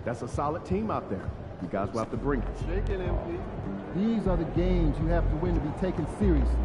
That's a solid team out there. You guys will have to bring it. Shaking MP. These are the games you have to win to be taken seriously.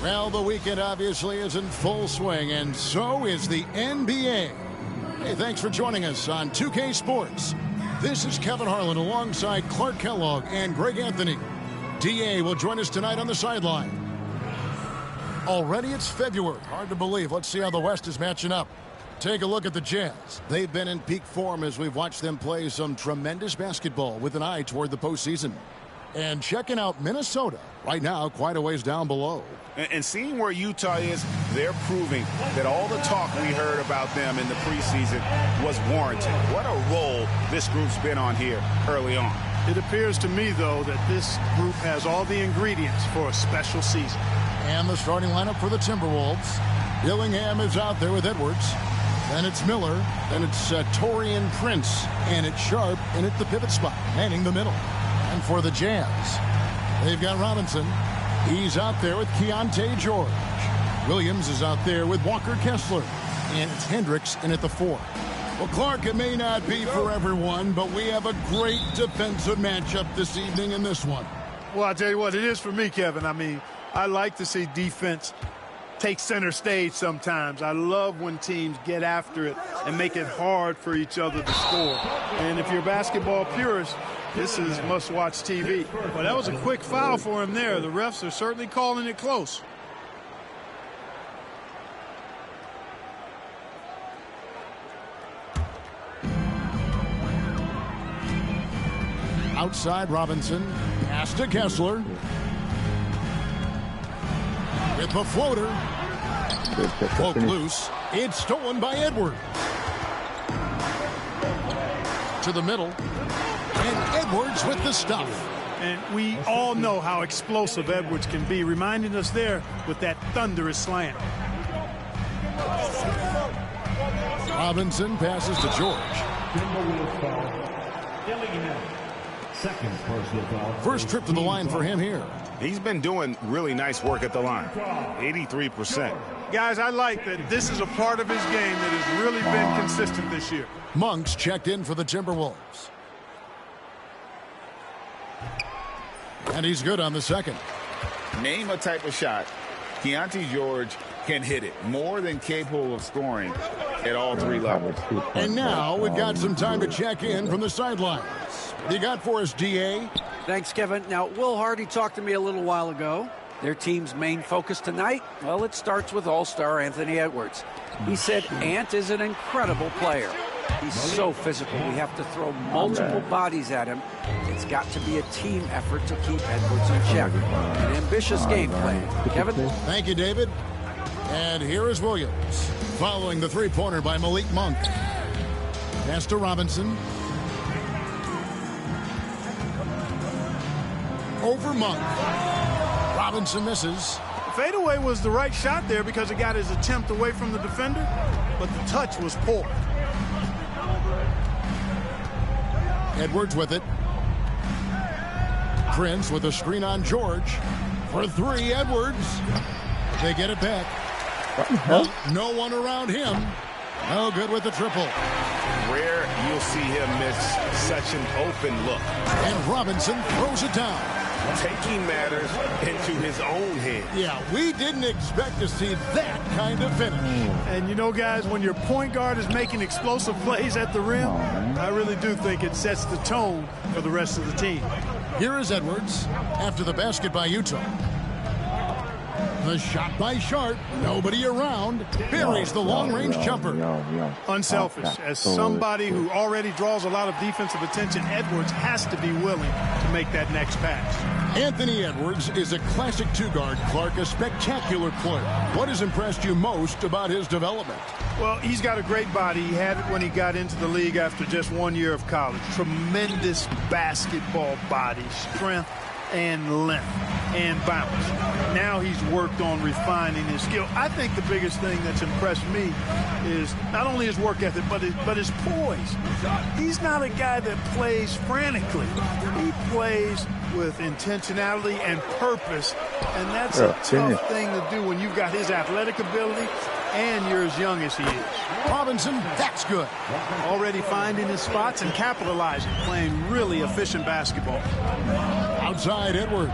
Well, the weekend obviously is in full swing, and so is the NBA. Hey, thanks for joining us on 2K Sports. This is Kevin Harlan alongside Clark Kellogg and Greg Anthony. DA will join us tonight on the sideline. Already it's February. Hard to believe. Let's see how the West is matching up. Take a look at the Jazz. They've been in peak form as we've watched them play some tremendous basketball with an eye toward the postseason. And checking out Minnesota, right now quite a ways down below. And seeing where Utah is, they're proving that all the talk we heard about them in the preseason was warranted. What a role this group's been on here early on. It appears to me, though, that this group has all the ingredients for a special season. And the starting lineup for the Timberwolves. Dillingham is out there with Edwards. Then it's Miller. Then it's Taurean Prince. And it's Sharp in at the pivot spot, manning the middle. And for the Jazz, they've got Robinson. He's out there with Keontae George. Williams is out there with Walker Kessler. And it's Hendricks in at the 4. Well, Clark, it may not be for everyone, but we have a great defensive matchup this evening in this one. Well, I'll tell you what, it is for me, Kevin. I mean, I like to see defense take center stage sometimes. I love when teams get after it and make it hard for each other to score. And if you're a basketball purist, this is must-watch TV. But that was a quick foul for him there. The refs are certainly calling it close. Outside Robinson, pass to Kessler. With the floater. Poke loose. It's stolen by Edwards. To the middle. And Edwards with the stuff. And we all know how explosive Edwards can be, reminding us there with that thunderous slam. Robinson passes to George. First trip to the line for him here. He's been doing really nice work at the line. 83%. Guys, I like that this is a part of his game that has really been consistent this year. Monks checked in for the Timberwolves. And he's good on the second. Name a type of shot Keontae George can hit it. More than capable of scoring at all three levels. And now we've got some time to check in from the sidelines. What do you got for us, DA? Thanks, Kevin. Now, Will Hardy talked to me a little while ago. Their team's main focus tonight, well, it starts with all-star Anthony Edwards. He said Ant is an incredible player. He's so physical. We have to throw multiple bodies at him. It's got to be a team effort to keep Edwards in check. An ambitious game plan. Kevin? Thank you, David. And here is Williams, following the three-pointer by Malik Monk. Pass to Robinson. Over Monk. Robinson misses. Fadeaway was the right shot there because it got his attempt away from the defender, but the touch was poor. Edwards with it. Prince with a screen on George. For three, Edwards. They get it back. No one around him. No good with the triple. Rare you'll see him miss such an open look. And Robinson throws it down. Taking matters into his own hands. Yeah, we didn't expect to see that kind of finish. And you know, guys, when your point guard is making explosive plays at the rim, I really do think it sets the tone for the rest of the team. Here is Edwards after the basket by Utah. The shot by Sharp. Nobody around. Buries the long-range jumper. Unselfish. As somebody who already draws a lot of defensive attention, Edwards has to be willing to make that next pass. Anthony Edwards is a classic two-guard. Clark, a spectacular player. What has impressed you most about his development? Well, he's got a great body. He had it when he got into the league after just 1 year of college. Tremendous basketball body, strength, and length, and bounce. Now he's worked on refining his skill. I think the biggest thing that's impressed me is not only his work ethic, but his poise. He's not a guy that plays frantically. He plays with intentionality and purpose, and that's a tough thing to do when you've got his athletic ability and you're as young as he is. Robinson, that's good. Already finding his spots and capitalizing, playing really efficient basketball. Outside Edwards.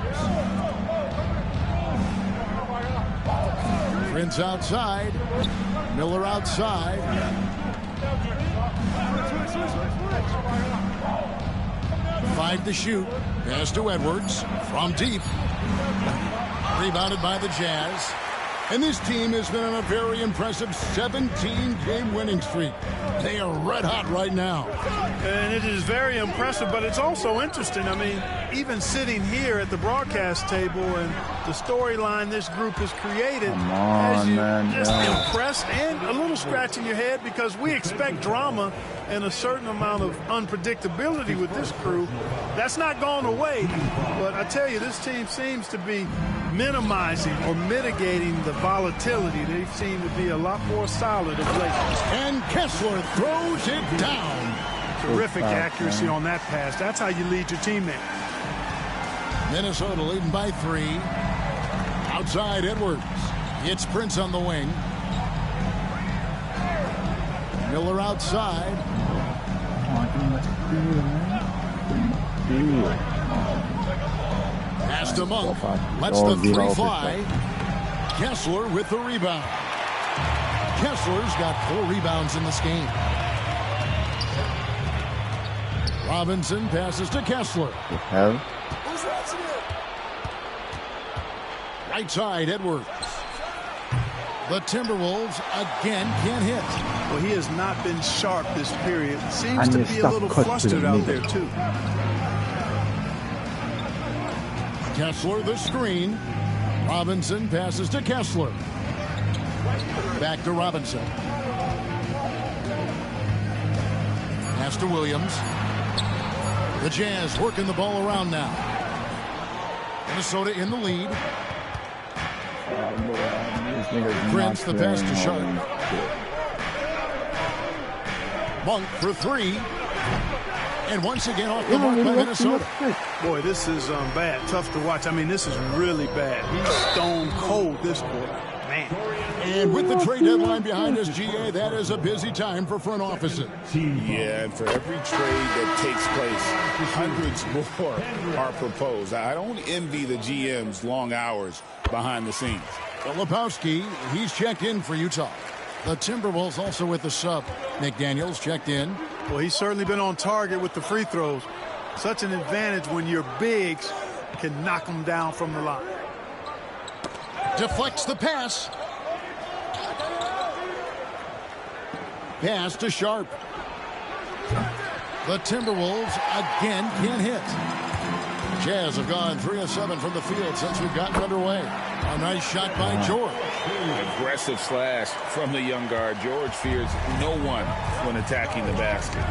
Prince outside. Miller outside. Five to shoot. Pass to Edwards from deep. Rebounded by the Jazz. And this team has been on a very impressive 17-game winning streak. They are red hot right now. And it is very impressive, but it's also interesting. I mean, even sitting here at the broadcast table and the storyline this group has created has you just impressed and a little scratch in your head because we expect drama and a certain amount of unpredictability with this crew. That's not gone away, but I tell you, this team seems to be minimizing or mitigating the volatility. They seem to be a lot more solid of late. And Kessler throws it down. Terrific accuracy on that pass. That's how you lead your team there. Minnesota leading by 3. Outside Edwards. It's Prince on the wing. Miller outside. Pass to Monk. Lets the three fly. Kessler with the rebound. Kessler's got 4 rebounds in this game. Robinson passes to Kessler. Right side, Edwards. The Timberwolves again can't hit. Well, he has not been sharp this period. Seems to be a little flustered out there, too. Kessler the screen. Robinson passes to Kessler. Back to Robinson. Pass to Williams. The Jazz working the ball around now. Minnesota in the lead. Prince the pass to Sharp. Monk for 3. And once again off the mark by Minnesota. Boy, this is bad. Tough to watch. I mean, this is really bad. He's stone cold this quarter. Man. And with the trade deadline behind us, GA, that is a busy time for front offices. Yeah, and for every trade that takes place, hundreds more are proposed. I don't envy the GM's long hours behind the scenes. Filipowski, he's checked in for Utah. The Timberwolves also with the sub. McDaniels checked in. Well, he's certainly been on target with the free throws. Such an advantage when your bigs can knock them down from the line. Deflects the pass. Pass to Sharp. The Timberwolves again can't hit. Jazz have gone 3 of 7 from the field since we've gotten underway. A nice shot by George. Aggressive slash from the young guard. George fears no one when attacking the basket.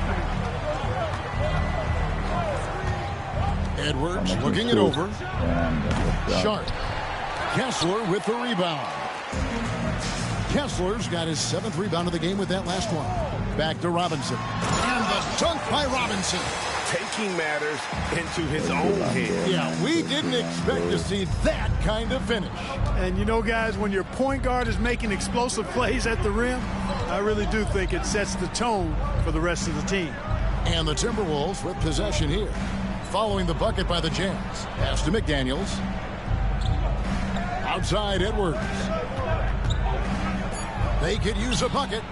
Edwards looking it over. Sharp. Kessler with the rebound. Kessler's got his 7th rebound of the game with that last one. Back to Robinson. And the dunk by Robinson. Taking matters into his own hands. Yeah, we didn't expect to see that kind of finish. And you know, guys, when your point guard is making explosive plays at the rim, I really do think it sets the tone for the rest of the team. And the Timberwolves with possession here. Following the bucket by the Jazz. Pass to McDaniels. Outside Edwards. They could use a bucket.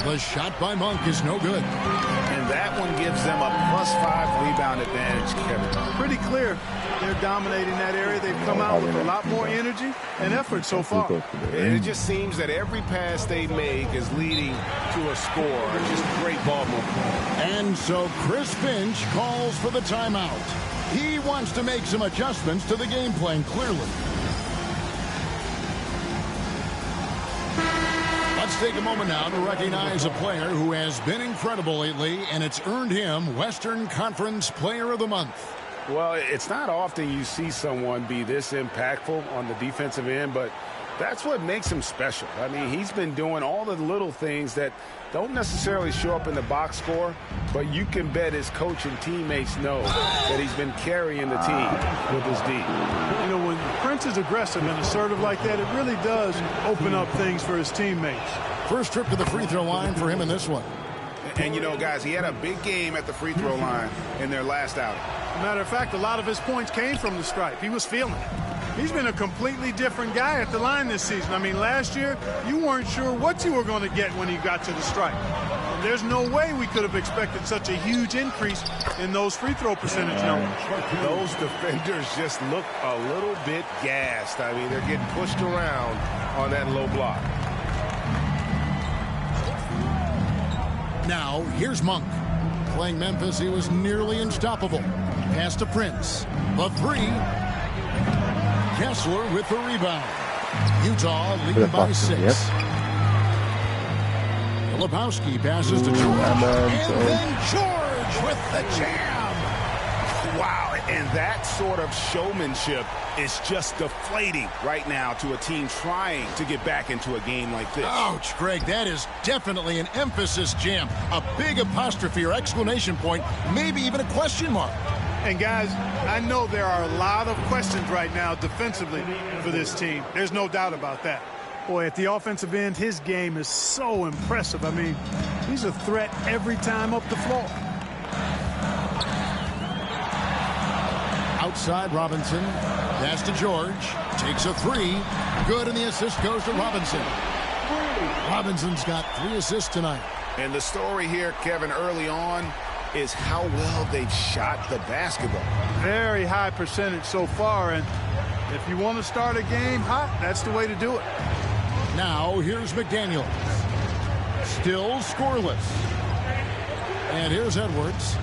The shot by Monk is no good. And that one gives them a +5 rebound advantage, Kevin. Pretty clear. They're dominating that area. They've come out with a lot more energy and effort so far. And it just seems that every pass they make is leading to a score. Just great ball movement. And so Chris Finch calls for the timeout. He wants to make some adjustments to the game plan, clearly. Let's take a moment now to recognize a player who has been incredible lately, and it's earned him Western Conference Player of the Month. Well, it's not often you see someone be this impactful on the defensive end, but that's what makes him special. I mean, he's been doing all the little things that don't necessarily show up in the box score, but you can bet his coach and teammates know that he's been carrying the team with his D. You know, when Prince is aggressive and assertive like that, it really does open up things for his teammates. First trip to the free throw line for him in this one. And, you know, guys, he had a big game at the free throw line in their last outing. Matter of fact, a lot of his points came from the stripe. He was feeling it. He's been a completely different guy at the line this season. I mean, last year, you weren't sure what you were going to get when he got to the stripe. And there's no way we could have expected such a huge increase in those free throw percentage numbers. Those defenders just look a little bit gassed. I mean, they're getting pushed around on that low block. Now, here's Monk. Playing Memphis, he was nearly unstoppable. Pass to Prince. The three. Kessler with the rebound. Utah leading by 6. Lebowski passes to George. And then George with the jam. Wow, and that sort of showmanship is just deflating right now to a team trying to get back into a game like this. Ouch, Greg, that is definitely an emphasis jam. A big apostrophe or exclamation point, maybe even a question mark. And guys, I know there are a lot of questions right now defensively for this team. There's no doubt about that. Boy, at the offensive end, his game is so impressive. I mean, he's a threat every time up the floor. Outside Robinson. Pass to George. Takes a 3. Good, and the assist goes to Robinson. Robinson's got 3 assists tonight. And the story here, Kevin, early on is how well they've shot the basketball. Very high percentage so far, and if you want to start a game hot, that's the way to do it. Now here's McDaniels. Still scoreless. And here's Edwards.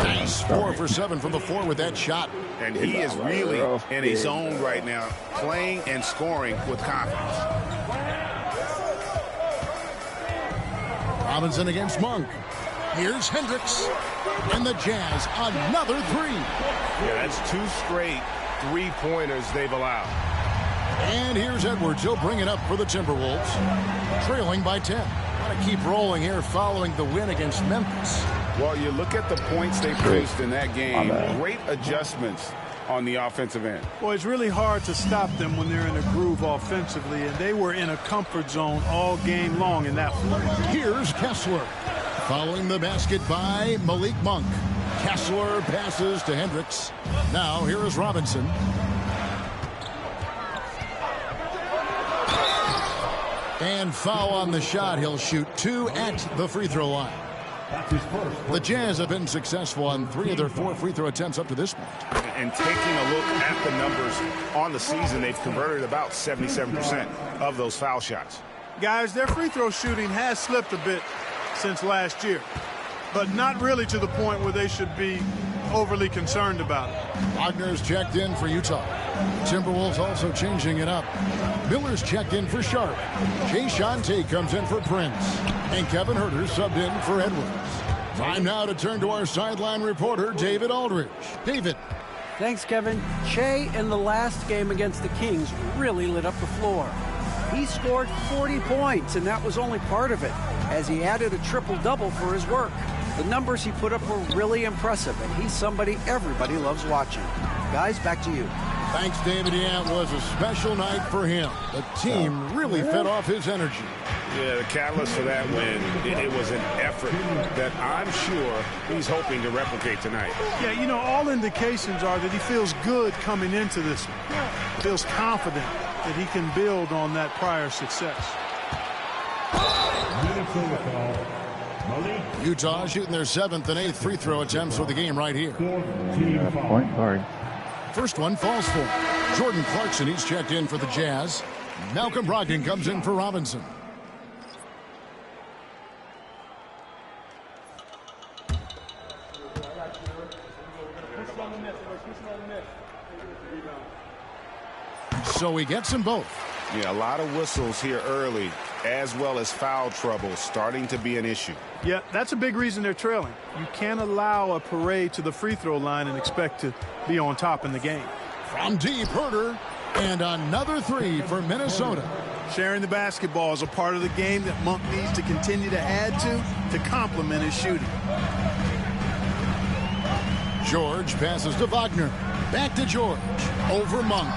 Nice 4 for 7 from the floor with that shot. And he is really in a zone right now, playing and scoring with confidence. Robinson against Monk. Here's Hendricks. And the Jazz, another 3. Yeah, that's 2 straight 3-pointers they've allowed. And here's Edwards. He'll bring it up for the Timberwolves. Trailing by 10. Want to keep rolling here following the win against Memphis. Well, you look at the points they produced in that game. Great adjustments on the offensive end. Well, it's really hard to stop them when they're in a groove offensively, and they were in a comfort zone all game long in that one. Here's Kessler. Following the basket by Malik Monk. Kessler passes to Hendricks. Now here is Robinson. And foul on the shot. He'll shoot 2 at the free throw line. The Jazz have been successful on 3 of their 4 free throw attempts up to this point. And taking a look at the numbers on the season, they've converted about 77% of those foul shots. Guys, their free throw shooting has slipped a bit since last year, but not really to the point where they should be overly concerned about it. Wagner's checked in for Utah. Timberwolves also changing it up. Miller's checked in for Sharp. Jay Shante comes in for Prince. And Kevin Huerter subbed in for Edwards. Time now to turn to our sideline reporter, David Aldridge. David. Thanks, Kevin. Shea in the last game against the Kings really lit up the floor. He scored 40 points, and that was only part of it, as he added a triple-double for his work. The numbers he put up were really impressive, and he's somebody everybody loves watching. Guys, back to you. Thanks, David. Yeah, it was a special night for him. The team really fed off his energy. Yeah, the catalyst for that win, it was an effort that I'm sure he's hoping to replicate tonight. Yeah, you know, all indications are that he feels good coming into this one. Feels confident that he can build on that prior success. Utah shooting their 7th and 8th free throw attempts for the game right here. Point guard. First one falls for Jordan Clarkson. He's checked in for the Jazz. Malcolm Brogdon comes in for Robinson. So he gets them both. Yeah, a lot of whistles here early, as well as foul trouble starting to be an issue. Yeah, that's a big reason they're trailing. You can't allow a parade to the free throw line and expect to be on top in the game. From deep, Huerter, and another three for Minnesota. Sharing the basketball is a part of the game that Monk needs to continue to add to complement his shooting. George passes to Wagner. Back to George. Over Monk.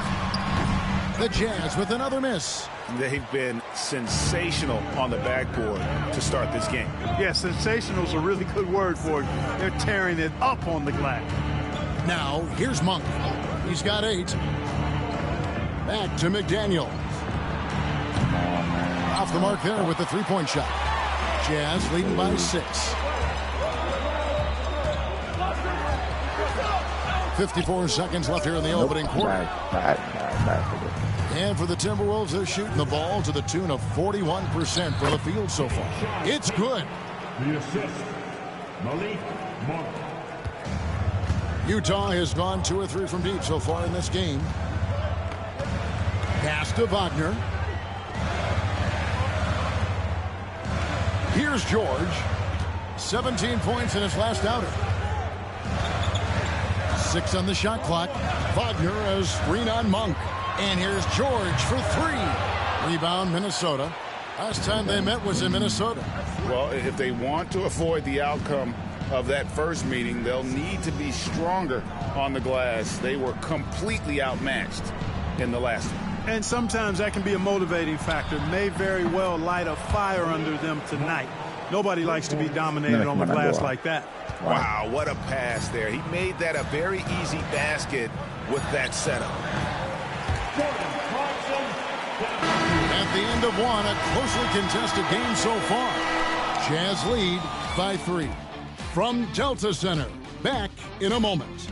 The Jazz with another miss. They've been sensational on the backboard to start this game. Yeah, sensational is a really good word for it. They're tearing it up on the glass. Now, here's Monk. He's got 8. Back to McDaniel. Off the mark there with the three-point shot. Jazz leading by 6. 54 seconds left here in the opening quarter. And for the Timberwolves, they're shooting the ball to the tune of 41% from the field so far. It's good. The assist, Malik Monk. Utah has gone 2 or 3 from deep so far in this game. Pass to Wagner. Here's George. 17 points in his last outing. 6 on the shot clock. Wagner has screen on Monk. And here's George for 3. Rebound, Minnesota. Last time they met was in Minnesota. Well, if they want to avoid the outcome of that first meeting, they'll need to be stronger on the glass. They were completely outmatched in the last one. And sometimes that can be a motivating factor. May very well light a fire under them tonight. Nobody likes to be dominated on the glass like that. Wow, what a pass there. He made that a very easy basket with that setup. At the end of one, a closely contested game so far. Jazz lead by 3. From Delta Center, back in a moment.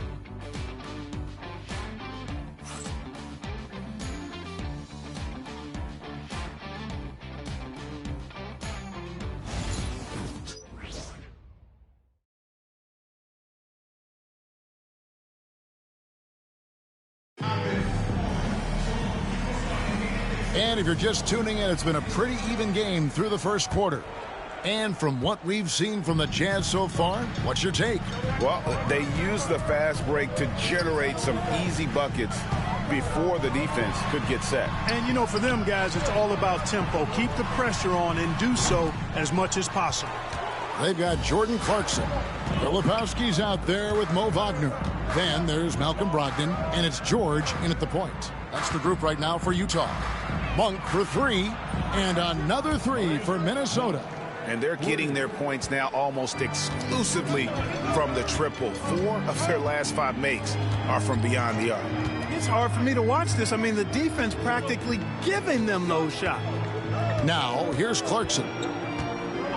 And if you're just tuning in, it's been a pretty even game through the first quarter. And from what we've seen from the Jazz so far, what's your take? Well, they used the fast break to generate some easy buckets before the defense could get set. And, you know, for them guys, it's all about tempo. Keep the pressure on and do so as much as possible. They've got Jordan Clarkson. Filipowski's out there with Mo Wagner. Then there's Malcolm Brogdon, and it's George in at the point. That's the group right now for Utah. Monk for 3, and another 3 for Minnesota. And they're getting their points now almost exclusively from the triple. 4 of their last 5 makes are from beyond the arc. It's hard for me to watch this. I mean, the defense practically giving them those shots. Now, here's Clarkson.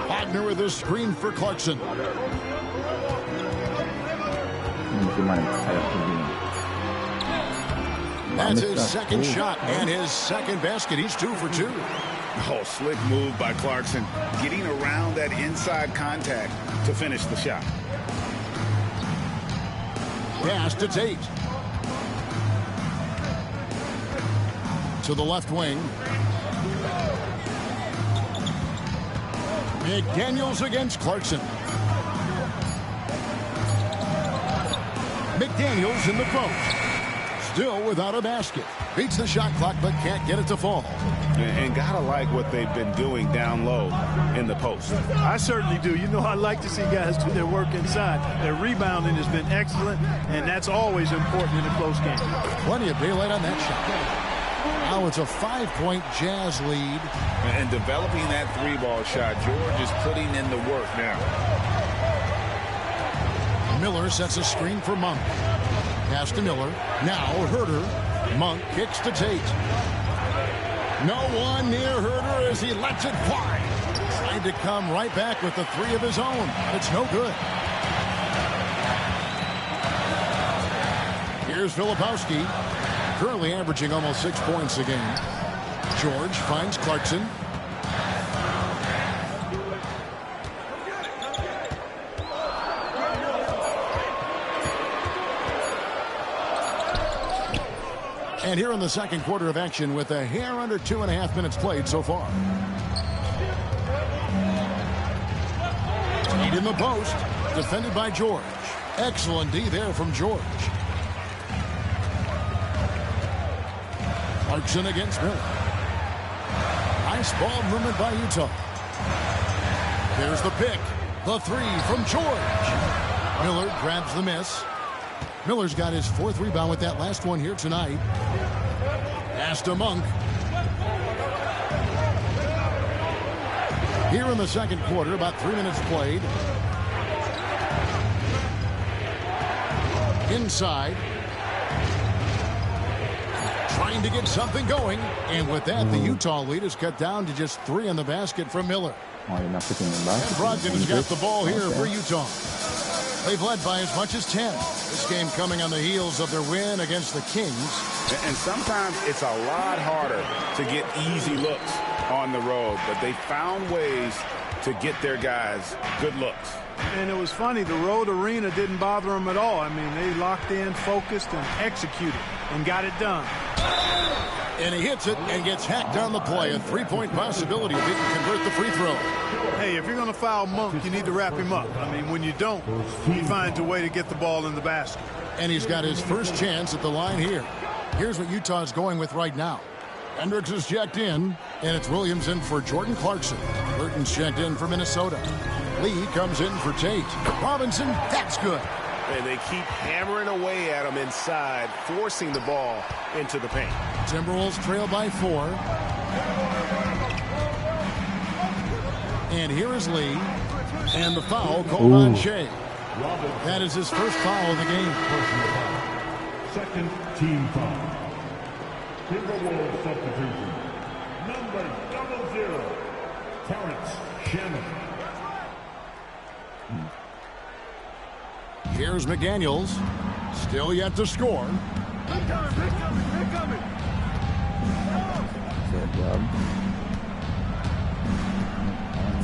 Wagner with a screen for Clarkson. That's his second shot and his second basket. He's 2 for 2. Oh, slick move by Clarkson, getting around that inside contact to finish the shot. Pass to Tate. To the left wing. McDaniels against Clarkson. McDaniels in the post. Still without a basket. Beats the shot clock but can't get it to fall. And gotta like what they've been doing down low in the post. I certainly do. You know, I like to see guys do their work inside. Their rebounding has been excellent, and that's always important in a close game. Plenty of daylight on that shot. Now it's a 5-point Jazz lead. And developing that 3-ball shot, George is putting in the work now. Miller sets a screen for Monk. Pass to Miller. Now Herter. Monk kicks to Tate. No one near Herter as he lets it fly. Trying to come right back with the 3 of his own. It's no good. Here's Filipowski. Currently averaging almost 6 points a game. George finds Clarkson. And here in the second quarter of action with a hair under 2.5 minutes played so far. Tate in the post. Defended by George. Excellent D there from George. Clarkson against Miller. Nice ball movement by Utah. There's the pick. The 3 from George. Miller grabs the miss. Miller's got his 4th rebound with that last one here tonight. Pass to Monk. Here in the second quarter, about 3 minutes played. Inside. Trying to get something going. And with that, the Utah lead is cut down to just 3 on the basket from Miller. And Brogdon's got the ball here for Utah. They've led by as much as 10. This game coming on the heels of their win against the Kings. And sometimes it's a lot harder to get easy looks on the road, but they found ways to get their guys good looks. And it was funny, the road arena didn't bother them at all. I mean, they locked in, focused, and executed, and got it done. And he hits it and gets hacked on the play. A 3-point possibility if he can convert the free throw. Hey, if you're going to foul Monk, you need to wrap him up. I mean, when you don't, he finds a way to get the ball in the basket. And he's got his first chance at the line here. Here's what Utah's going with right now. Hendricks is checked in, and it's Williams in for Jordan Clarkson. Burton's checked in for Minnesota. Lee comes in for Tate. Robinson, that's good. And they keep hammering away at him inside, forcing the ball into the paint. Timberwolves trail by 4. And here is Lee. And the foul called on Shea. That is his first foul of the game. Second team foul. Timberwolves substitution. Number 00. Terrence Shannon. Here's McDaniels. Still yet to score. Good coming.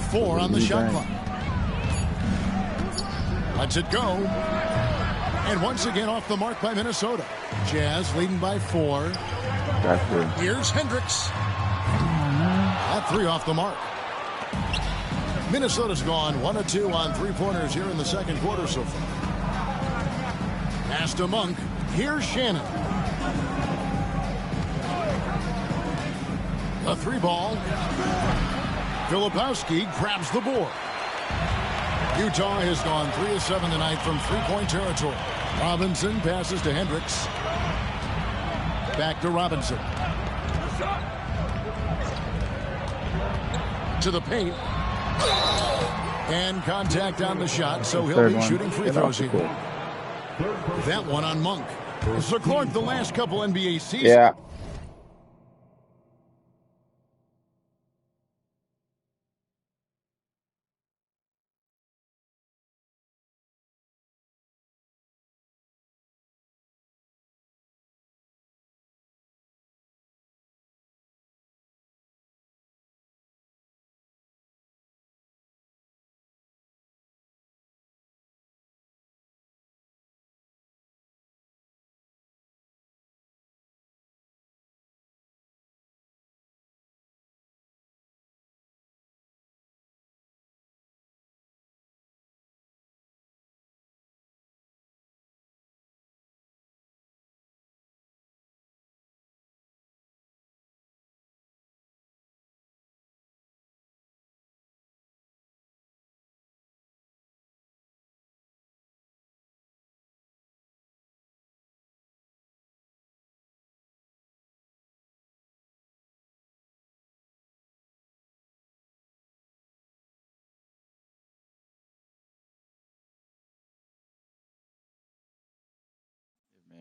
4 on the shot clock. Lets it go. And once again off the mark by Minnesota. Jazz leading by 4. Here's Hendricks. That 3 off the mark. Minnesota's gone 1 of 2 on 3-pointers here in the second quarter so far. Pass to Monk. Here's Shannon. A 3-ball. Filipowski grabs the board. Utah has gone 3 of 7 tonight from 3-point territory. Robinson passes to Hendricks. Back to Robinson. To the paint. And contact on the shot, so he'll be shooting free throws here. That one on Monk. So Clark, the last couple NBA seasons. Yeah.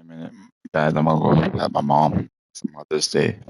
a minute. Dad, I'm gonna go help my mom. It's Mother's Day.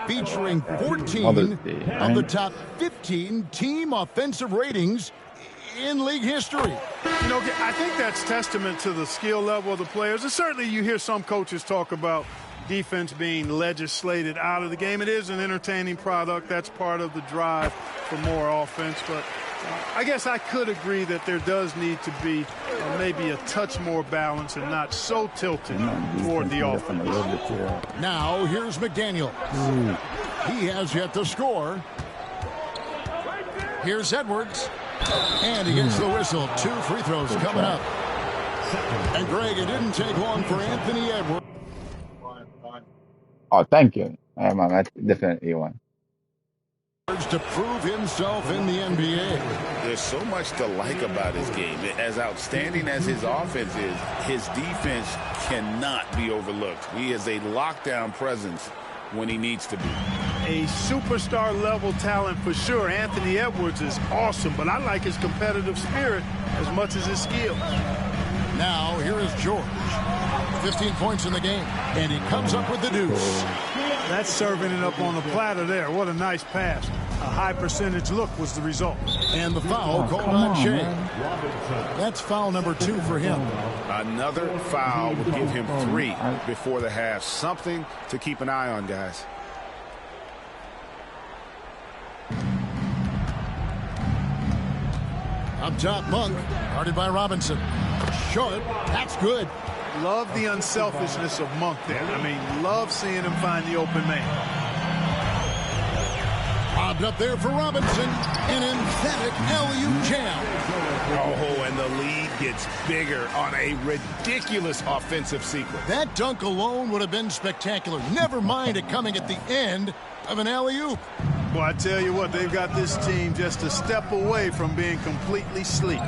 featuring 14 of the top 15 team offensive ratings in league history. You know, I think that's testament to the skill level of the players. And certainly you hear some coaches talk about defense being legislated out of the game. It is an entertaining product. That's part of the drive for more offense. But I guess I could agree that there does need to be maybe a touch more balance and not so tilted toward the offense. Now here's McDaniel. He has yet to score. Here's Edwards. And he gets the whistle. 2 free throws coming up. And Greg, it didn't take long for Anthony Edwards. Oh, thank you. That's definitely one. To prove himself in the NBA. There's so much to like about his game. As outstanding as his offense is, his defense cannot be overlooked. He is a lockdown presence when he needs to be. A superstar level talent for sure. Anthony Edwards is awesome, but I like his competitive spirit as much as his skill. Now here is George. 15 points in the game, and he comes up with the deuce. That's serving it up on the platter there. What a nice pass. A high percentage look was the result. And the foul called on Shea. That's foul number 2 for him. Another foul would give him 3 before the half. Something to keep an eye on, guys. Up top, Monk, guarded by Robinson. Short, that's good. Love the unselfishness of Monk there. I mean, love seeing him find the open man. Lobbed up there for Robinson. An emphatic alley-oop jam. Oh, and the lead gets bigger on a ridiculous offensive sequence. That dunk alone would have been spectacular. Never mind it coming at the end of an alley-oop. Well, I tell you what, they've got this team just a step away from being completely sleek.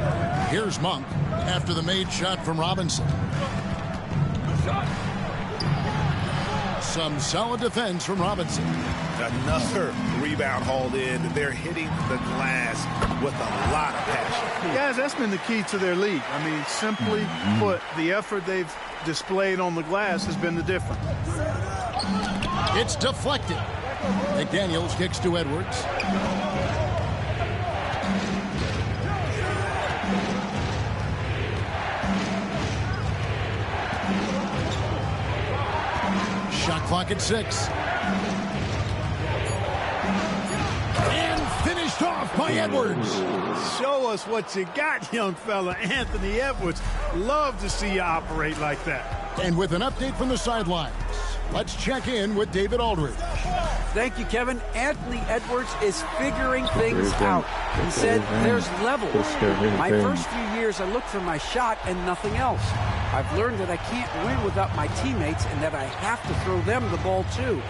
Here's Monk after the made shot from Robinson. Some solid defense from Robinson. Another rebound hauled in. They're hitting the glass with a lot of passion. Guys, that's been the key to their lead. I mean, simply put, the effort they've displayed on the glass has been the difference. It's deflected. McDaniels kicks to Edwards. Shot clock at 6. And finished off by Edwards. Show us what you got, young fella. Anthony Edwards. Love to see you operate like that. And with an update from the sidelines, let's check in with David Aldridge. Thank you, Kevin. Anthony Edwards is figuring things out. He said there's levels. My first few years, I looked for my shot and nothing else. I've learned that I can't win without my teammates and that I have to throw them the ball too.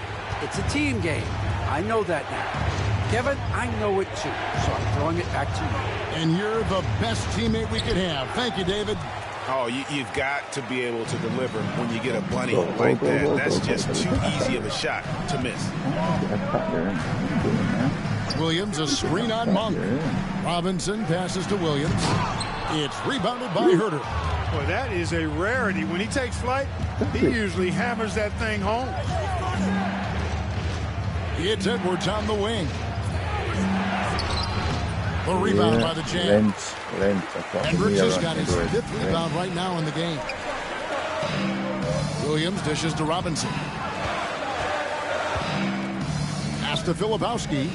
It's a team game. I know that now. Kevin, I know it too, so I'm throwing it back to you. And you're the best teammate we could have. Thank you, David. Oh, you've got to be able to deliver when you get a bunny like that. That's just too easy of a shot to miss. Williams, a screen on Monk. Robinson passes to Williams. It's rebounded by Herter. Boy, that is a rarity. When he takes flight, he usually hammers that thing home. It's Edwards on the wing. The rebound by the Jam. Hendricks has got his 5th rebound right now in the game. Williams dishes to Robinson. Pass to Filipowski.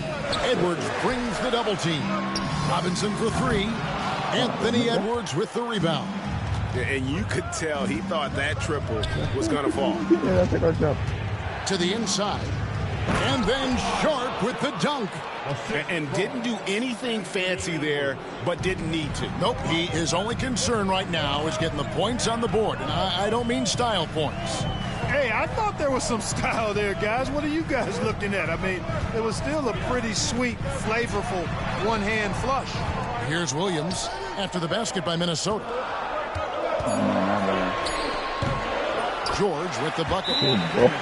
Edwards brings the double team. Robinson for 3. Anthony Edwards with the rebound. And you could tell he thought that triple was going to fall. To the inside. And then Sharp with the dunk. And didn't do anything fancy there, but didn't need to. Nope, his only concern right now is getting the points on the board. And I don't mean style points. Hey, I thought there was some style there, guys. What are you guys looking at? I mean, it was still a pretty sweet, flavorful one-hand flush. Here's Williams after the basket by Minnesota. George with the bucket.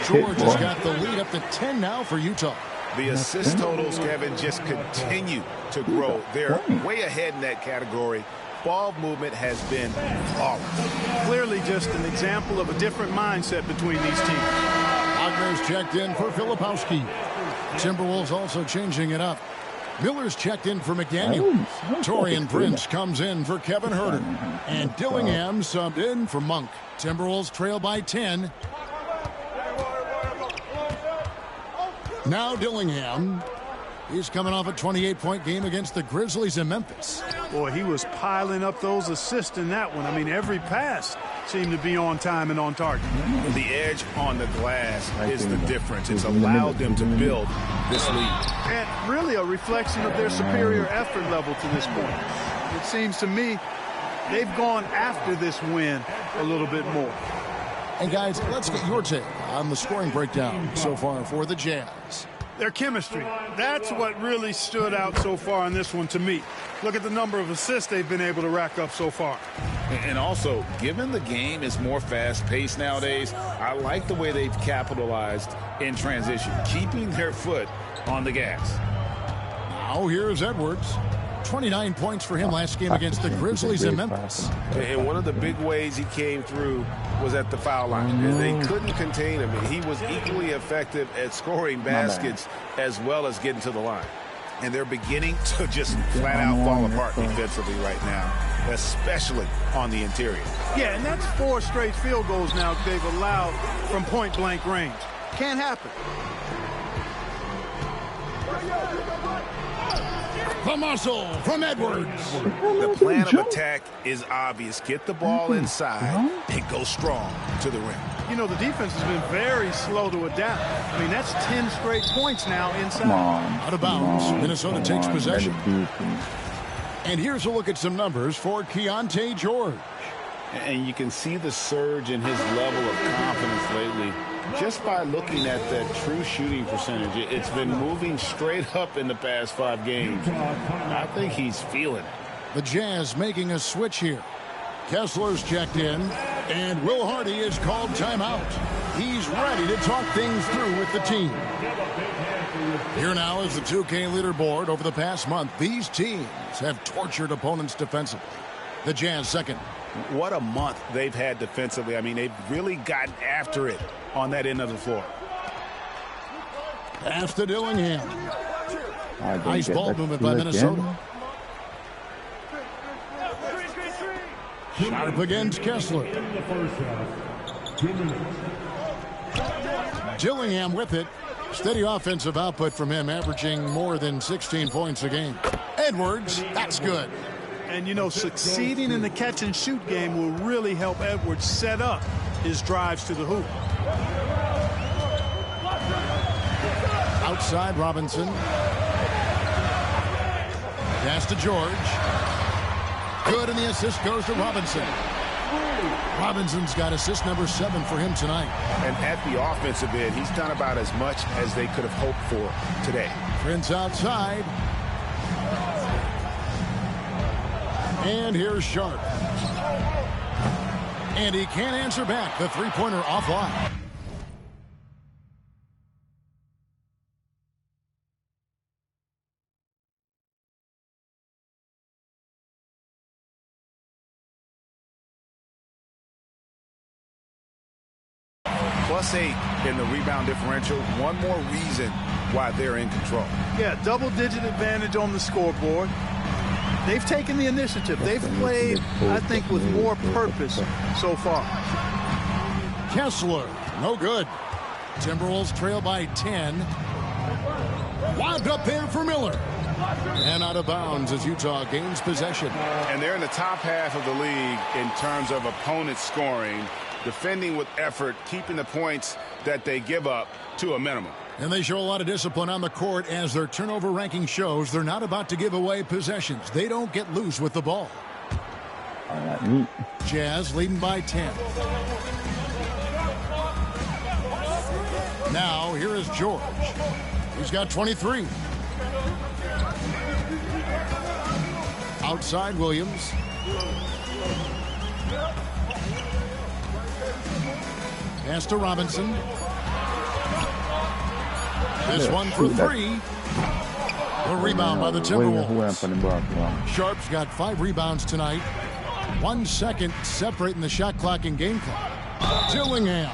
George has got the lead up to 10 now for Utah. The assist totals, Kevin, just continue to grow. They're way ahead in that category. Ball movement has been flawless. Clearly just an example of a different mindset between these teams. Wagner's checked in for Filipowski. Timberwolves also changing it up. Miller's checked in for McDaniels. Taurean Prince comes in for Kevin Huerter. And Dillingham subbed in for Monk. Timberwolves trail by 10. Now Dillingham. He's coming off a 28-point game against the Grizzlies in Memphis. Boy, he was piling up those assists in that one. I mean, every pass seemed to be on time and on target. The edge on the glass is the difference. It's allowed them to build this lead. And really a reflection of their superior effort level to this point. It seems to me they've gone after this win a little bit more. And guys, let's get your take on the scoring breakdown so far for the Jazz. Their chemistry, that's what really stood out so far in this one to me. Look at the number of assists they've been able to rack up so far. And also, given the game is more fast-paced nowadays, I like the way they've capitalized in transition, keeping their foot on the gas. Now here's Edwards. 29 points for him last game against the Grizzlies in Memphis. And one of the big ways he came through was at the foul line. They couldn't contain him, and he was equally effective at scoring baskets as well as getting to the line. And they're beginning to just flat out fall apart defensively right now, especially on the interior. Yeah, and that's 4 straight field goals now they've allowed from point-blank range. Can't happen. The muscle from Edwards. The plan of attack is obvious. Get the ball inside and go strong to the rim. You know, the defense has been very slow to adapt. I mean, that's 10 straight points now inside. Out of bounds. Minnesota takes possession. And here's a look at some numbers for Keontae George. And you can see the surge in his level of confidence lately just by looking at that true shooting percentage. It's been moving straight up in the past 5 games. I think he's feeling it. The Jazz making a switch here. Kessler's checked in, and Will Hardy is called timeout. He's ready to talk things through with the team. Here now is the 2K leaderboard. Over the past month, these teams have tortured opponents defensively. The Jazz second. What a month they've had defensively. I mean, they've really gotten after it on that end of the floor. Pass to Dillingham. Nice ball movement by Minnesota. Sharp against Kessler. Dillingham with it. Steady offensive output from him, averaging more than 16 points a game. Edwards, that's good. And, you know, succeeding in the catch-and-shoot game will really help Edwards set up his drives to the hoop. Outside, Robinson. Pass to George. Good, and the assist goes to Robinson. Robinson's got assist number 7 for him tonight. And at the offensive end, he's done about as much as they could have hoped for today. Prince outside. And here's Sharp. And he can't answer back. The three-pointer offline. +8 in the rebound differential. One more reason why they're in control. Yeah, double-digit advantage on the scoreboard. They've taken the initiative. They've played, I think, with more purpose so far. Kessler, no good. Timberwolves trail by 10. Wound up there for Miller. And out of bounds as Utah gains possession. And they're in the top half of the league in terms of opponent scoring, defending with effort, keeping the points that they give up to a minimum. And they show a lot of discipline on the court as their turnover ranking shows. They're not about to give away possessions. They don't get loose with the ball. Jazz leading by 10. Now here is George. He's got 23. Outside Williams. Pass to Robinson. This one for 3. A rebound by the Timberwolves. Sharp's got 5 rebounds tonight. 1 second separating the shot clock and game clock. Dillingham.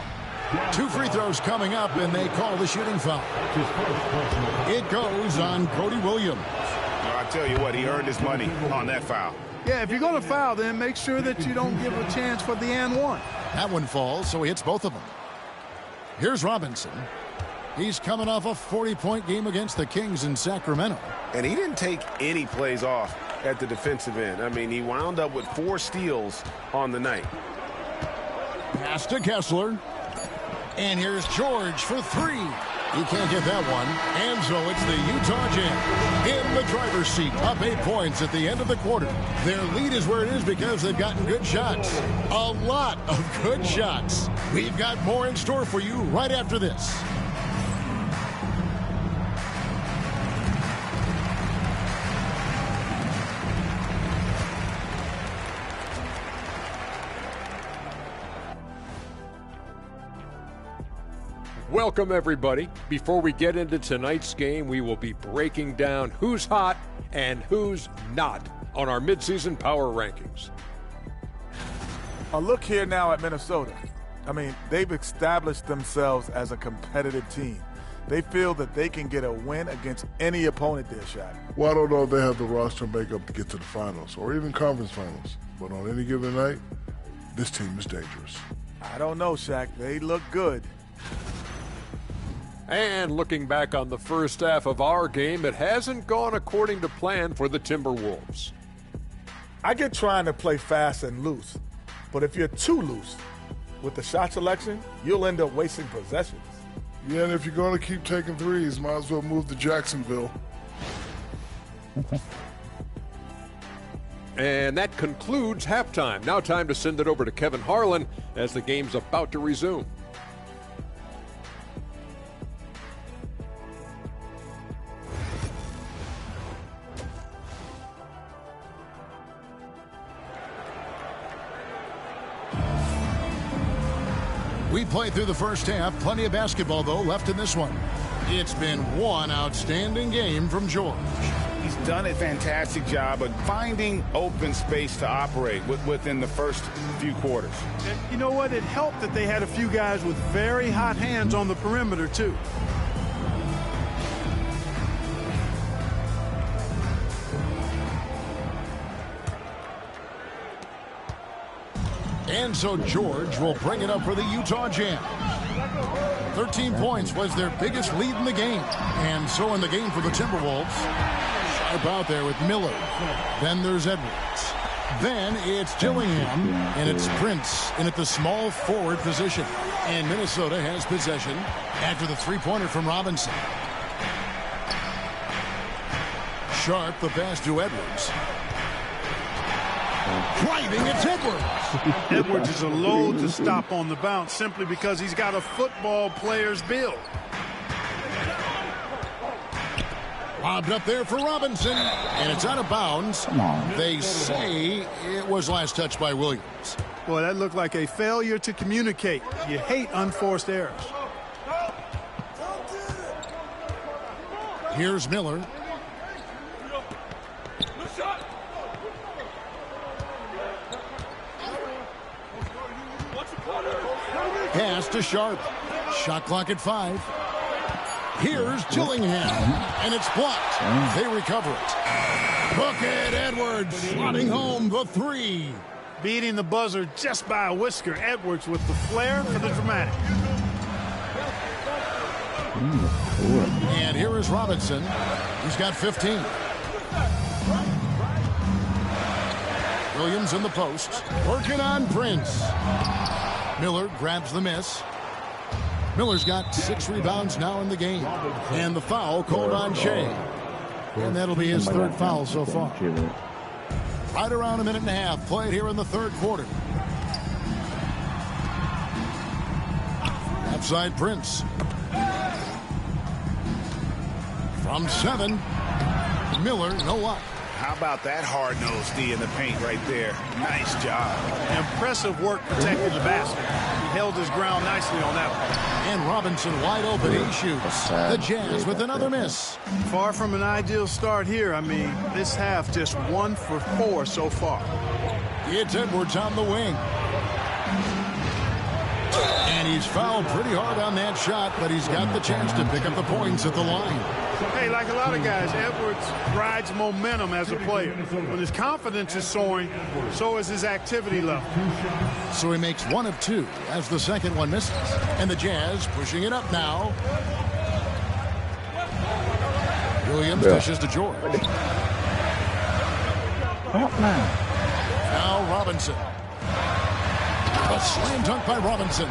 2 free throws coming up, and they call the shooting foul. It goes on Cody Williams. I tell you what, he earned his money on that foul. Yeah, if you're going to foul, then make sure that you don't give a chance for the and one. That one falls, so he hits both of them. Here's Robinson. He's coming off a 40-point game against the Kings in Sacramento. And he didn't take any plays off at the defensive end. I mean, he wound up with 4 steals on the night. Pass to Kessler. And here's George for 3. He can't get that one. And so it's the Utah Jazz in the driver's seat, up 8 points at the end of the quarter. Their lead is where it is because they've gotten good shots. A lot of good shots. We've got more in store for you right after this. Welcome, everybody. Before we get into tonight's game, we will be breaking down who's hot and who's not on our midseason power rankings. A look here now at Minnesota. I mean, they've established themselves as a competitive team. They feel that they can get a win against any opponent there, Shaq. Well, I don't know if they have the roster makeup to get to the finals or even conference finals. But on any given night, this team is dangerous. I don't know, Shaq. They look good. And looking back on the first half of our game, it hasn't gone according to plan for the Timberwolves. I get trying to play fast and loose, but if you're too loose with the shot selection, you'll end up wasting possessions. Yeah, and if you're going to keep taking threes, might as well move to Jacksonville. And that concludes halftime. Now time to send it over to Kevin Harlan as the game's about to resume. We played through the first half. Plenty of basketball, though, left in this one. It's been one outstanding game from George. He's done a fantastic job of finding open space to operate within the first few quarters. And you know what? It helped that they had a few guys with very hot hands on the perimeter, too. And so George will bring it up for the Utah Jazz. 13 points was their biggest lead in the game. And so in the game for the Timberwolves, sharp out there with Miller. Then there's Edwards. Then it's Gillingham, and it's Prince in at the small forward position. And Minnesota has possession after the three-pointer from Robinson. Sharp, the pass to Edwards. Driving, it's Edwards. Edwards is a load to stop on the bounce simply because he's got a football player's build. Lobbed up there for Robinson, and it's out of bounds. They say it was last touched by Williams. Boy, that looked like a failure to communicate. You hate unforced errors. Here's Miller. Pass to Sharp. Shot clock at 5. Here's Gillingham, and it's blocked. They recover it. Bucket Edwards slotting home the 3. Beating the buzzer just by a whisker. Edwards with the flair for the dramatic. And here is Robinson. He's got 15. Williams in the post. Working on Prince. Miller grabs the miss. Miller's got 6 rebounds now in the game. And the foul called on Shea. And that'll be his 3rd foul so far. Right around a minute and a half played here in the 3rd quarter. Outside Prince. From 7. Miller, no luck. How about that hard-nosed D in the paint right there? Nice job. Impressive work protecting the basket. He held his ground nicely on that one. And Robinson wide open. He shoots. The Jazz with another miss. Far from an ideal start here. I mean, this half just 1 for 4 so far. It's Edwards on the wing. And he's fouled pretty hard on that shot, but he's got the chance to pick up the points at the line. Hey, like a lot of guys, Edwards rides momentum as a player. When his confidence is soaring, so is his activity level. So he makes 1 of 2 as the second one misses. And the Jazz pushing it up now. Williams dishes to George. Now Robinson. A slam dunk by Robinson.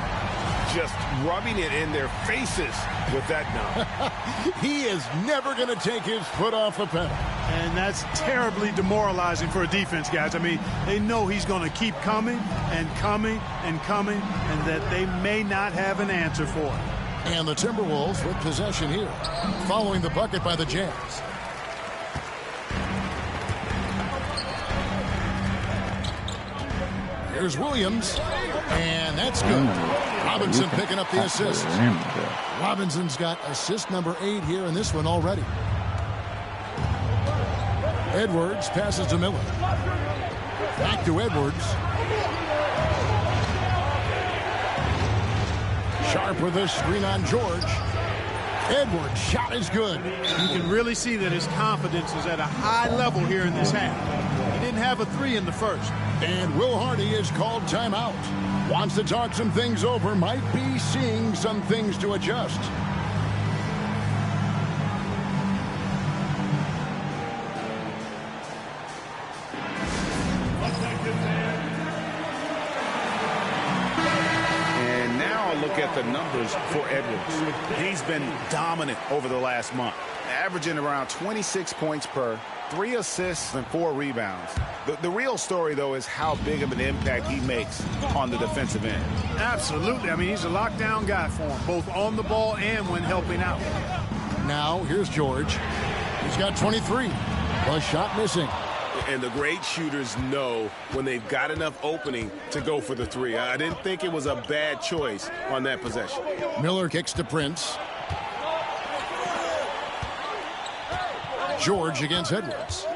Just rubbing it in their faces with that dunk. He is never going to take his foot off the pedal. And that's terribly demoralizing for a defense, guys. I mean, they know he's going to keep coming and coming and coming, and that they may not have an answer for it. And the Timberwolves with possession here, following the bucket by the Jazz. Here's Williams, and that's good. Robinson picking up the assist. Robinson's got assist number 8 here in this one already. Edwards passes to Miller. Back to Edwards. Sharp with a screen on George. Edwards' shot is good. You can really see that his confidence is at a high level here in this half. He didn't have a 3 in the first. And Will Hardy is called timeout. Wants to talk some things over. Might be seeing some things to adjust. And now look at the numbers for Edwards. He's been dominant over the last month, averaging around 26 points per, 3 assists and 4 rebounds. The real story, though, is how big of an impact he makes on the defensive end. Absolutely. I mean, he's a lockdown guy for him, both on the ball and when helping out. Now, here's George. He's got 23. A shot missing. And the great shooters know when they've got enough opening to go for the 3. I didn't think it was a bad choice on that possession. Miller kicks to Prince. George against Edwards.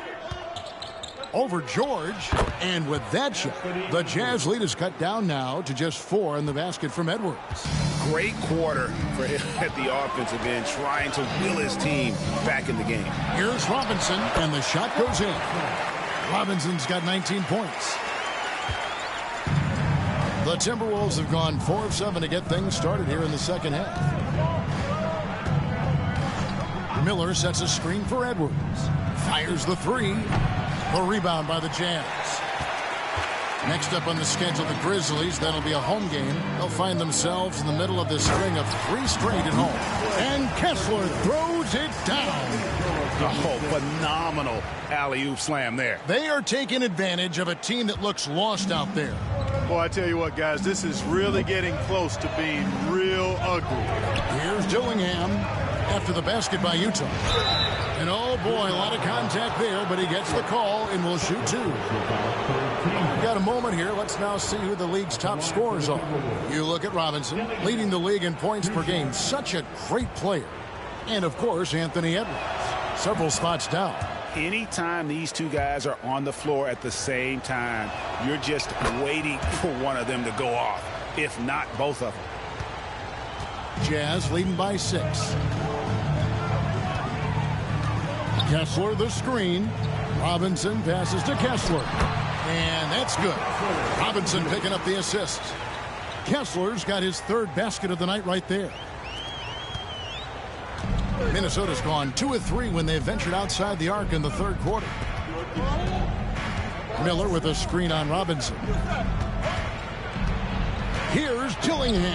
Over George, and with that shot, the Jazz lead is cut down now to just 4 in the basket from Edwards. Great quarter for him at the offensive end, trying to will his team back in the game. Here's Robinson, and the shot goes in. Robinson's got 19 points. The Timberwolves have gone 4 of 7 to get things started here in the second half. Miller sets a screen for Edwards. Fires the 3. The rebound by the Jazz. Next up on the schedule, the Grizzlies. That'll be a home game. They'll find themselves in the middle of this string of 3 straight at home. And Kessler throws it down. Oh, phenomenal alley-oop slam there. They are taking advantage of a team that looks lost out there. Boy, I tell you what, guys, this is really getting close to being real ugly. Here's Dillingham after the basket by Utah. And oh boy, a lot of contact there, but he gets the call and will shoot 2. Got a moment here. Let's now see who the league's top scorers are. You look at Robinson, leading the league in points per game. Such a great player. And of course, Anthony Edwards, several spots down. Anytime these 2 guys are on the floor at the same time, you're just waiting for one of them to go off, if not both of them. Jazz leading by 6. Kessler the screen. Robinson passes to Kessler. And that's good. Robinson picking up the assist. Kessler's got his 3rd basket of the night right there. Minnesota's gone 2 of 3 when they ventured outside the arc in the 3rd quarter. Miller with a screen on Robinson. Here's Dillingham.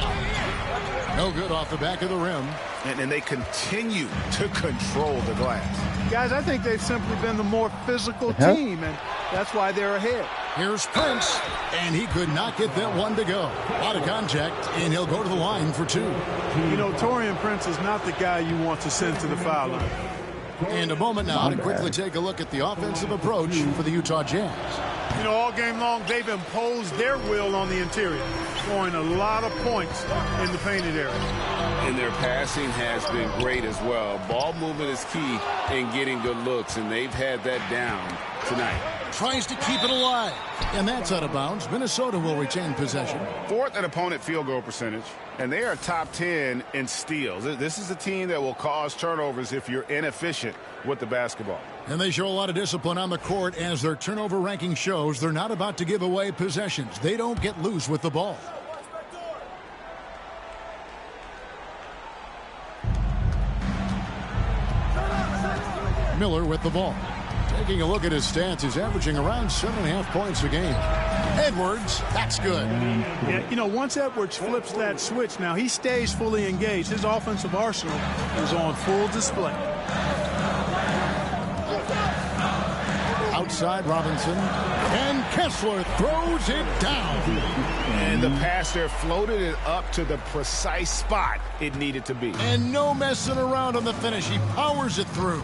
No good off the back of the rim. And they continue to control the glass. Guys, I think they've simply been the more physical team, and that's why they're ahead. Here's Prince, and he could not get that one to go. A lot of contact, and he'll go to the line for 2. You know, Taurean Prince is not the guy you want to send to the foul line. And a moment now to quickly take a look at the offensive approach for the Utah Jazz. You know, all game long, they've imposed their will on the interior, scoring a lot of points in the painted area. And their passing has been great as well. Ball movement is key in getting good looks, and they've had that down tonight. Tries to keep it alive. And that's out of bounds. Minnesota will retain possession. Fourth in opponent field goal percentage. And they are top 10 in steals. This is a team that will cause turnovers if you're inefficient with the basketball. And they show a lot of discipline on the court as their turnover ranking shows. They're not about to give away possessions. They don't get loose with the ball. Miller with the ball. Taking a look at his stats, he's averaging around 7.5 points a game. Edwards, that's good. Yeah, you know, once Edwards flips that switch, now he stays fully engaged. His offensive arsenal is on full display. Outside Robinson, and Kessler throws it down. And the pass there floated it up to the precise spot it needed to be. And no messing around on the finish. He powers it through.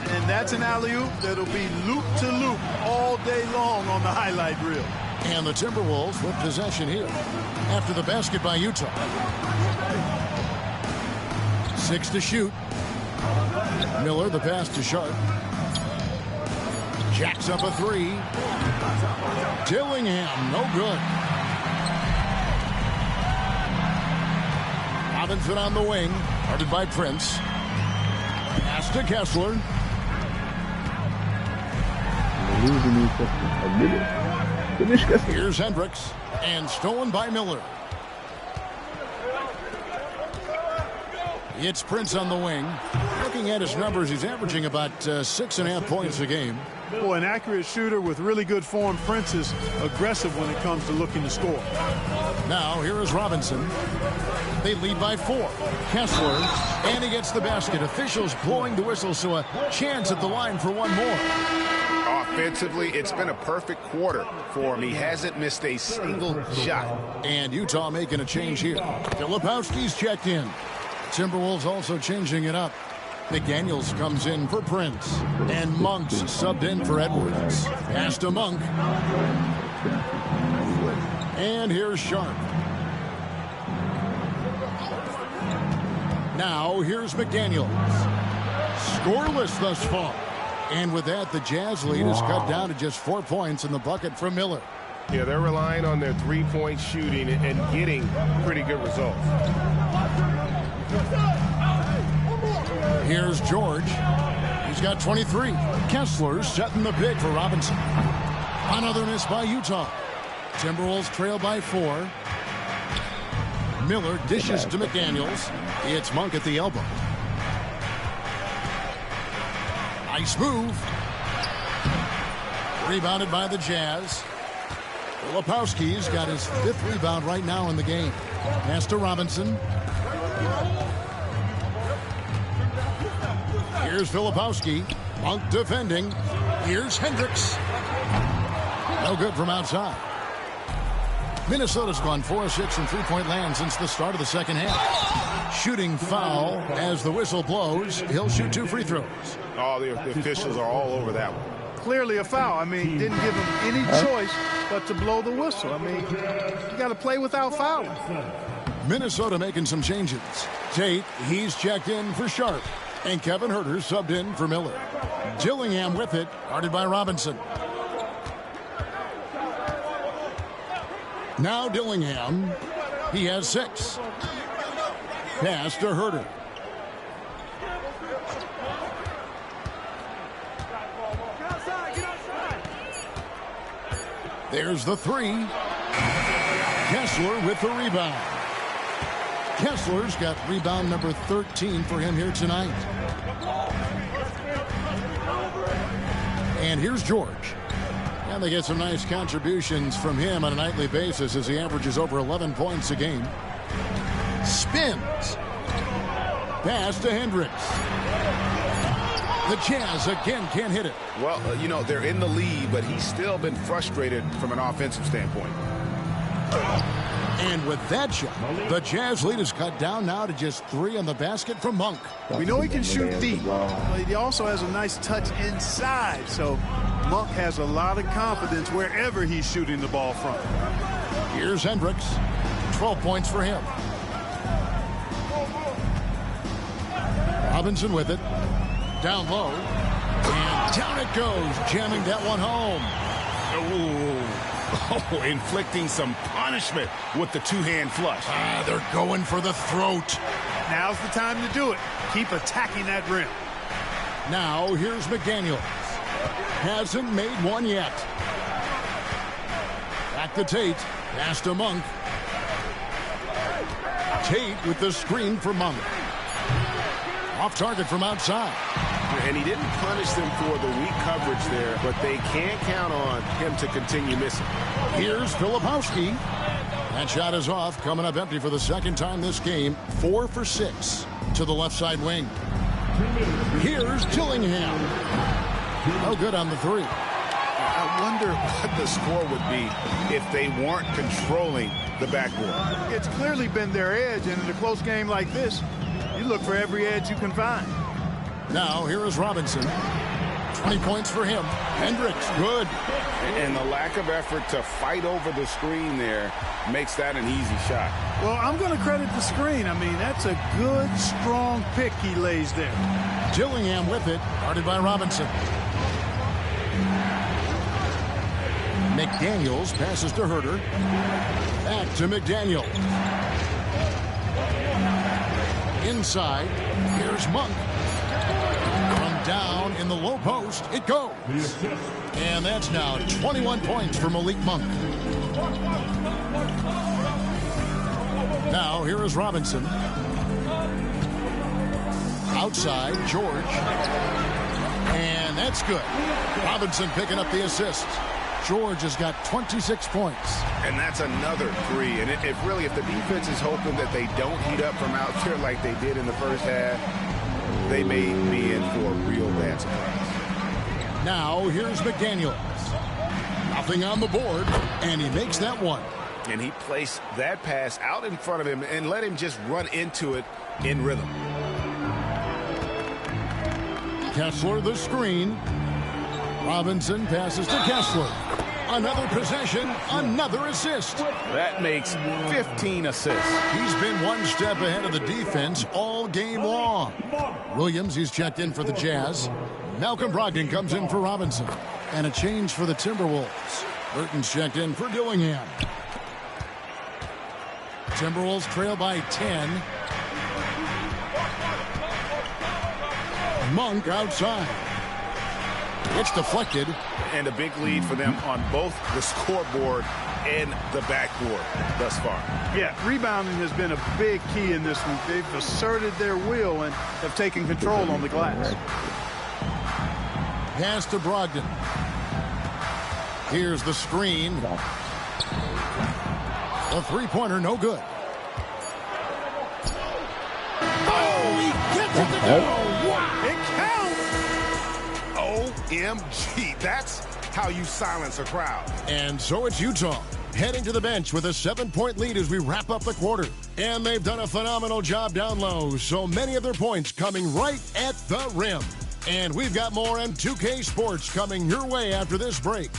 And that's an alley-oop that'll be loop-to-loop all day long on the highlight reel. And the Timberwolves with possession here after the basket by Utah. 6 to shoot. Miller, the pass to Sharp. Jacks up a 3. Dillingham, no good. Robinson on the wing, guarded by Prince. Pass to Kessler. Here's Hendricks, and stolen by Miller. It's Prince on the wing. Looking at his numbers, he's averaging about 6.5 points a game. Boy, an accurate shooter with really good form. Prince is aggressive when it comes to looking to score. Now, here is Robinson. They lead by 4. Kessler, and he gets the basket. Officials blowing the whistle, so a chance at the line for one more. Offensively, it's been a perfect quarter for him. He hasn't missed a single shot. And Utah making a change here. Filipowski's checked in. Timberwolves also changing it up. McDaniels comes in for Prince. And Monk's subbed in for Edwards. Pass to Monk. And here's Sharp. Now here's McDaniels. Scoreless thus far. And with that, the Jazz lead is cut down to just 4 points in the bucket from Miller. Yeah, they're relying on their three-point shooting and getting pretty good results. Here's George. He's got 23. Kessler setting the pick for Robinson. Another miss by Utah. Timberwolves trail by 4. Miller dishes to McDaniels. It's Monk at the elbow. Nice move. Rebounded by the Jazz. Filipowski's got his 5th rebound right now in the game. Pass to Robinson. Here's Filipowski. Monk defending. Here's Hendricks. No good from outside. Minnesota's gone 4 of 6 from three-point land since the start of the second half. Shooting foul as the whistle blows. He'll shoot 2 free throws. Oh, the officials are all over that one. Clearly a foul. I mean, didn't give him any choice but to blow the whistle. I mean, you got to play without fouling. Minnesota making some changes. Tate, he's checked in for Sharp. And Kevin Huerter subbed in for Miller. Dillingham with it, guarded by Robinson. Now Dillingham. He has 6. Pass to Huerter. There's the 3. Kessler with the rebound. Kessler's got rebound number 13 for him here tonight. And here's George. And they get some nice contributions from him on a nightly basis as he averages over 11 points a game. Spins. Pass to Hendricks. The Jazz again can't hit it. Well, you know, they're in the lead, but he's still been frustrated from an offensive standpoint. And with that shot, the Jazz lead is cut down now to just 3 on the basket from Monk. We know he can shoot deep, but he also has a nice touch inside. So Monk has a lot of confidence wherever he's shooting the ball from. Here's Hendricks. 12 points for him. Robinson with it. Down low. And Down it goes, jamming that one home. Oh, inflicting some punishment with the two-hand flush. They're going for the throat. Now's the time to do it. Keep attacking that rim. Now, here's McDaniels. Hasn't made one yet. Back to Tate. Pass to Monk. Tate with the screen for Monk. Off target from outside. And he didn't punish them for the weak coverage there, but they can't count on him to continue missing. Here's Filipowski. That shot is off, coming up empty for the second time this game. 4 for 6 to the left side wing. Here's Dillingham. No good on the three. I wonder what the score would be if they weren't controlling the backboard. It's clearly been their edge, and in a close game like this, you look for every edge you can find. Now, here is Robinson. 20 points for him. Hendricks, good. And the lack of effort to fight over the screen there makes that an easy shot. Well, I'm going to credit the screen. I mean, that's a good, strong pick he lays there. Dillingham with it, guarded by Robinson. McDaniels passes to Herter. Back to McDaniels. Inside, here's Monk. From down in the low post, it goes. And that's now 21 points for Malik Monk. Now, here is Robinson. Outside, George. And that's good. Robinson picking up the assist. George has got 26 points. And that's another three. And if the defense is hoping that they don't heat up from out there like they did in the first half, they may be in for a real bad surprise. Now, here's McDaniels. Nothing on the board, and he makes that one. And he placed that pass out in front of him and let him just run into it in rhythm. Kessler the screen. Robinson passes to Kessler. Another possession, another assist. That makes 15 assists. He's been one step ahead of the defense all game long. Williams, he's checked in for the Jazz. Malcolm Brogdon comes in for Robinson. And a change for the Timberwolves. Burton's checked in for Dillingham. Timberwolves trail by 10. Monk outside. It's deflected. And a big lead for them on both the scoreboard and the backboard thus far. Yeah, rebounding has been a big key in this one. They've asserted their will and have taken control on the glass. Pass to Brogdon. Here's the screen. A three-pointer, no good. Oh, he gets it to go. It counts. OMG, that's how you silence a crowd. And so it's Utah heading to the bench with a 7-point lead as we wrap up the quarter. And they've done a phenomenal job down low. So many of their points coming right at the rim. And we've got more M2K Sports coming your way after this break.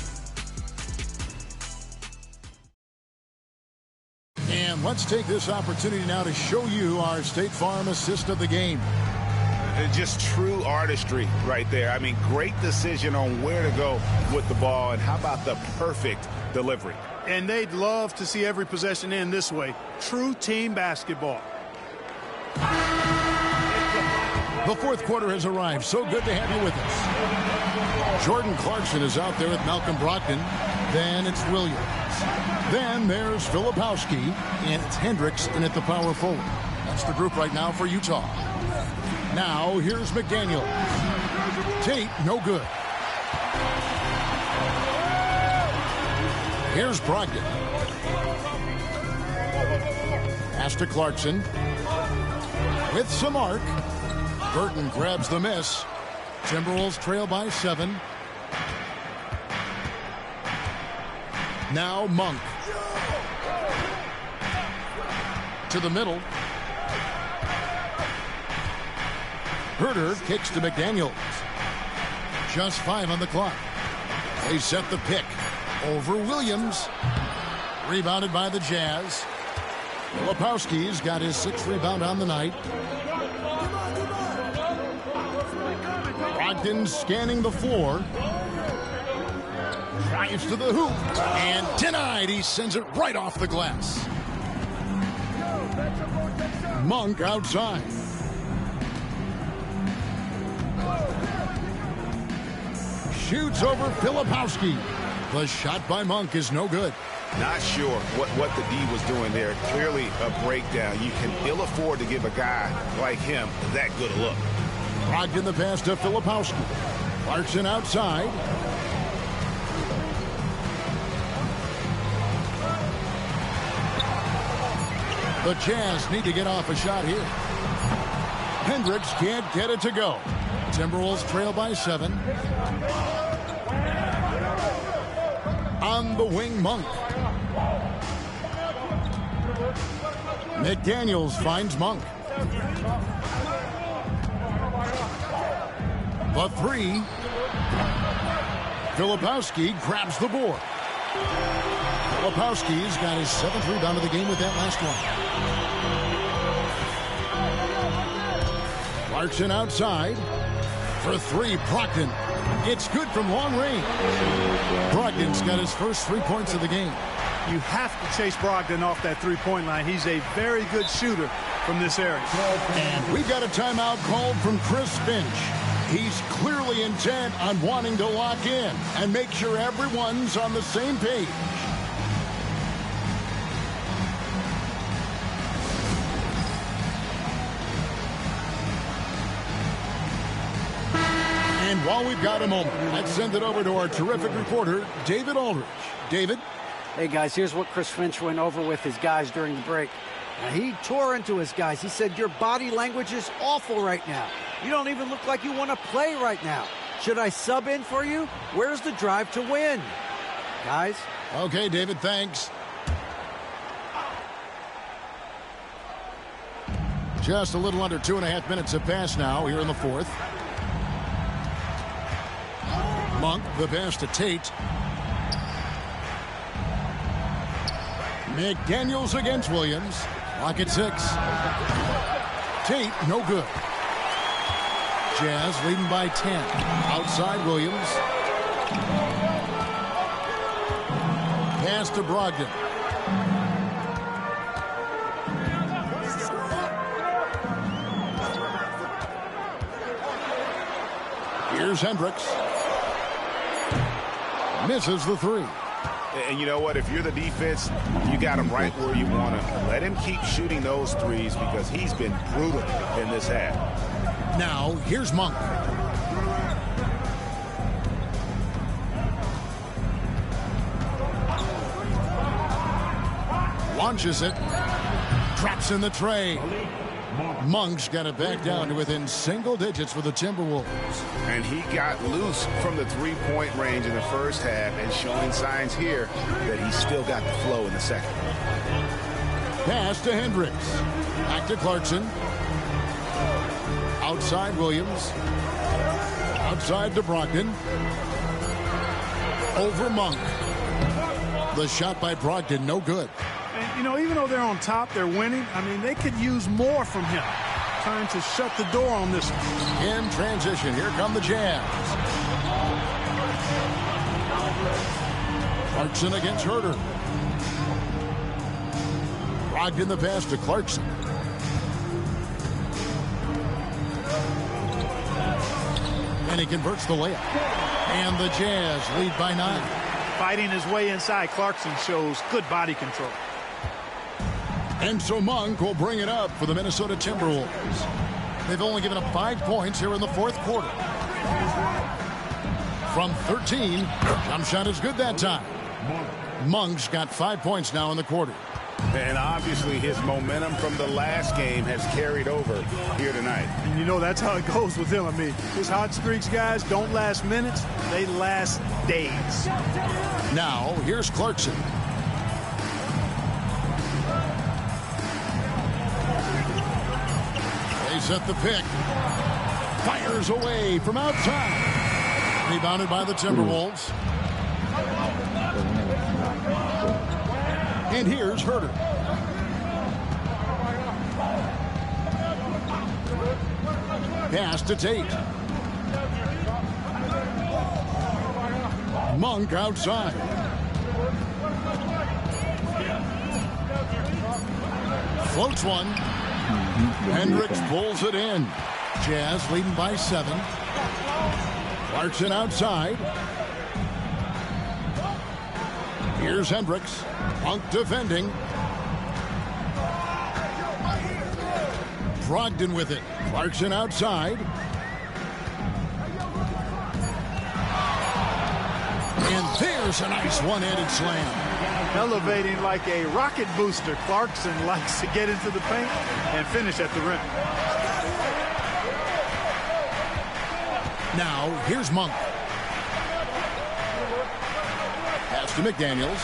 And let's take this opportunity now to show you our State Farm assist of the game. Just true artistry right there. I mean, great decision on where to go with the ball, and how about the perfect delivery? And they'd love to see every possession end this way. True team basketball. The fourth quarter has arrived. So good to have you with us. Jordan Clarkson is out there with Malcolm Brogdon. Then it's Williams. Then there's Filipowski. And it's Hendricks in at the power forward. That's the group right now for Utah. Now, here's McDaniel. Tate, no good. Here's Brogdon. Pass to Clarkson. With some arc. Burton grabs the miss. Timberwolves trail by 7. Now Monk. To the middle. Herter kicks to McDaniels. Just 5 on the clock. They set the pick. Over Williams. Rebounded by the Jazz. Filipowski's got his 6th rebound on the night. Brogdon scanning the floor. Drives to the hoop. And denied. He sends it right off the glass. Monk outside. Shoots over Filipowski. The shot by Monk is no good. Not sure what the D was doing there. Clearly a breakdown. You can ill afford to give a guy like him that good a look. Brogdon the pass to Filipowski. Clarkson outside. The Jazz need to get off a shot here. Hendricks can't get it to go. Timberwolves trail by 7. On the wing, Monk. McDaniels finds Monk. The 3. Filipowski grabs the board. Filipowski's got his 7th rebound of the game with that last one. Clarkson outside. For 3, Brogdon. It's good from long range. Brogdon's got his first 3 points of the game. You have to chase Brogdon off that three-point line. He's a very good shooter from this area. And we've got a timeout called from Chris Finch. He's clearly intent on wanting to lock in and make sure everyone's on the same page. And while we've got a moment, let's send it over to our terrific reporter, David Aldridge. David? Hey, guys, here's what Chris Finch went over with his guys during the break. Now, he tore into his guys. He said, your body language is awful right now. You don't even look like you want to play right now. Should I sub in for you? Where's the drive to win? Guys? Okay, David, thanks. Just a little under 2.5 minutes have passed now here in the 4th. Monk, the pass to Tate. McDaniels against Williams. Lock at 6. Tate, no good. Jazz leading by 10. Outside Williams. Pass to Brogdon. Here's Hendricks. Misses the 3. And you know what? If you're the defense, you got him right where you want him. Let him keep shooting those threes because he's been brutal in this half. Now, here's Monk. Launches it. Drops in the tray. Monk's got it back down to within single digits for the Timberwolves. And he got loose from the three-point range in the first half and showing signs here that he's still got the flow in the second. Pass to Hendricks. Back to Clarkson. Outside Williams. Outside to Brogdon. Over Monk. The shot by Brogdon, no good. And, you know, even though they're on top, they're winning. I mean, they could use more from him. Trying to shut the door on this one. In transition, here come the Jazz. Clarkson against Herter. Brogdon the pass to Clarkson. And he converts the layup. And the Jazz lead by 9. Fighting his way inside, Clarkson shows good body control. And so Monk will bring it up for the Minnesota Timberwolves. They've only given up 5 points here in the 4th quarter. From 13, jump shot is good that time. Monk's got 5 points now in the quarter. And obviously his momentum from the last game has carried over here tonight. And you know that's how it goes with him. I mean, his hot streaks, guys, don't last minutes. They last days. Now, here's Clarkson. They set the pick. Fires away from outside. Rebounded by the Timberwolves. And here's Herter. Pass to Tate. Monk outside. Floats one. Hendricks pulls it in. Jazz leading by 7. Clarkson outside. Here's Hendricks. Monk defending. Brogdon with it. Clarkson outside. And there's a nice one-handed slam. Elevating like a rocket booster. Clarkson likes to get into the paint and finish at the rim. Now, here's Monk. Pass to McDaniels.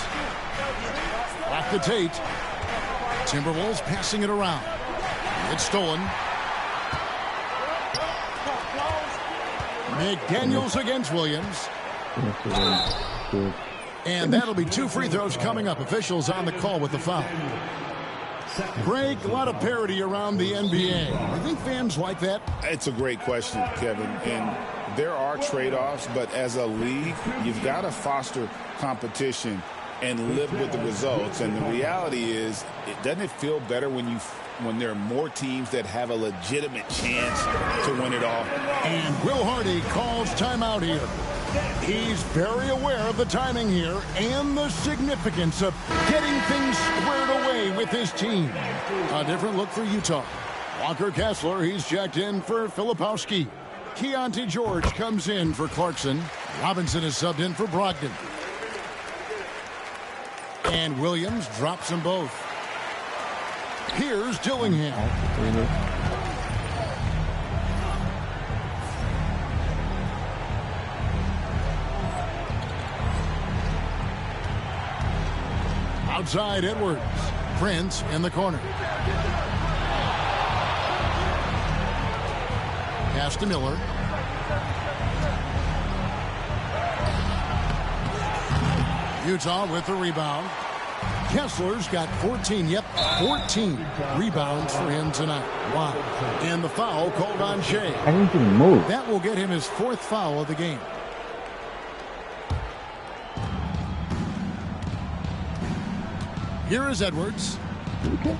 Off the Tate. Timberwolves passing it around. It's stolen. McDaniels against Williams. And that'll be 2 free throws coming up. Officials on the call with the foul. Greg, a lot of parity around the NBA. I think fans like that. It's a great question, Kevin. And there are trade-offs, but as a league, you've got to foster competition and live with the results. And the reality is, doesn't it feel better when there are more teams that have a legitimate chance to win it all? And Will Hardy calls timeout here. He's very aware of the timing here and the significance of getting things squared away with his team. A different look for Utah. Walker Kessler, he's checked in for Filipowski. Keontae George comes in for Clarkson. Robinson is subbed in for Brogdon. And Williams drops them both. Here's Dillingham. Outside Edwards. Prince in the corner. Pass to Miller. Utah with the rebound. Kessler's got 14. Yep, 14 rebounds for him tonight. Wow. And the foul called on Shea. I didn't even move. That will get him his 4th foul of the game. Here is Edwards. Okay.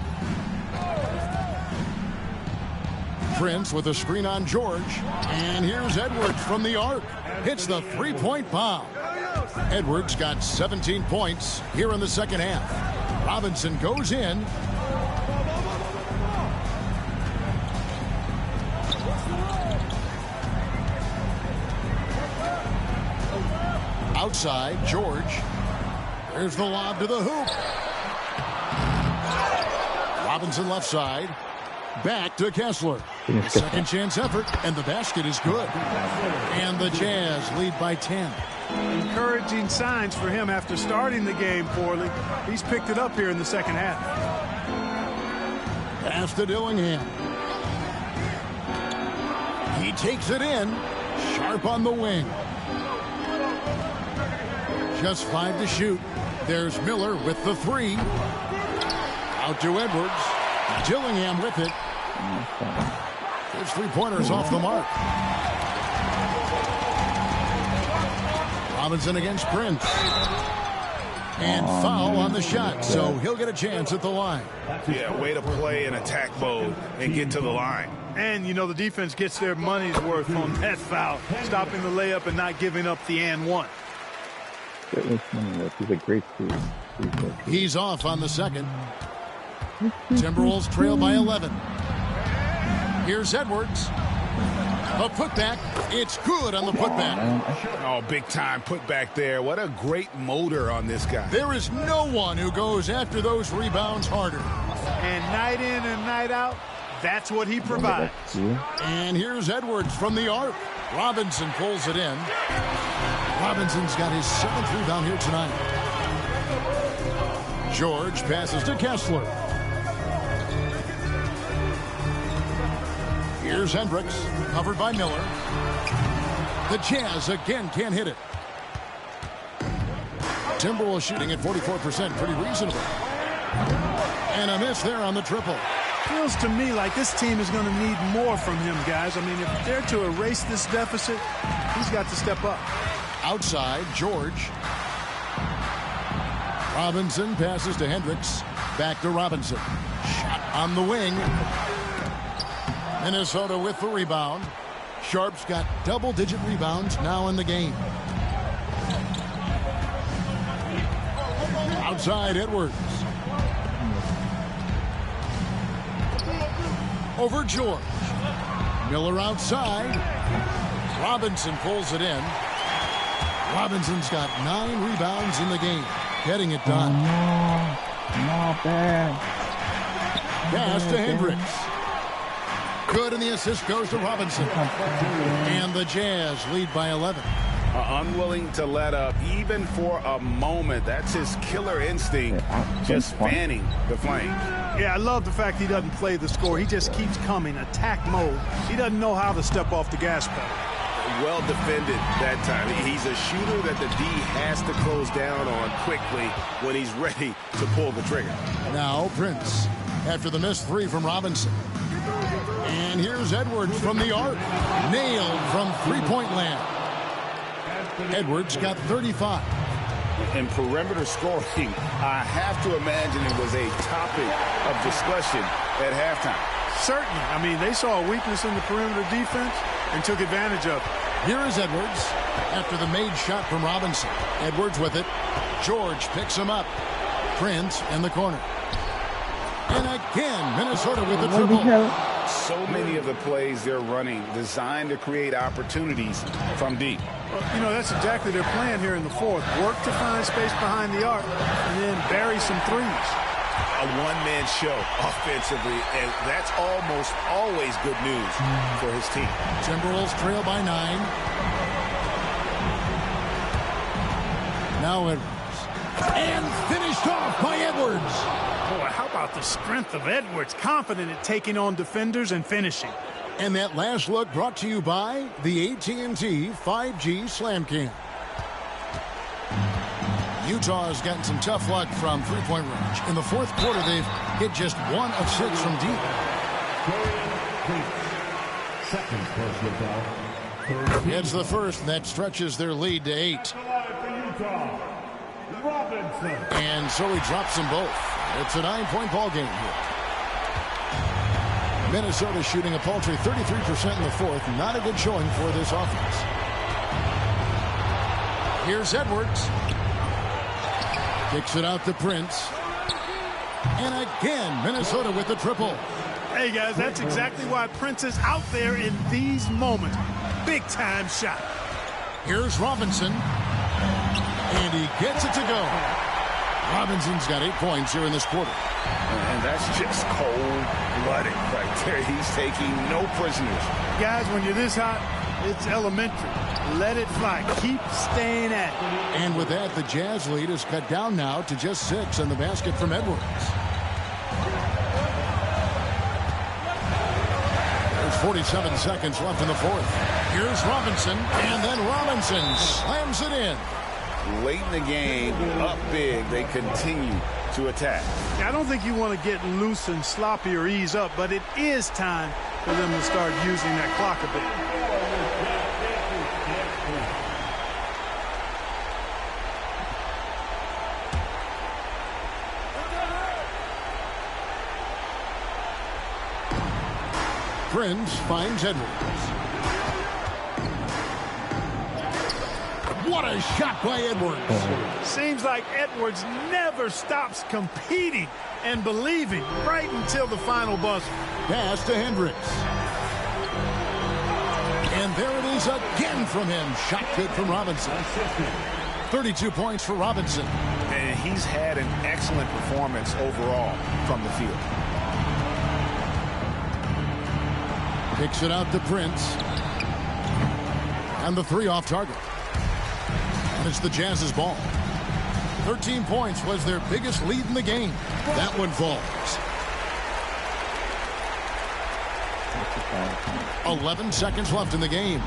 Prince with a screen on George. And here's Edwards from the arc. Hits the 3-point bomb. Edwards got 17 points here in the second half. Robinson goes in. Outside, George. There's the lob to the hoop. Robinson left side. Back to Kessler. Second chance effort, and the basket is good. And the Jazz lead by 10. Encouraging signs for him after starting the game poorly. He's picked it up here in the second half. Pass to Dillingham. He takes it in. Sharp on the wing. Just 5 to shoot. There's Miller with the 3. Out to Edwards. Dillingham with it. His 3-pointers off the mark. Robinson against Prince. And foul on the shot, so he'll get a chance at the line. Yeah, way to play in attack mode and get to the line. And, you know, the defense gets their money's worth on that foul, stopping the layup and not giving up the and one. He's a great student. He's off on the second. Timberwolves trail by 11. Here's Edwards. A putback. It's good on the putback. Oh, big time putback there. What a great motor on this guy. There is no one who goes after those rebounds harder. And night in and night out, that's what he provides. And here's Edwards from the arc. Robinson pulls it in. Robinson's got his 7th rebound here tonight. George passes to Kessler. Here's Hendricks, covered by Miller. The Jazz again can't hit it. Timberwolves shooting at 44%, pretty reasonable. And a miss there on the triple. Feels to me like this team is going to need more from him, guys. I mean, if they're to erase this deficit, he's got to step up. Outside, George. Robinson passes to Hendricks. Back to Robinson. Shot on the wing. Minnesota with the rebound. Sharp's got double-digit rebounds now in the game. Outside, Edwards. Over George. Miller outside. Robinson pulls it in. Robinson's got 9 rebounds in the game. Getting it done. Not bad. Pass to Hendricks. Good, and the assist goes to Robinson. And the Jazz lead by 11. Unwilling to let up even for a moment. That's his killer instinct, just fanning the flames. Yeah, I love the fact he doesn't play the score. He just keeps coming, attack mode. He doesn't know how to step off the gas pedal. Well defended that time. He's a shooter that the D has to close down on quickly when he's ready to pull the trigger. Now Prince after the missed 3 from Robinson. And here's Edwards from the arc. Nailed from three-point land. Edwards got 35. In perimeter scoring, I have to imagine it was a topic of discussion at halftime. Certainly. I mean, they saw a weakness in the perimeter defense and took advantage of it. Here is Edwards after the made shot from Robinson. Edwards with it. George picks him up. Prince in the corner. And again, Minnesota with the triple. So many of the plays they're running designed to create opportunities from deep. Well, you know, that's exactly their plan here in the fourth. Work to find space behind the arc and then bury some threes. A one-man show offensively, and that's almost always good news for his team. Timberwolves trail by 9. Now Edwards. And finished off by Edwards. Boy, how about the strength of Edwards? Confident at taking on defenders and finishing. And that last look brought to you by the AT&T 5G Slam Cam. Utah has gotten some tough luck from three-point range. In the fourth quarter, they've hit just 1 of 6 from deep. It's the first, and that stretches their lead to 8. And so he drops them both. It's a 9-point ball game here. Minnesota shooting a paltry 33% in the fourth. Not a good showing for this offense. Here's Edwards. Kicks it out to Prince. And again, Minnesota with the triple. Hey, guys, that's exactly why Prince is out there in these moments. Big-time shot. Here's Robinson. And he gets it to go. Robinson's got 8 points here in this quarter. And that's just cold-blooded right there. He's taking no prisoners. Guys, when you're this hot, it's elementary. Let it fly. Keep staying at it. And with that, the Jazz lead is cut down now to just 6 on the basket from Edwards. There's 47 seconds left in the fourth. Here's Robinson, and then Robinson slams it in. Late in the game, up big, they continue to attack. I don't think you want to get loose and sloppy or ease up, but it is time for them to start using that clock a bit. Prince finds Edwards. What a shot by Edwards. Seems like Edwards never stops competing and believing right until the final buzzer. Pass to Hendricks. And there it is again from him. Shot good from Robinson. 32 points for Robinson. And he's had an excellent performance overall from the field. Kicks it out to Prince. And the 3 off target. And it's the Jazz's ball. 13 points was their biggest lead in the game. That one falls. 11 seconds left in the game.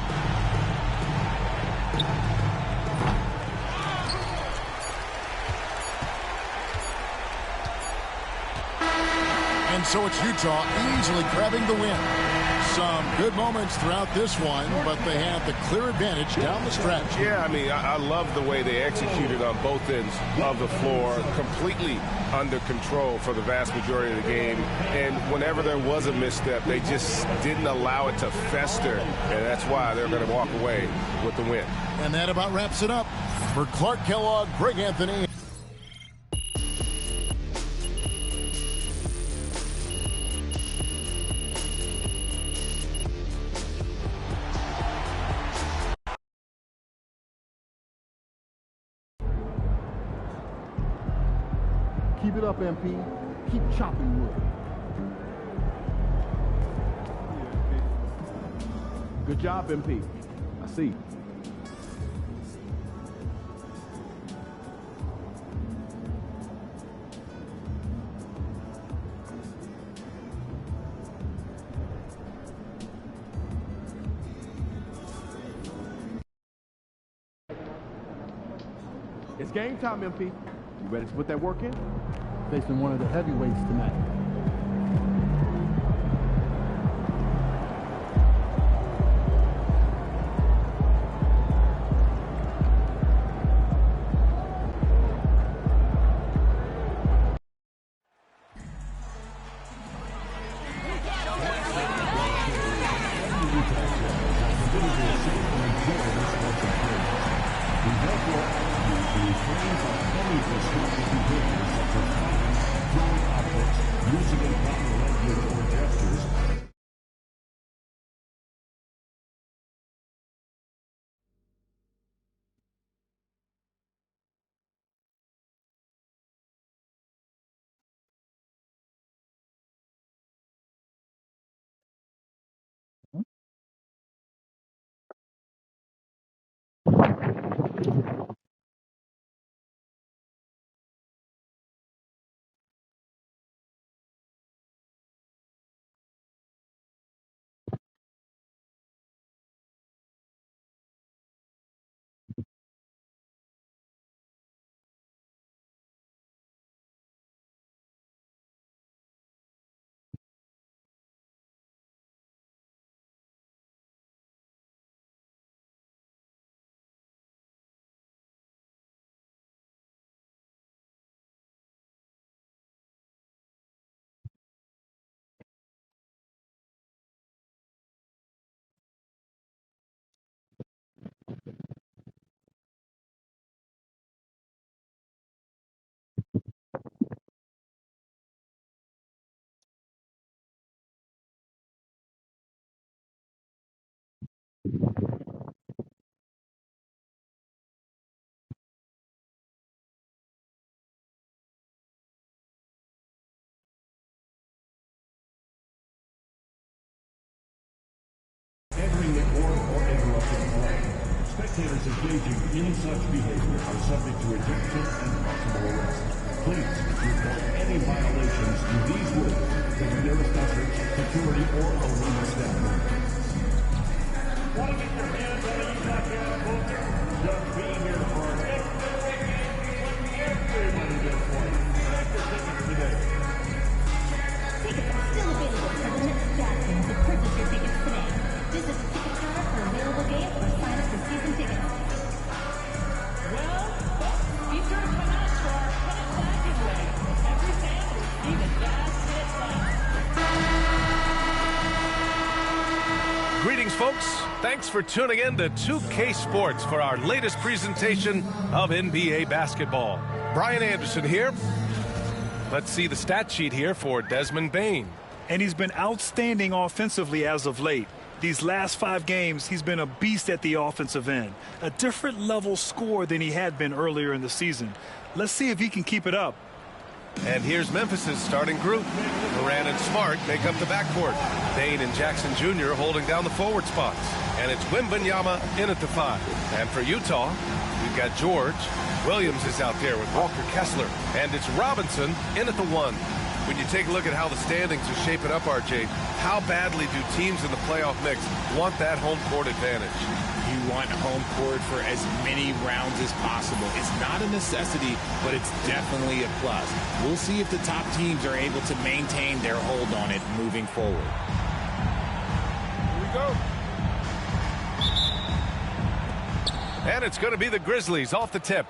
And so it's Utah easily grabbing the win. some good moments throughout this one, but they had the clear advantage down the stretch. Yeah, I mean, I love the way they executed on both ends of the floor, completely under control for the vast majority of the game. And whenever there was a misstep, they just didn't allow it to fester, and that's why they're going to walk away with the win. And that about wraps it up. For Clark Kellogg, Greg Anthony. Keep it up, MP. Keep chopping wood. Good job, MP. I see. It's game time, MP. You ready to put that work in? Facing one of the heavyweights tonight. Entering the court or interrupting play. Spectators engaging in such behavior are subject to ejection and possible arrest. Please report any violations to these rules to the nearest usher, security, or arena staff. Want to get your hands on the Utah Jazz poster? Just being here for our next Midway game is what everybody does for you. Grab your tickets today. Tickets are still available for the next Jazz game to purchase your tickets today. Visit Ticket Card for available games or sign up for season tickets. Well, be sure to come out for our Pennant Flag giveaway. Every fan will receive a Jazz Pennant Flag. Greetings, folks. Thanks for tuning in to 2K Sports for our latest presentation of NBA basketball. Brian Anderson here. Let's see the stat sheet here for Desmond Bane. And he's been outstanding offensively as of late. These last 5 games, he's been a beast at the offensive end. A different level score than he had been earlier in the season. Let's see if he can keep it up. And here's Memphis's starting group. Morant and Smart make up the backcourt. Bane and Jackson Jr. holding down the forward spots. And it's Wembanyama in at the 5. And for Utah, we've got George. Williams is out there with Walker Kessler. And it's Robinson in at the 1. When you take a look at how the standings are shaping up, RJ, how badly do teams in the playoff mix want that home court advantage? You want home court for as many rounds as possible. It's not a necessity, but it's definitely a plus. We'll see if the top teams are able to maintain their hold on it moving forward. And it's going to be the Grizzlies off the tip.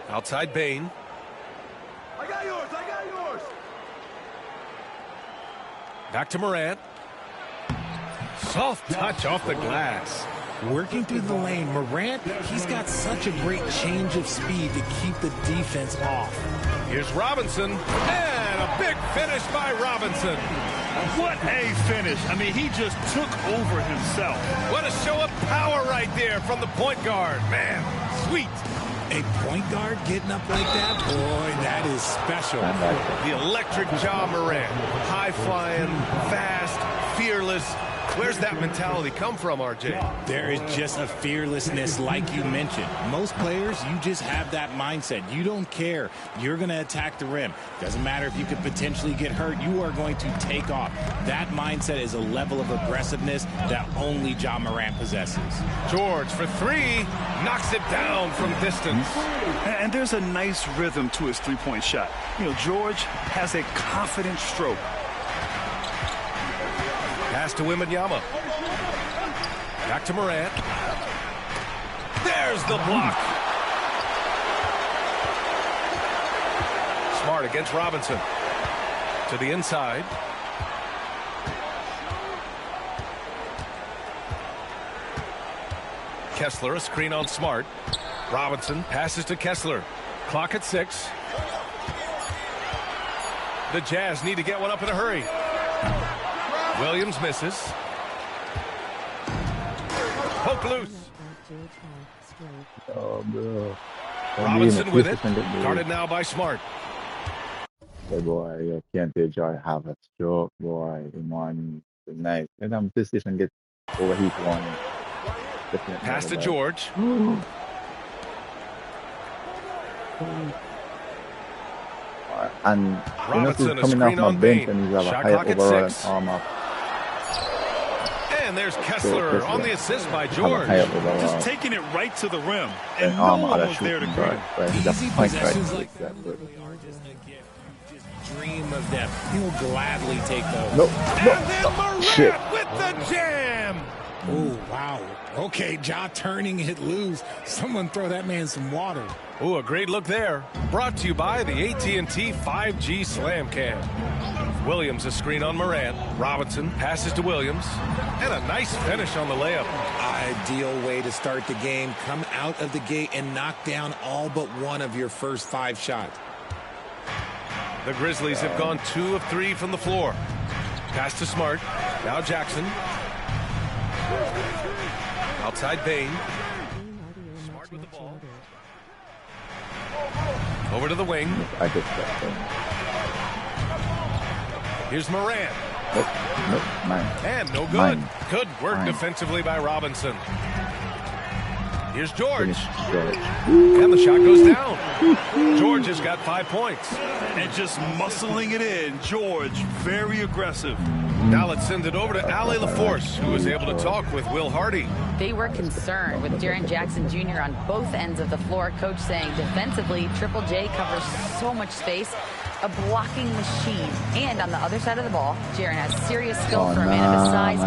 Outside Bain. I got yours. Back to Morant. Soft touch off the glass. Working through the lane, Morant, he's got such a great change of speed to keep the defense off. Here's Robinson, and a big finish by Robinson. What a finish. I mean, he just took over himself. What a show of power right there from the point guard. Man, sweet. A point guard getting up like that? Boy, that is special. The electric Ja Morant. High-flying, fast, fearless. Where's that mentality come from, RJ? There is just a fearlessness like you mentioned. Most players, you just have that mindset. You don't care. You're going to attack the rim. Doesn't matter if you could potentially get hurt. You are going to take off. That mindset is a level of aggressiveness that only Ja Morant possesses. George for three. Knocks it down from distance. And there's a nice rhythm to his three-point shot. You know, George has a confident stroke. Pass to Wembanyama. Back to Morant. There's the block. Smart against Robinson. To the inside. Kessler, a screen on Smart. Robinson passes to Kessler. Clock at 6. The Jazz need to get one up in a hurry. Williams misses. Poke loose. Oh, bro. Robinson with it. Guarded now by Smart. Hey, boy, you can't tell Joy have a stroke, boy. The morning, the night. And I'm this and get overheat one. Pass to George. And Robinson, he's coming off my bench and he's have a high overall arm up. And there's Kessler on the assist by George. Just taking it right to the rim. And no one was there to greet him. Easy possessions like that really are just a gift. You just dream of them. He'll gladly take those. And then Morant with the jam. Oh, wow. Okay, Ja turning it loose. Someone throw that man some water. Oh, a great look there. Brought to you by the AT&T 5G Slam Cam. Williams a screen on Morant. Robinson passes to Williams. And a nice finish on the layup. Ideal way to start the game. Come out of the gate and knock down all but one of your first 5 shots. The Grizzlies have gone 2 of 3 from the floor. Pass to Smart. Now Jackson. Outside Bain. Smart with the ball. Over to the wing. Here's Morant. And no good. Good work defensively by Robinson. Here's George. And the shot goes down. George has got 5 points. And just muscling it in. George, very aggressive. Now let's send it over to Allie LaForce, who was able to talk with Will Hardy. They were concerned with Jaren Jackson Jr. on both ends of the floor. Coach saying defensively, Triple J covers so much space. A blocking machine. And on the other side of the ball, Jaren has serious skill for a man of his size.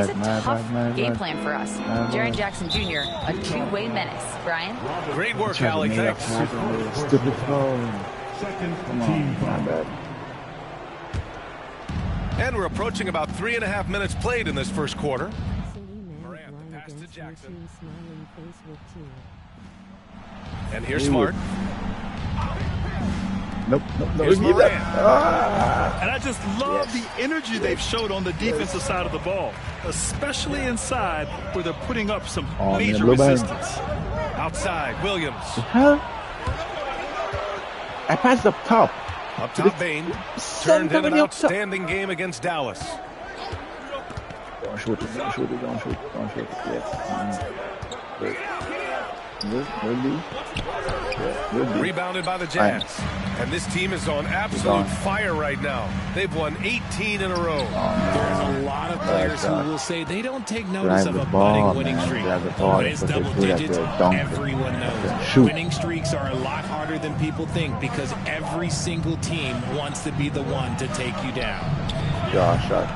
He's a tough game plan for us. Jaren Jackson Jr., a two-way menace. Brian? Great work, Allie. Thanks. Stupid phone. Come on, my bad. And we're approaching about 3.5 minutes played in this first quarter. Morant, the pass to Jackson. And here's Smart. Nope. Here's Morant. And I just love the energy they've showed on the defensive side of the ball, especially inside where they're putting up some major resistance. Outside, Williams. I passed up top. Up top, Bain. Turned in an outstanding game against Dallas. Don't shoot it. Yes. Rebounded by the Jazz. And this team is on absolute fire right now. They've won 18 in a row. There's a lot of players who will say they don't take notice of a budding winning streak. When it's double digits, everyone knows. Winning streaks are a lot harder than people think because every single team wants to be the one to take you down. jaw shot.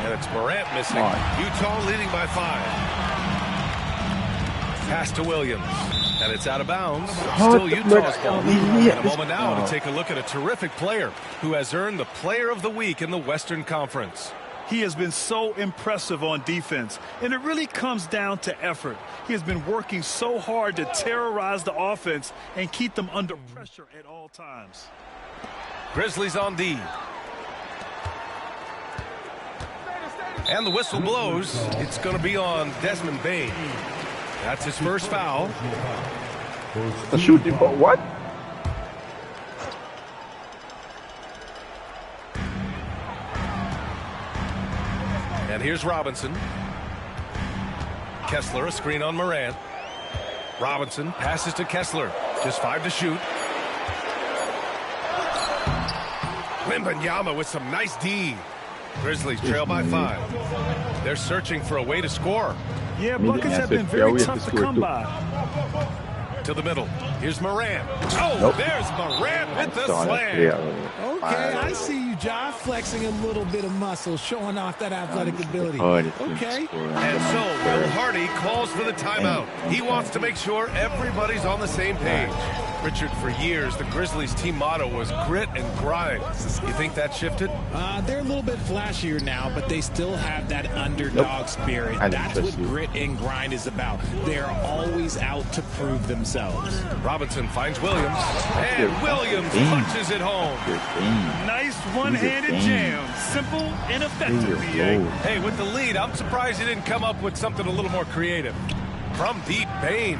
And it's Morant missing. Utah leading by 5. Pass to Williams. And it's out of bounds. Still Utah's ball. And a moment now to take a look at a terrific player who has earned the Player of the Week in the Western Conference. He has been so impressive on defense, and it really comes down to effort. He has been working so hard to terrorize the offense and keep them under pressure at all times. Grizzlies on D. And the whistle blows. It's going to be on Desmond Bane. That's his first foul. The shooting, but what? And here's Robinson. Kessler, a screen on Morant. Robinson passes to Kessler. Just 5 to shoot. Wembanyama with some nice D. Grizzlies trail by 5. They're searching for a way to score. Yeah, buckets have been very tough to come by. To the middle. Here's Morant. Oh, there's Morant with the slam. Okay, I see you, Ja, flexing a little bit of muscle, showing off that athletic ability. Okay. And so Will Hardy calls for the timeout. He wants to make sure everybody's on the same page. Richard, for years, the Grizzlies' team motto was grit and grind. You think that shifted? They're a little bit flashier now, but they still have that underdog spirit. That's what grit and grind is about. They're always out to prove themselves. Robinson finds Williams, and Williams punches it home. Nice one-handed jam. Simple and effective, BA. Hey, with the lead, I'm surprised he didn't come up with something a little more creative. From deep, Bane.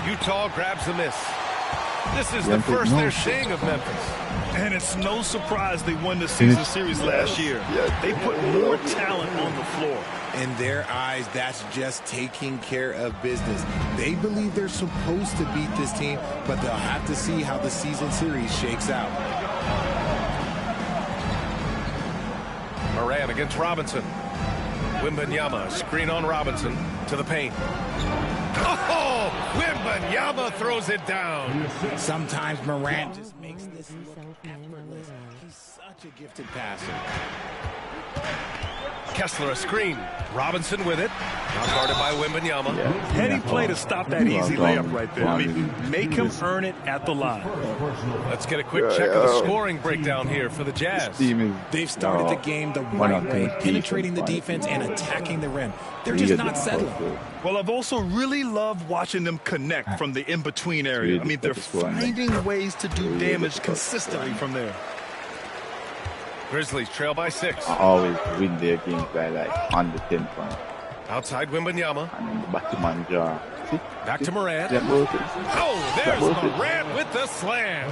Utah grabs the miss. This is the first they're seeing of Memphis. And it's no surprise they won the season series last year. They put more talent on the floor. In their eyes, that's just taking care of business. They believe they're supposed to beat this team, but they'll have to see how the season series shakes out. Morant against Robinson. Wembanyama, screen on Robinson to the paint. Oh, Wembanyama throws it down. Sometimes Morant just makes this look effortless. He's such a gifted passer. Kessler a screen. Robinson with it. Now guarded by Wembanyama. Heady play to stop that easy layup right there. I mean, make him earn it at the line. Let's get a quick check of the scoring breakdown here for the Jazz. They've started the game the right way, penetrating the defense and attacking the rim. They're just not settling. Well, I've also really loved watching them connect from the in-between area. I mean, they're finding ways to do damage consistently from there. Grizzlies trail by 6. I always win their games by like under 10 points. Outside Wembanyama. And the Batman jaw. Back to Morant. Oh, there's Morant with the slam.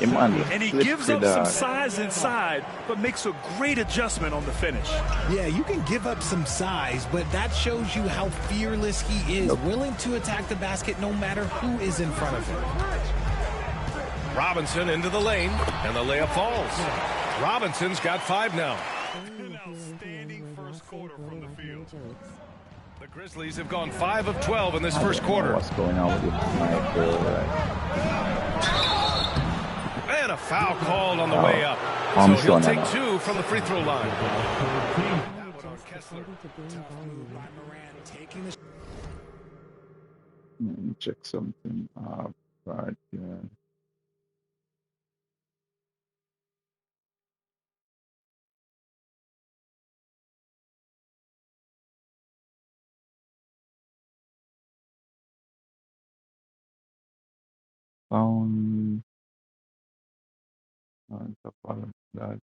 And he gives up some size inside, but makes a great adjustment on the finish. Yeah, you can give up some size, but that shows you how fearless he is, willing to attack the basket no matter who is in front of him. Robinson into the lane, and the layup falls. Robinson's got 5 now. An outstanding first quarter from the field. The Grizzlies have gone 5 of 12 in this first quarter. What's going on with MyCareer? And a foul called on the way up. So he'll take 2 from the free throw line. Check something out right here. On top of that.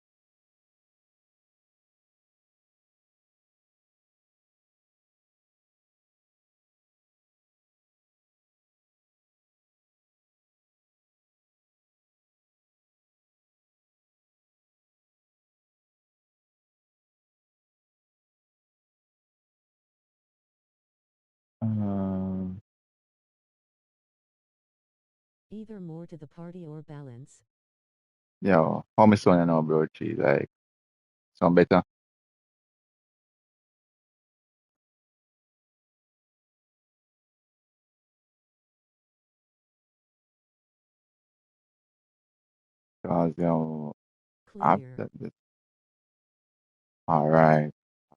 Either more to the party or balance. Yo, how my son now, bro? She like some better. Cause after this, All right.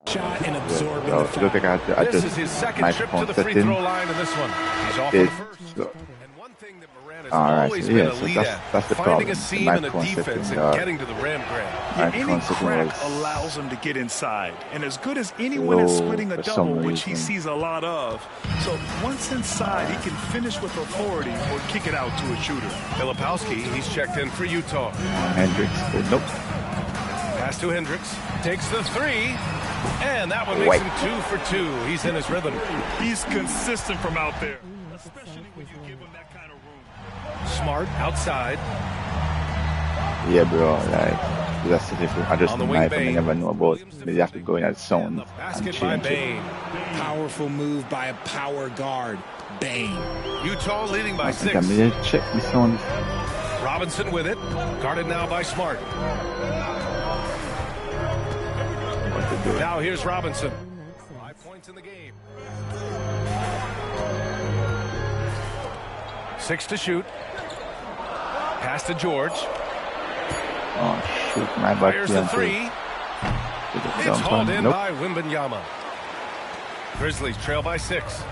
Shot and absorbing So the it foul. looks like I This just is his second trip to microphone the free setting. throw line in this one. He's off on the first. And one thing that Morant has always been a lead at, that's the finding problem. a seam in a microphone defense setting, and getting to the rim, Grant. Yeah, any microphone setting crack was allows him to get inside. And as good as anyone at low splitting a for some double, which he reason. sees a lot of. So once inside, he can finish with authority or kick it out to a shooter. Filipowski, he's checked in for Utah. Hendricks, nope. Pass to Hendricks. Takes the three. And that one makes him 2 for 2. He's in his rhythm. He's consistent from out there, especially when you give him that kind of room. Smart outside. Yeah, bro. Like that's the difference. I just On the might wing, never know about. They have to go in at sound and Basket by change it. Bain. Powerful move by a power guard. Bain. Utah leading by I think 6. I'm gonna check the sound. Robinson with it. Guarded now by Smart. Now here's Robinson. 5 points in the game. 6 to shoot. Pass to George. Oh shoot, my bad. Fires the three. It's hauled in by Wembanyama. Grizzlies trail by 6.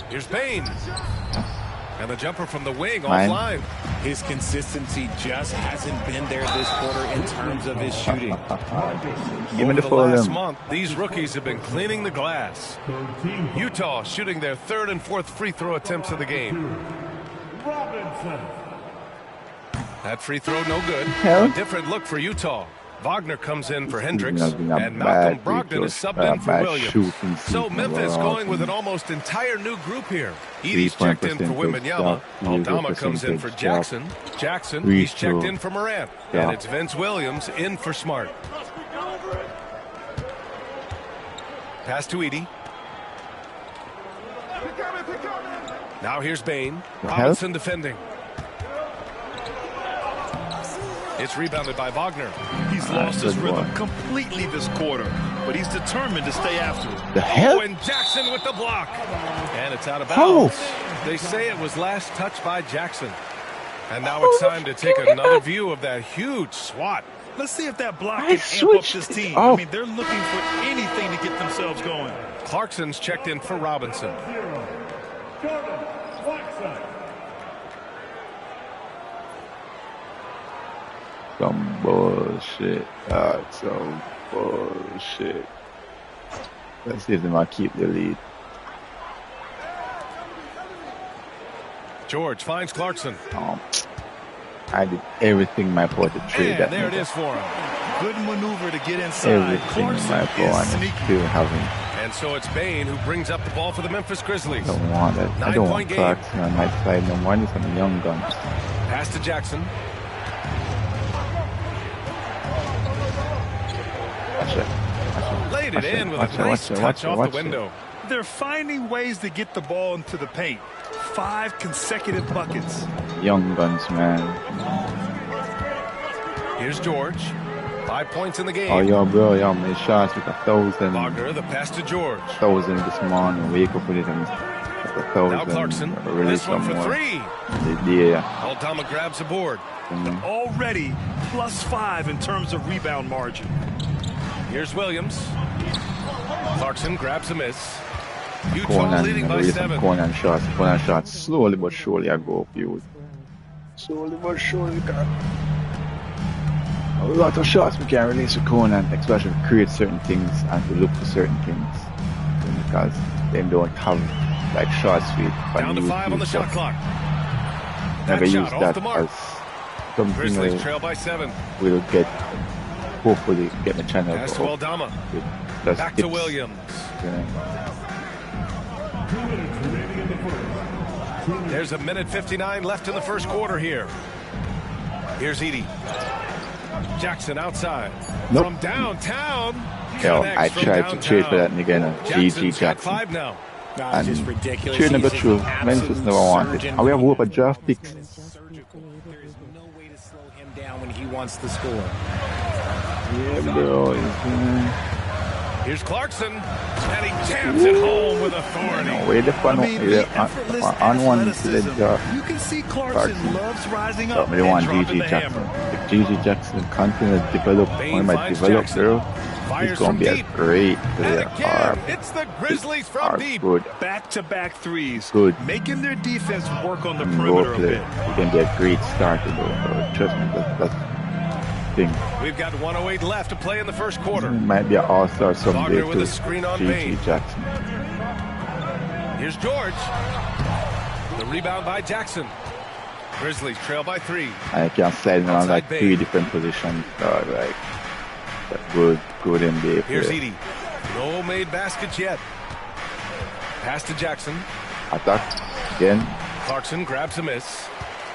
Here's Bain. And the jumper from the wing offline. His consistency just hasn't been there this quarter in terms of his shooting. Give me the last month, these rookies have been cleaning the glass. Utah shooting their 3rd and 4th free throw attempts of the game. That free throw no good. A different look for Utah. Wagner comes in for Hendricks, and Malcolm Brogdon is subbed in for Williams. So Memphis going with an almost entire new group here. Edie's checked in for Wembanyama. Aldama comes in for Jackson. Jackson, he's checked in for Morant. And it's Vince Williams in for Smart. Pass to Edie. Now here's Bain. Robinson defending. It's rebounded by Wagner. He's lost his rhythm completely this quarter, but he's determined to stay after it. The hell? Oh, and Jackson with the block. And it's out of bounds. They say it was last touched by Jackson. And now it's time to take another view of that huge swat. Let's see if that block can amp up this team. I mean, they're looking for anything to get themselves going. Clarkson's checked in for Robinson. Some bullshit. Some bullshit. Let's see if they might keep the lead. George finds Clarkson. I did everything in my power to trade that. And there it is for him. Good maneuver to get inside. Everything in my power and still haven't. And so it's Bain who brings up the ball for the Memphis Grizzlies. I don't want that. I don't want Clarkson on my side no more. I need some young guns. Pass to Jackson. Laid it in with a nice touch off the window. They're finding ways to get the ball into the paint. 5 consecutive buckets. Young guns, man. Here's George. 5 points in the game. Oh, yo, bro, yo, my shots with 1,000. Wagner, the pass to George. 1,000 this morning. Wake up with it and it's 1,000. Now Clarkson. Release This one for more. 3. Yeah. Aldama grabs the board. Already +5 in terms of rebound margin. Here's Williams. Clarkson grabs a miss. Utah Conan, leading by 7. Conan shots. Slowly but surely I go up you. Slowly but surely. A lot of shots we can release with Conan, especially to create certain things and to look for certain things. Because they don't have like shot speed. Down to 5 on the shot clock. Never use shot that off the mark. as something Grizzlies trail by 7. we'll get, hopefully get the channel. Pass to Aldama. Back to Williams. There's a minute 59 left in the first quarter here. Here's Edie. Jackson outside. Nope. From downtown. Yo, I tried to trade for that nigga, GG Jackson. 5 now. And just ridiculous. trade never true. Memphis never wanted. And we have hope of draft picks. There is no way to slow him down when he wants to score. Yeah, bro. Here's Clarkson, and he jams it home with authority. No, wait the fun on one athleticism. You can see Clarkson loves rising up I want and GG dropping the Jackson. hammer. If GG Jackson continues to develop, he's going to be a great player. It's the Grizzlies from deep. Good. Back-to-back threes. Good. Making their defense work on the perimeter a bit. He can be a great starter, though. Trust me, that's thing. We've got 1:08 left to play in the first quarter. He might be an all-star someday Wagner with too. a screen on GG Bain. Jackson. Here's George. The rebound by Jackson. Grizzlies trail by 3. I can slide around like 3 different positions. Like good NBA Here's player. Edie. No made baskets yet. Pass to Jackson. Attack again. Clarkson grabs a miss.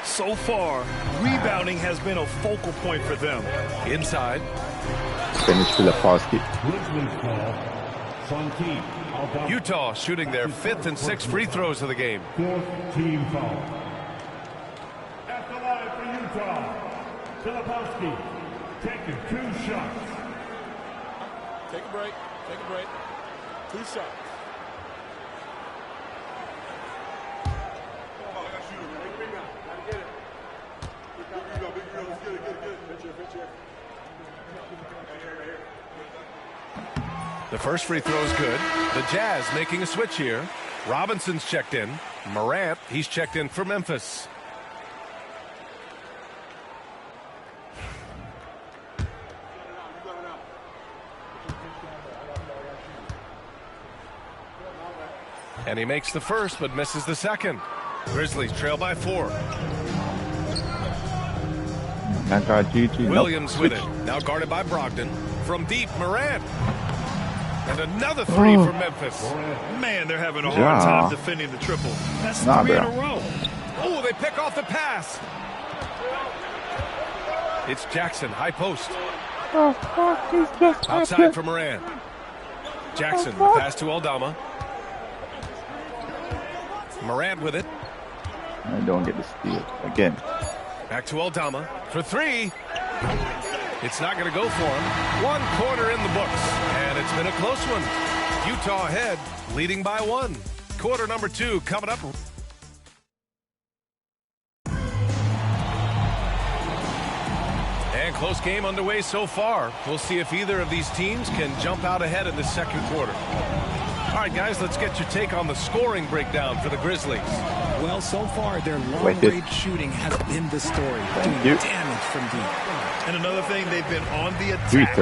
So far, rebounding has been a focal point for them. Inside. Finish Filipowski. Utah shooting their 5th and 6th free throws of the game. 4th team foul. At the line for Utah, Filipowski taking 2 shots. Take a break. 2 shots. The first free throw is good. The Jazz making a switch here. Robinson's checked in. Morant, he's checked in for Memphis. And he makes the first, but misses the second. Grizzlies trail by 4. Williams with it. Now guarded by Brogdon. From deep, Morant. And another 3 for Memphis. Man, they're having a hard time defending the triple. That's 3 in a row. Oh, they pick off the pass. It's Jackson, high post. Outside for Morant. Jackson, the pass to Aldama. Morant with it. I don't get the steal again. Back to Aldama for 3. It's not going to go for him. 1 quarter in the books, and it's been a close one. Utah ahead, leading by 1. Quarter number 2 coming up. And close game underway so far. We'll see if either of these teams can jump out ahead in the second quarter. All right, guys, let's get your take on the scoring breakdown for the Grizzlies. Well, so far, their long-range shooting has been the story. Doing damage from deep. And another thing, they've been on the attack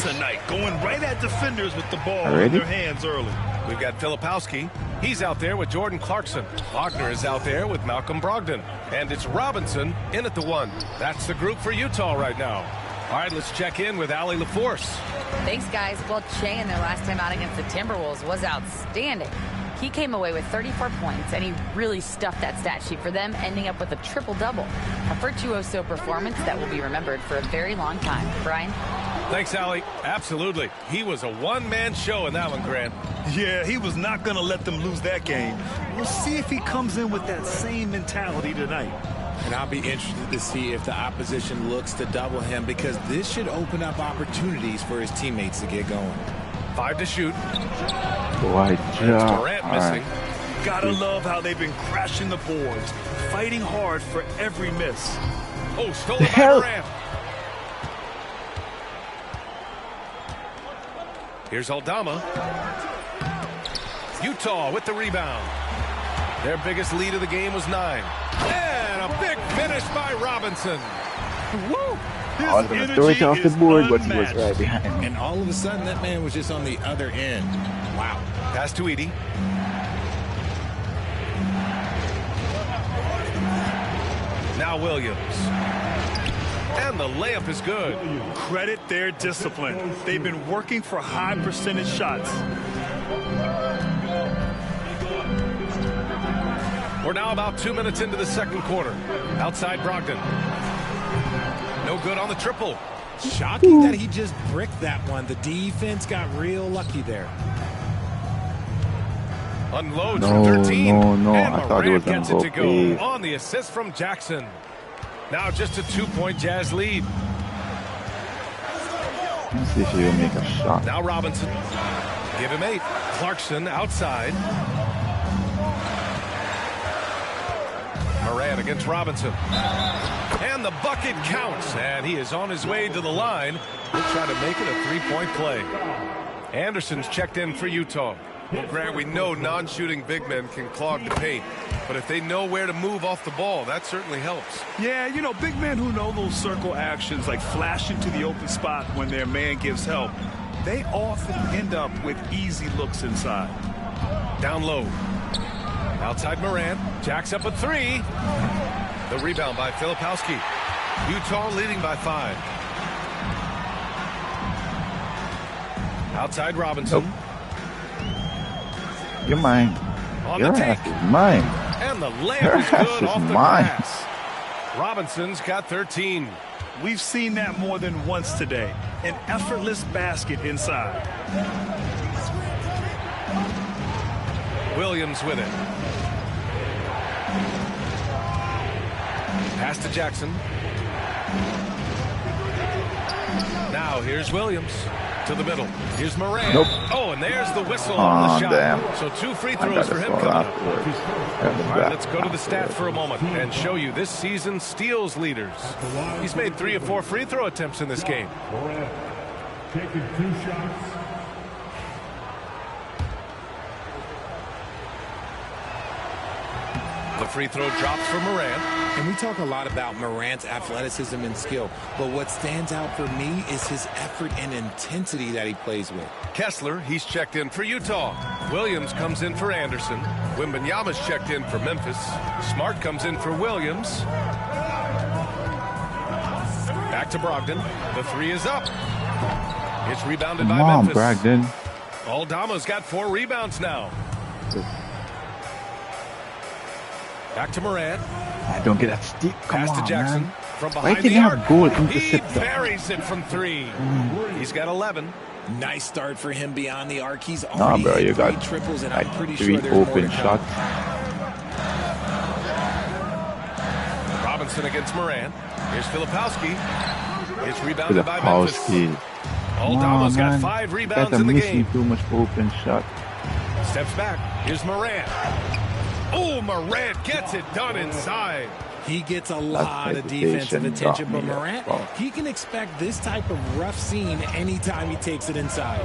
tonight, going right at defenders with the ball in their hands early. We've got Filipowski. He's out there with Jordan Clarkson. Wagner is out there with Malcolm Brogdon. And it's Robinson in at the 1. That's the group for Utah right now. All right, let's check in with Allie LaForce. Thanks, guys. Well, Che in their last time out against the Timberwolves was outstanding. He came away with 34 points, and he really stuffed that stat sheet for them, ending up with a triple-double. A virtuoso performance that will be remembered for a very long time. Brian? Thanks, Allie. Absolutely. He was a one-man show in that one, Grant. Yeah, he was not going to let them lose that game. We'll see if he comes in with that same mentality tonight. And I'll be interested to see if the opposition looks to double him, because this should open up opportunities for his teammates to get going. 5 to shoot. Morant missing. Gotta love how they've been crashing the boards, fighting hard for every miss. Oh, stolen by Morant. Here's Aldama. Utah with the rebound. Their biggest lead of the game was 9. And a big finish by Robinson. Woo! I was going to throw it off the board, but he was right behind me. And all of a sudden, that man was just on the other end. Wow. Pass to Edie. Now Williams. And the layup is good. Credit their discipline. They've been working for high percentage shots. We're now about 2 minutes into the second quarter. Outside Brogdon. No good on the triple. Shocking that he just bricked that one. The defense got real lucky there. Unloads from 13. No. And I thought he was Morant going gets to it to go. go on the assist from Jackson. Now just a 2-point Jazz lead. Let's see if he'll make a shot. Now Robinson. Give him 8. Clarkson outside. Morant against Robinson. And the bucket counts. And he is on his way to the line. He'll try to make it a 3-point play. Anderson's checked in for Utah. Well, Grant, we know non-shooting big men can clog the paint. But if they know where to move off the ball, that certainly helps. Yeah, you know, big men who know those circle actions, like flashing to the open spot when their man gives help, they often end up with easy looks inside. Down low. Outside Morant. Jacks up a 3. The rebound by Filipowski. Utah leading by 5. Outside Robinson. Nope. You're mine. On Your the ass take. is mine. And the Your layup is ass good is off the mine. grass. Robinson's got 13. We've seen that more than once today. An effortless basket inside. Williams with it. Pass to Jackson. Now here's Williams. To the middle. Here's Morant. Nope. Oh, and there's the whistle on the shot. Damn. So 2 free I throws gotta for him fall coming up. afterwards. All right, let's go to the stats for a moment and show you this season's steals leaders. He's made 3 or 4 free throw attempts in this game. Morant taking 2 shots. The free throw drops for Morant. And we talk a lot about Morant's athleticism and skill, but what stands out for me is his effort and intensity that he plays with. Kessler, he's checked in for Utah. Williams comes in for Anderson. Wembanyama's checked in for Memphis. Smart comes in for Williams. Back to Brogdon. The 3 is up. It's rebounded by Come on, Memphis. Brogdon. Aldama's got 4 rebounds now. Back to Morant. I don't get that steep. Come Pass on, to Jackson. man. From Why behind can't the you have arc. goal He interceptor? buries it from 3. He's got 11. Nice start for him beyond the arc. He's Nah, already bro, you hit 3 got triples, and like I'm pretty 3 sure there's more to open come. shots. Robinson against Morant. Here's Filipowski. It's rebounded by Memphis. Filipowski. Aldama's got man. 5 You rebounds guys are in the missing game. too much open shot. Steps back. Here's Morant. Oh, Morant gets it done inside. He gets a lot of defensive attention, but Morant, he can expect this type of rough scene anytime he takes it inside.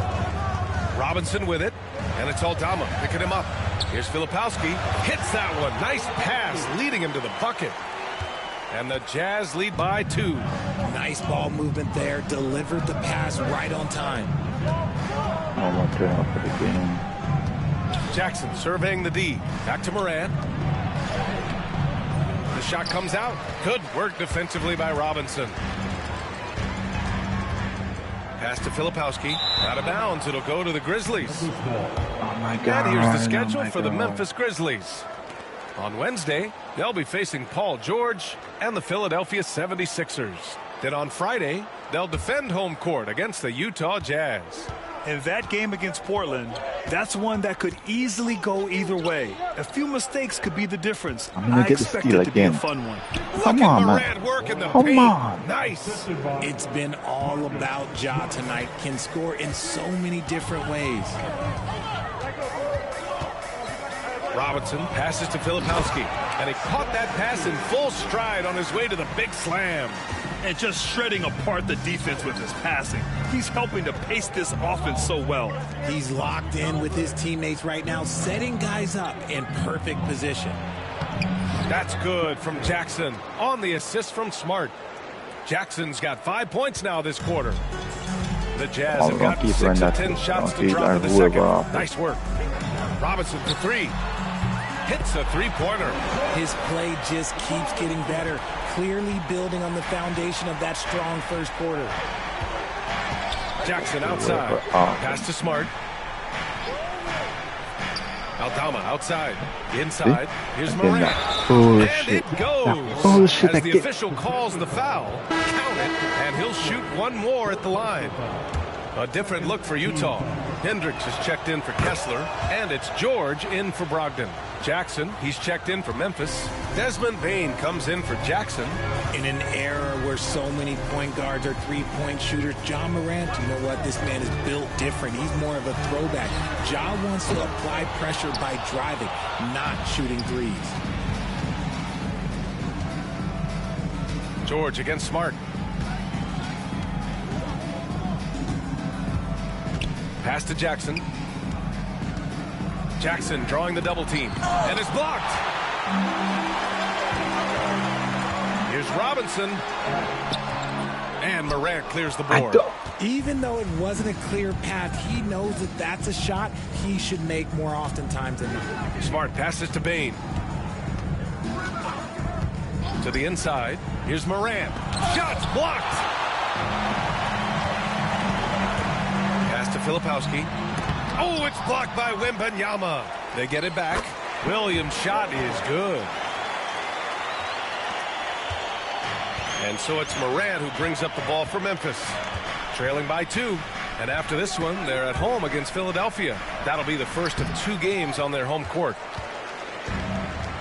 Robinson with it, and it's Aldama picking him up. Here's Filipowski. Hits that one. Nice pass, leading him to the bucket. And the Jazz lead by 2. Nice ball movement there. Delivered the pass right on time. I'm going to turn off for the game. Jackson surveying the D. Back to Morant. The shot comes out. Good work defensively by Robinson. Pass to Filipowski. Out of bounds. It'll go to the Grizzlies. Oh, my God. And here's the schedule Oh, my for the God. Memphis Grizzlies. On Wednesday, they'll be facing Paul George and the Philadelphia 76ers. Then on Friday, they'll defend home court against the Utah Jazz. And that game against Portland, that's one that could easily go either way. A few mistakes could be the difference. I'm gonna I get the expect steal it to be a again. fun one. Come Look on, at man. Morant work in the Come paint. on. Nice. It's been all about Ja tonight. Can score in so many different ways. Robinson passes to Filipowski, and he caught that pass in full stride on his way to the big slam. And just shredding apart the defense with his passing. He's helping to pace this offense so well. He's locked in with his teammates right now, setting guys up in perfect position. That's good from Jackson on the assist from Smart. Jackson's got 5 points now this quarter. The Jazz have gotten 6 of 10 shots to drop in the second. Nice work. Robinson for 3. Hits a 3-pointer. His play just keeps getting better, clearly building on the foundation of that strong first quarter. Jackson outside. Pass to Smart. Aldama outside. Inside. Here's Morant. And it goes. As the official calls the foul, count it, and he'll shoot one more at the line. A different look for Utah. Hendricks is checked in for Kessler, and it's George in for Brogdon. Jackson, he's checked in for Memphis. Desmond Bane comes in for Jackson. In an era where so many point guards are three-point shooters, Ja Morant, you know what? This man is built different. He's more of a throwback. Ja wants to apply pressure by driving, not shooting threes. George against Smart. Pass to Jackson. Jackson drawing the double team and is blocked. Here's Robinson. And Morant clears the board. Even though it wasn't a clear path, he knows that that's a shot he should make more oftentimes than not. Smart passes to Bane. To the inside. Here's Morant. Shots blocked. Pass to Filipowski. Oh, it's blocked by Wembanyama. They get it back. Williams' shot is good. And so it's Morant who brings up the ball for Memphis. Trailing by 2. And after this one, they're at home against Philadelphia. That'll be the first of 2 games on their home court.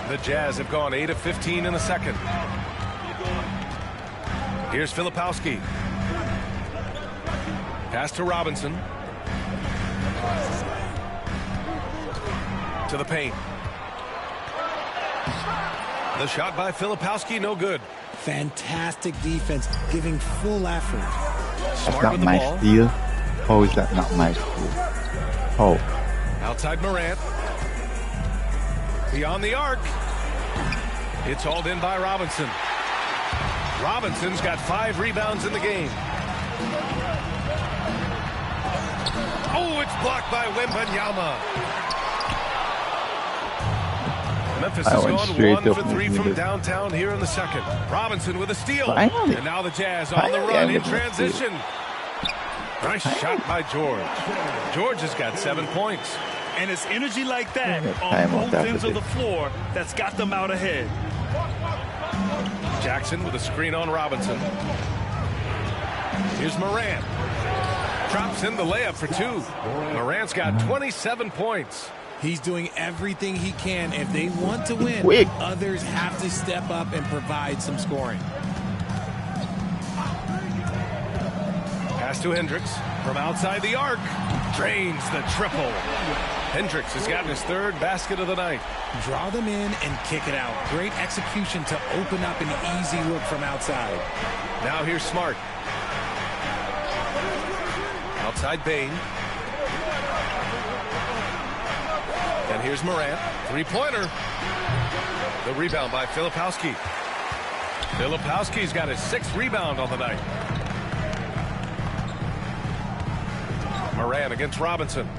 The Jazz have gone 8 of 15 in the second. Here's Filipowski. Pass to Robinson. To the paint. The shot by Filipowski, no good. Fantastic defense, giving full effort. That's not my steal. How is that not my steal? Oh. Outside Morant. Beyond the arc. It's hauled in by Robinson. Robinson's got 5 rebounds in the game. Oh, it's blocked by Wembanyama. Memphis has gone 1 for 3 from downtown here in the second. Robinson with a steal. And now the Jazz on the run in transition. Nice shot by George. George has got 7 points. And it's energy like that on both ends of the floor that's got them out ahead. Jackson with a screen on Robinson. Here's Morant. Drops in the layup for 2. Morant's got 27 points. He's doing everything he can. If they want to win, others have to step up and provide some scoring. Pass to Hendricks from outside the arc. Drains the triple. Hendricks has gotten his 3rd basket of the night. Draw them in and kick it out. Great execution to open up an easy look from outside. Now here's Smart. Outside Bane. And here's Morant. 3-pointer. The rebound by Filipowski. Filipowski's got his 6th rebound on the night. Morant against Robinson.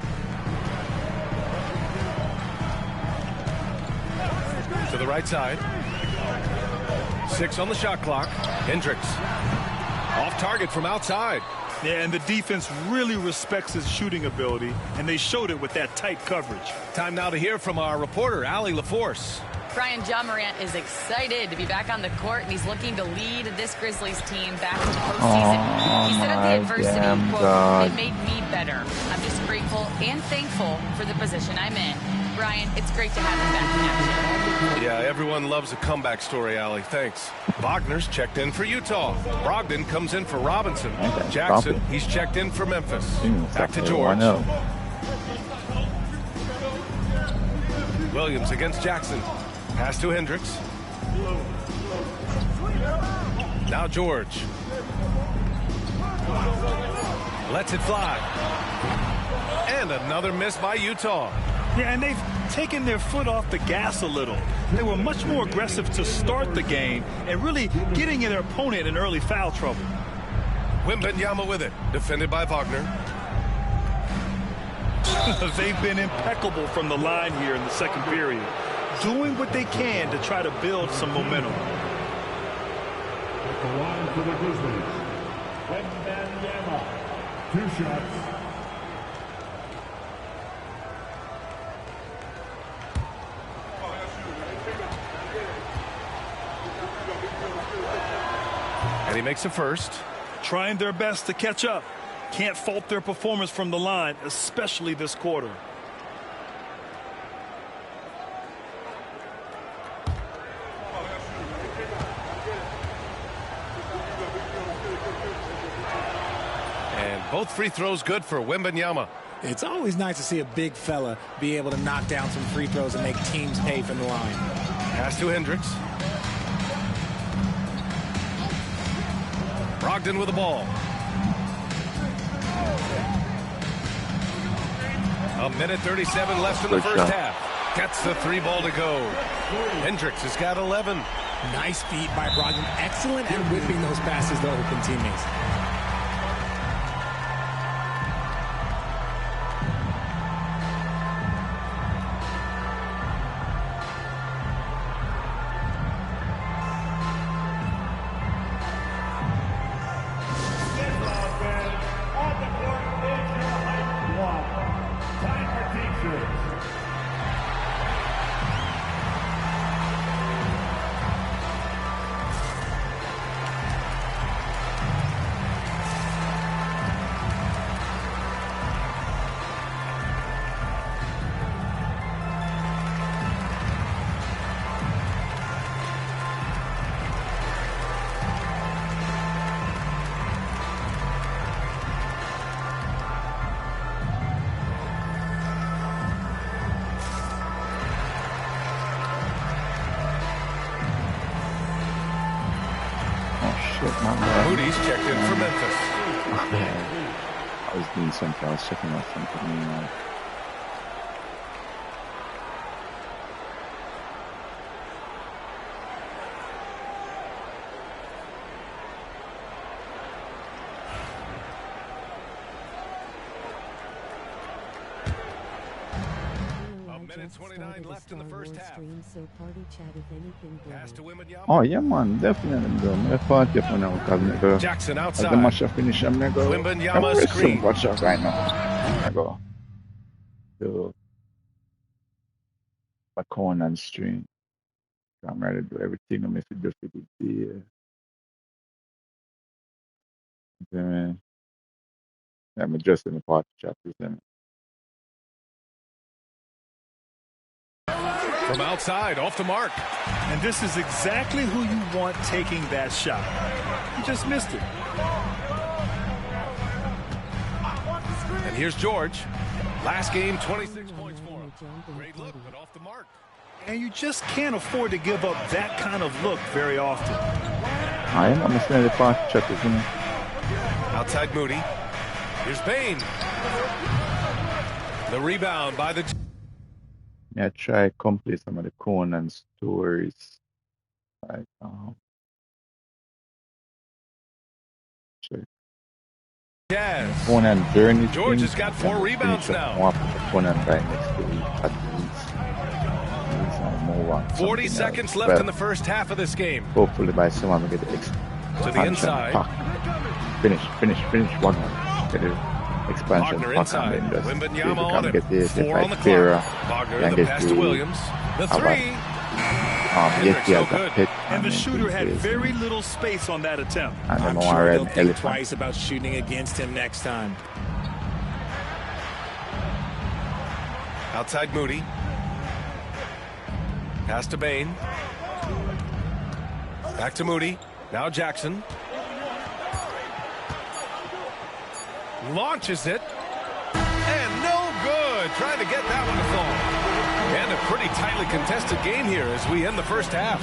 To the right side. 6 on the shot clock. Hendricks. Off target from outside. Yeah, and the defense really respects his shooting ability, and they showed it with that tight coverage. Time now to hear from our reporter, Allie LaForce. Brian, Ja Morant is excited to be back on the court, and he's looking to lead this Grizzlies team back to the postseason. He said at the adversity, quote, "It made me better. I'm just grateful and thankful for the position I'm in." Brian, it's great to have him back in action. Yeah, everyone loves a comeback story, Allie. Thanks. Wagner's checked in for Utah. Brogdon comes in for Robinson. Jackson, he's checked in for Memphis. Back to George. Williams against Jackson. Pass to Hendricks. Now George. Lets it fly. And another miss by Utah. Yeah, and they've taken their foot off the gas a little. They were much more aggressive to start the game and really getting their opponent in early foul trouble. Wembanyama with it. Defended by Wagner. They've been impeccable from the line here in the second period, doing what they can to try to build some momentum. At the line for the Grizzlies, Wembanyama, 2 shots. And he makes a first. Trying their best to catch up. Can't fault their performance from the line, especially this quarter. And both free throws good for Wembanyama. It's always nice to see a big fella be able to knock down some free throws and make teams pay from the line. Pass to Hendricks. Brogdon with the ball. A minute 37 left in the first half. Gets the 3 ball to go. Hendricks has got 11. Nice feed by Brogdon. Excellent at whipping those passes to open teammates. Moody's checked in for Memphis. I was doing something. I was checking out something. A minute 29 left in the first half. Pass to Wembanyama. Oh yeah, man, definitely. I'm party for now because I go. Jackson As outside. the match finish, I'm gonna go. Wembanyama I'm screen. watch out right now. I go. To my corner and stream. I'm ready to do everything. I'm to do for the day. I'm just in the party chat. From outside, off the mark. And this is exactly who you want taking that shot. You just missed it. And here's George. Last game, 26 points for him. Great look, but off the mark. And you just can't afford to give up that kind of look very often. I am understanding the party chat, isn't it? Outside Moody. Here's Bain. The rebound by the... Yeah, try complete some of the Conan stories. Like, Jazz. Conan journey. George has got 4 rebounds now. Conan right next to each at least. 40 seconds left in the first half of this game. Hopefully by someone we get the To the inside. Finish one. Get it. Expansion. Wagner inside. Wembanyama on it. Get this, 4 on the clear. clock. Wagner, the pass to Williams. The 3. Hendricks, no good. And the shooter had very little space on that attempt. I'm sure they'll think twice about shooting against him next time. Outside Moody. Pass to Bain. Back to Moody. Now Jackson. Launches it. And no good. Trying to get that one to fall. And a pretty tightly contested game here as we end the first half.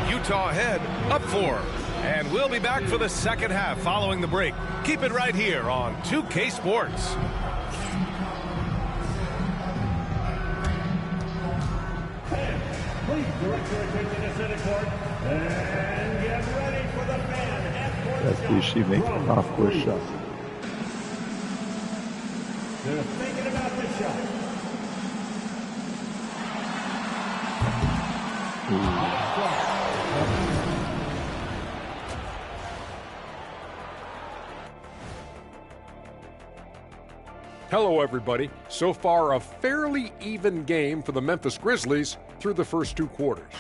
Utah ahead, up 4. And we'll be back for the second half following the break. Keep it right here on 2K Sports. Please direct your attention to center court and get ready for the fan half-court That's who she makes the half-court shot. They're thinking about the shot. Hello, everybody. So far, a fairly even game for the Memphis Grizzlies through the first 2 quarters.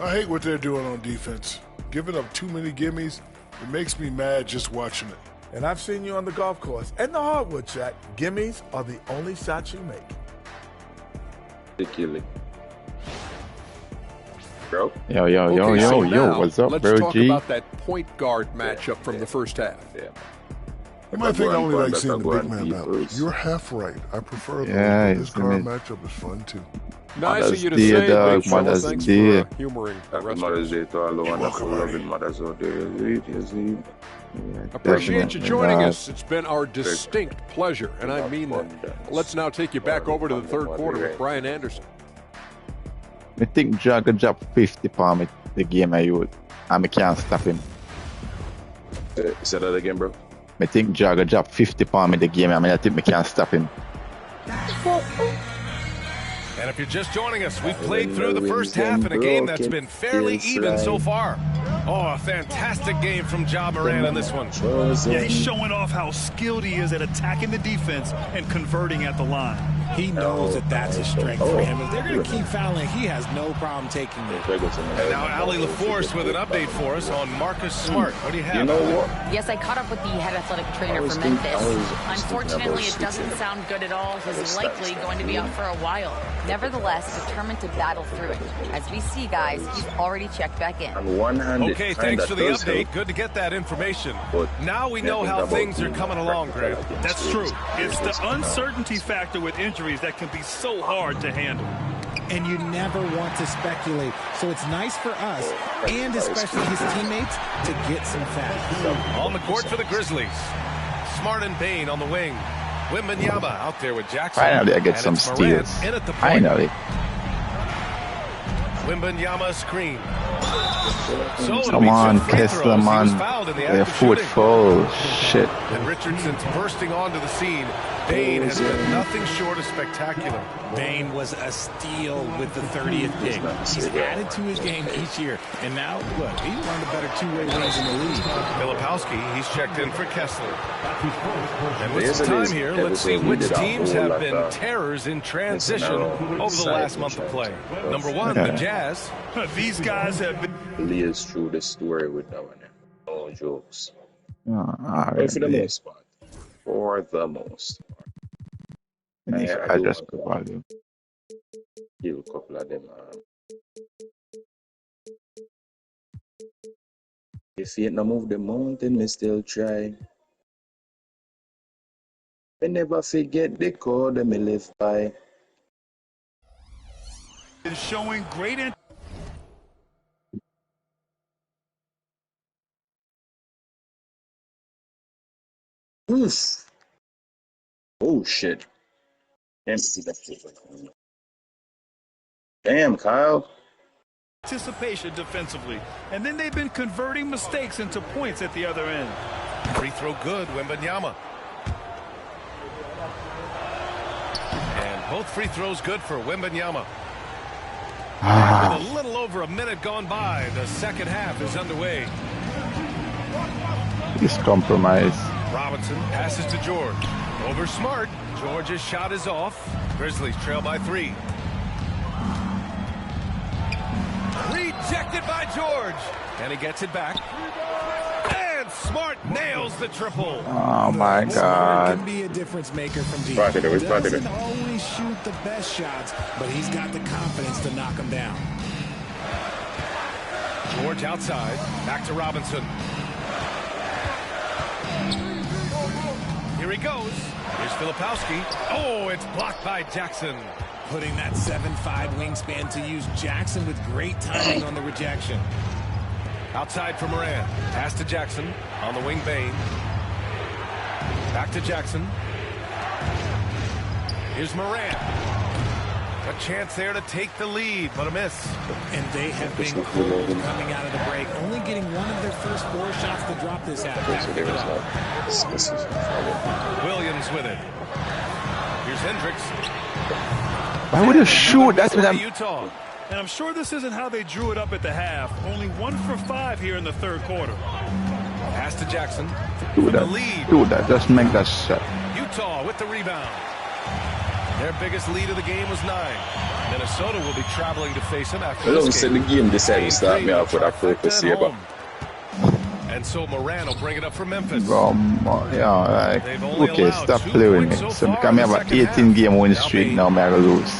I hate what they're doing on defense. Giving up too many gimmies, it makes me mad just watching it. And I've seen you on the golf course and the hardwood track. Gimmies are the only shots you make. Ridiculous. Bro. So Yo, now, what's up, let's bro? talk G? about that point guard matchup from the first half. Yeah. You might think I only like seeing the big man battle. You're half right. I prefer those, but this car matchup is fun too. Nice of you to say, Big Show. Thanks for humoring the rest of us. Day to all the wonderful loving mothers out there. Appreciate you joining us. It's been our distinct pleasure, and I mean that. Let's now take you back over to the third quarter with Brian Anderson. I think Jagger dropped 50 for me the game I use, and I can't stop him. Say that again, bro. I think Jagger dropped 50 for me the game, I think I can't stop him. And if you're just joining us, we've played through the first half in a game that's been fairly even so far. Oh, a fantastic game from Ja Morant in this one. Yeah, he's showing off how skilled he is at attacking the defense and converting at the line. He knows that that's a strength for him. If they're going to keep fouling, he has no problem taking it. And now Ali LaForce with an update for us on Marcus Smart. What do you have? You know what? Yes, I caught up with the head athletic trainer for Memphis. Unfortunately, it doesn't sound good at all. He's likely going to be out for a while. Nevertheless, determined to battle through it. As we see, guys, he's already checked back in. On one hand, okay, thanks for the update. Good to get that information. Now we know how things are coming along, Graham. That's true. It's the uncertainty factor with injuries that can be so hard to handle. And you never want to speculate. So it's nice for us, and especially his teammates, to get some facts. On the court for the Grizzlies. Smart and Bain on the wing. Wembanyama out there with Jackson. Finally, I get some steals. Finally. Wembanyama screen. Come on, Kessler, man. Their foot foul. Shit. And Richardson's bursting onto the scene. Bain has been nothing short of spectacular. Bain was a steal with the 30th pick. He's added to his game each year. And now, look, he's one of the better two-way wings in the league. Filipowski, he's checked in for Kessler. And with some time here, let's see which teams have been terrors in transition over the last month of play. Number one, the Jazz. These guys have been... Liz through the story with that one. No jokes. For the most part. For the most part. I just go value. Kill a couple of them. If you ain't no move the mountain, me still try. Me never forget the code that me live by. Is showing great. Oof. Oh shit. Damn, Kyle. Anticipation defensively, and then they've been converting mistakes into points at the other end. Free throw good, Wembanyama. And both free throws good for Wembanyama. And with a little over a minute gone by, the second half is underway. This compromise. Robinson passes to George. Over Smart. George's shot is off. Grizzlies trail by 3. Rejected by George. And he gets it back. And Smart nails the triple. Oh my God. Can be a difference maker from deep. He doesn't always shoot the best shots, but he's got the confidence to knock them down. George outside. Back to Robinson. Here he goes. Here's Filipowski. Oh, it's blocked by Jackson. Putting that 7'5" wingspan to use Jackson with great timing on the rejection. Outside for Morant. Pass to Jackson. On the wing, Bain. Back to Jackson. Here's Morant. A chance there to take the lead, but a miss. And they have been cold coming out of the break, only getting one of their first 4 shots to drop this half. Williams with it. Here's Hendricks. Why would you shoot? That's what I'm... Utah. And I'm sure this isn't how they drew it up at the half. Only 1 for 5 here in the third quarter. Pass to Jackson. Do that. Just make that shot. Utah with the rebound. Their biggest lead of the game was 9. Minnesota will be traveling to face them after this game. The game decided to start me off with a purpose here, but... And so Morant will bring it up for Memphis. Yeah, like, okay, stop playing me. So because I have an 18-game win streak now, I'm going to lose.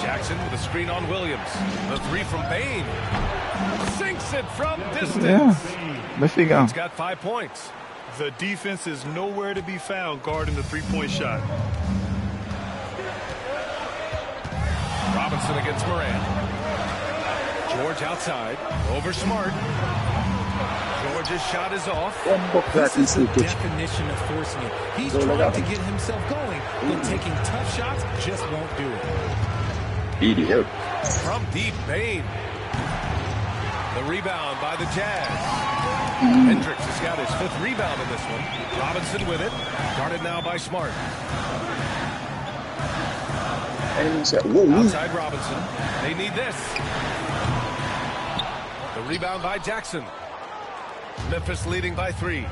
Jackson with a screen on Williams. The 3 from Bain. Sinks it from distance. Yeah, I figure. He's got 5 points. The defense is nowhere to be found guarding the three-point shot. Robinson against Morant. George outside. Over Smart. George's shot is off. This is the definition of forcing it. He's trying to get himself going, but taking tough shots just won't do it. From deep, Bane. The rebound by the Jazz. Hendricks has got his 5th rebound in this one. Robinson with it. Guarded now by Smart. Outside Robinson. They need this. The rebound by Jackson. Memphis leading by 3.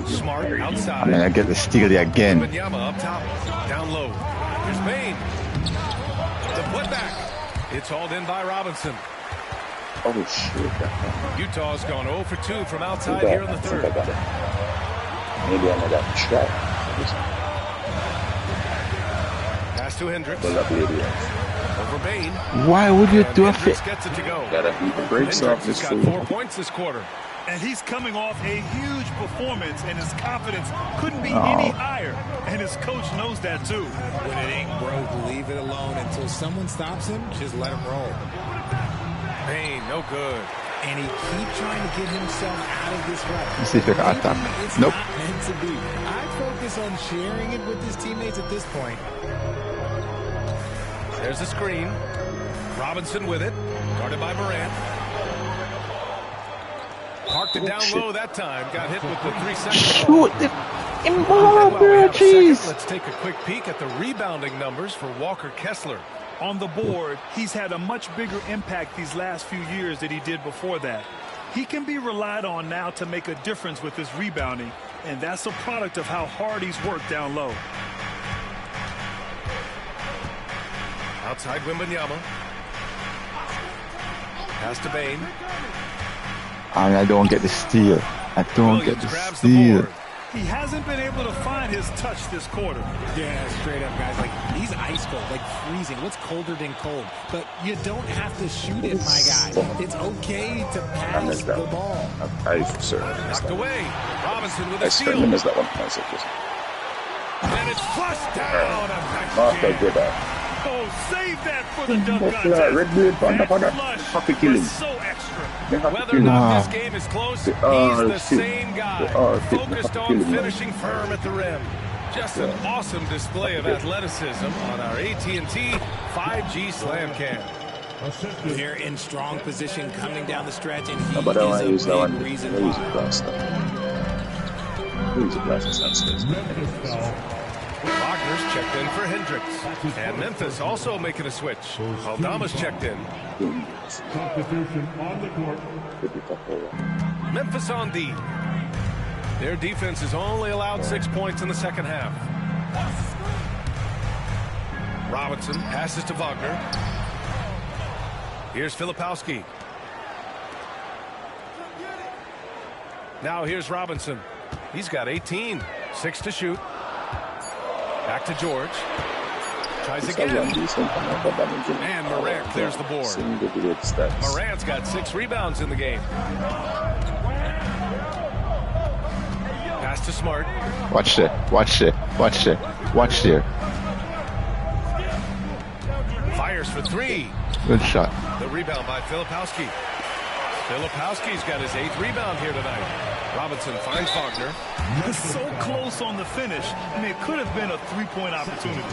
Smart outside. I get the steal there again. Wembanyama up top. Down low. Here's Bane. The putback. It's hauled in by Robinson. Oh, shit. Utah's gone 0 for 2 from outside here in the 3rd. Maybe another try. Pass to Hendricks. Over Bane. Why would you do a fit? Hendricks gets it to go. Breaks off this got 4 points this quarter. And he's coming off a huge performance, and his confidence couldn't be any higher. And his coach knows that, too. When it ain't broke, leave it alone until someone stops him. Just let him roll. Bane, no good. And he keeps trying to get himself out of this rut. Let's see if I can attack. It's Nope. not meant to be. I'd focus on sharing it with his teammates at this point. There's a screen. Robinson with it. Guarded by Morant. Parked it down low that time. Got hit with the 3 seconds. Shoot the bro, jeez. Let's take a quick peek at the rebounding numbers for Walker Kessler. On the board, he's had a much bigger impact these last few years than he did before that. He can be relied on now to make a difference with his rebounding, and that's a product of how hard he's worked down low. Outside Wembanyama. Pass to Bane. I don't get the steal. I don't get the steal. He hasn't been able to find his touch this quarter. Yeah, straight up, guys. Like, he's ice cold, like freezing. What's colder than cold? But you don't have to shoot it, my guy. It's okay to pass the ball. I certainly missed Knocked that. away. Robinson with I a steal. certainly missed that one. Nice. And it's flushed down. Martha good. Oh, save that for the dunk contest. Red Blade Panda Panda. Happy killing. So extra. Whether or not this game is close, he's the same guy. Focused on finishing firm at the rim. Just an awesome display of athleticism on our AT&T 5G Slam Cam. They're in strong position coming down the stretch, and he But I want to use is that a one. big reason Use why. it blast. Use it blast. Wagner's checked in for Hendricks. And Memphis also making a switch. Aldama's checked in. Substitution on the court. Memphis on D. Their defense has only allowed 6 points in the second half. Robinson passes to Wagner. Here's Filipowski. Now here's Robinson. He's got 18. 6 to shoot. Back to George. Tries again. And Morant clears the board. Morant's got 6 rebounds in the game. Pass to Smart. Watch it. Watch it. Watch it. Watch there. Fires for 3. Good shot. The rebound by Filipowski. Filipowski's got his 8th rebound here tonight. Robinson finds Wagner. He's so close on the finish. I mean, it could have been a three-point opportunity.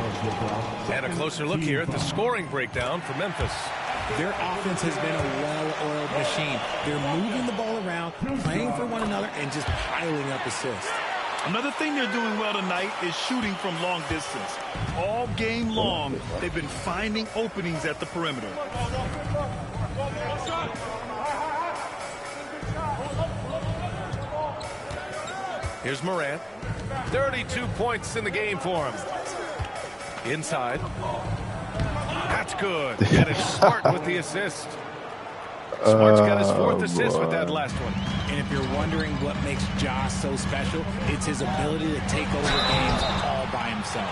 And a closer look here at the scoring breakdown for Memphis. Their offense has been a well-oiled machine. They're moving the ball around, playing for one another, and just piling up assists. Another thing they're doing well tonight is shooting from long distance. All game long, they've been finding openings at the perimeter. Here's Morant. 32 points in the game for him. Inside. That's good. And it's Smart with the assist. Smart's got his 4th assist with that last one. And if you're wondering what makes Josh so special, it's his ability to take over games all by himself.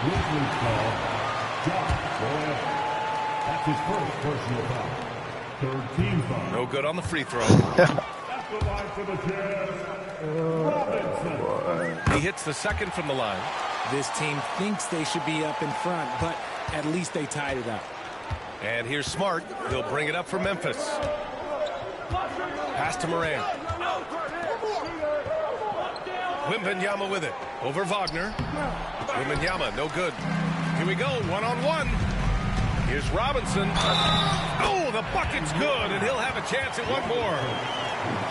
That's his first personal foul. Third team foul. No good on the free throw. He hits the second from the line. This team thinks they should be up in front, but at least they tied it up. And here's Smart. He'll bring it up for Memphis. Pass to Morant. Wembanyama with it. Over Wagner. Wembanyama, no good. Here we go, one-on-one. Here's Robinson. Oh, the bucket's good, and he'll have a chance at one more.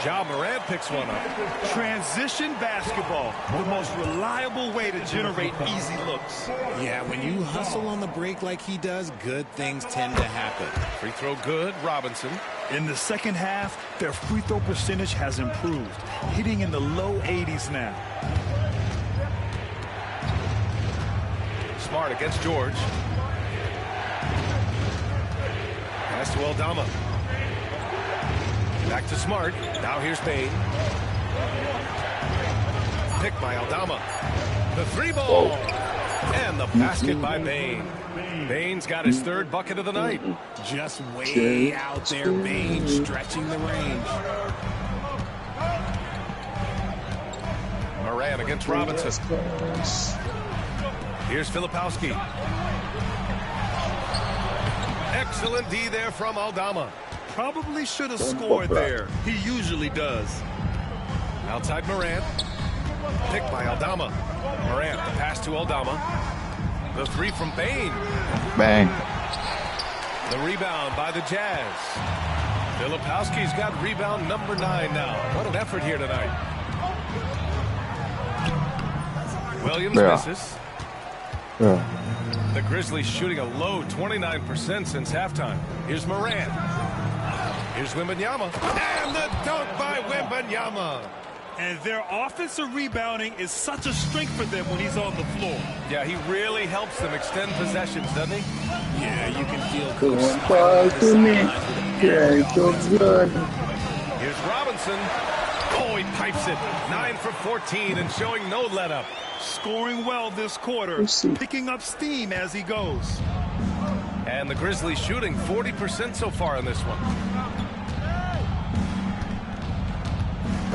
Ja Morant picks one up. Transition basketball, the most reliable way to generate easy looks. Yeah, when you hustle on the break like he does, good things tend to happen. Free throw good, Robinson. In the second half, their free throw percentage has improved, hitting in the low 80s now. Smart against George. Pass to Aldama. Back to Smart. Now here's Bain. Picked by Aldama. The three ball. And the basket by Bain. Bain's got his third bucket of the night. Just way out there, Bain stretching the range. Morant against Robinson. Here's Filipowski. Excellent D there from Aldama. Probably should have scored there. He usually does. Outside Morant. Picked by Aldama. Morant, the pass to Aldama. The three from Bain. Bang. The rebound by the Jazz. Filipowski's got rebound number 9 now. What an effort here tonight. Williams misses. The Grizzlies shooting a low 29% since halftime. Here's Morant. Here's Wembanyama. And the dunk by Wembanyama. And their offensive rebounding is such a strength for them when he's on the floor. Yeah, he really helps them extend possessions, doesn't he? Yeah, you can feel Going far to me. Yeah, it's so good. Here's Robinson. Oh, he pipes it. 9 for 14 and showing no let-up. Scoring well this quarter, picking up steam as he goes. And the Grizzlies shooting 40% so far in this one.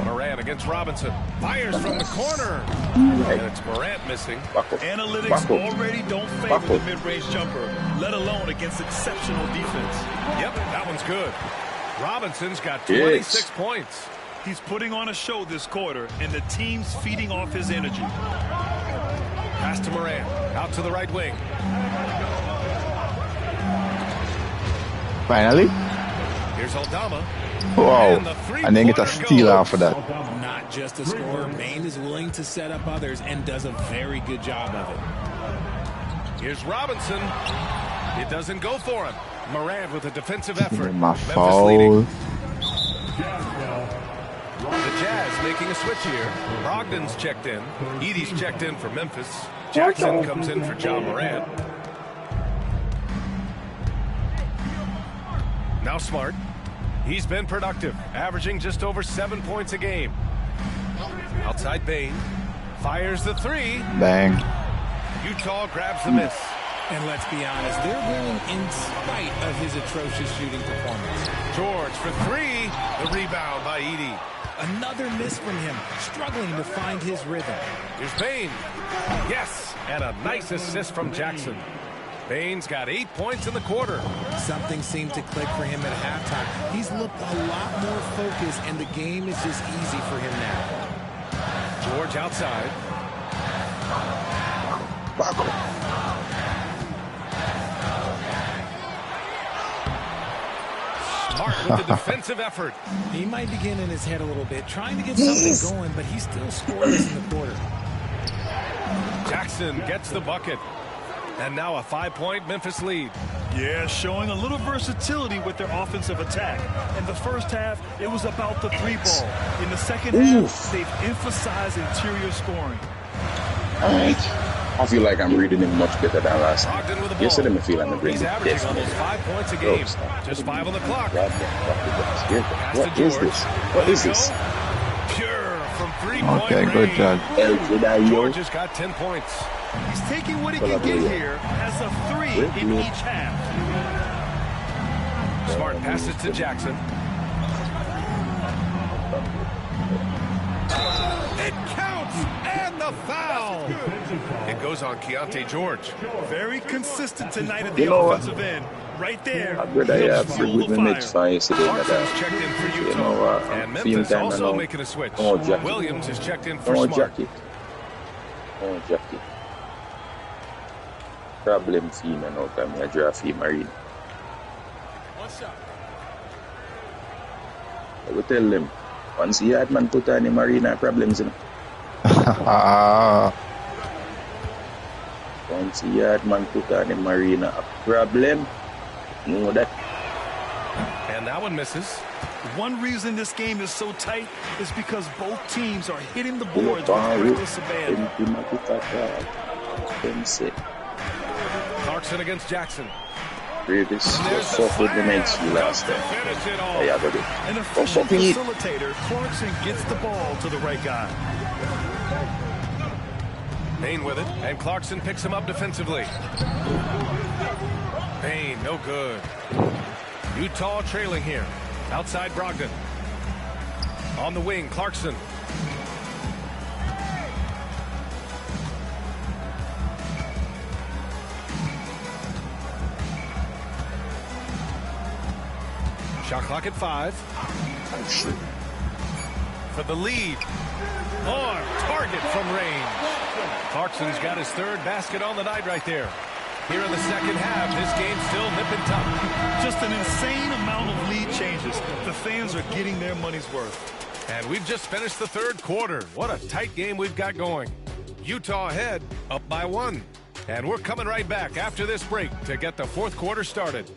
Morant against Robinson. Fires from the corner. And it's Morant missing. Analytics already don't favor the mid-range jumper, let alone against exceptional defense. Yep, that one's good. Robinson's got 26 points. He's putting on a show this quarter, and the team's feeding off his energy. Pass to Morant. Out to the right wing. Finally. Here's Aldama. Wow. And then get a steal off of that. Not just a scorer. Bain is willing to set up others and does a very good job of it. Here's Robinson. It doesn't go for him. Morant with a defensive effort. My Memphis foul. leading. The Jazz making a switch here. Brogdon's checked in. Edey's checked in for Memphis. Jackson comes in for Ja Morant. Now Smart. He's been productive, averaging just over 7 points a game. Outside Bain. Fires the three. Bang. Utah grabs the miss. And let's be honest, they're winning in spite of his atrocious shooting performance. George for three. The rebound by Edey. Another miss from him, struggling to find his rhythm. Here's Bain. Yes, and a nice assist from Jackson. Bain's got 8 points in the quarter. Something seemed to click for him at halftime. He's looked a lot more focused, and the game is just easy for him now. George outside. Smart with the defensive effort. He might be getting in his head a little bit, trying to get something going, but he's still scoreless in the quarter. Jackson gets the bucket. And now a 5-point Memphis lead. Yeah, showing a little versatility with their offensive attack. In the first half, it was about the three ball. In the second half, they've emphasized interior scoring. All right. I feel like I'm reading him much better than last time. Yesterday, I feel like I'm reading He's averaging almost 5 points a game. Just 5 on the clock. What is this? What is this? Pure from three-point Okay, good job. George has got 10 points. He's taking what he can get here as a three in each half. Smart passes to Jackson. And the foul. It goes on Keontae George. Very consistent tonight at the offensive end. Right there. Clarkson's checked in for Utah. And Memphis also making a switch. Williams is checked in for Smart. Problem team and out of me, I draft him Marine. I will tell them, once he had man put on the Marina problems, you know. Once he had man put on the Marina a problem, you know that. And that one misses. One reason this game is so tight is because both teams are hitting the boards with reckless abandon. Clarkson against Jackson. Davis suffered the next last time. An efficient facilitator, Clarkson gets the ball to the right guy. Payne with it, and Clarkson picks him up defensively. Payne, no good. Utah trailing here. Outside Brogdon. On the wing, Clarkson. Shot clock at 5. For the lead. On target from range. Clarkson's got his third basket on the night right there. Here in the second half, this game's still nip and tuck. Just an insane amount of lead changes. The fans are getting their money's worth. And we've just finished the third quarter. What a tight game we've got going. Utah ahead, up by 1. And we're coming right back after this break to get the fourth quarter started.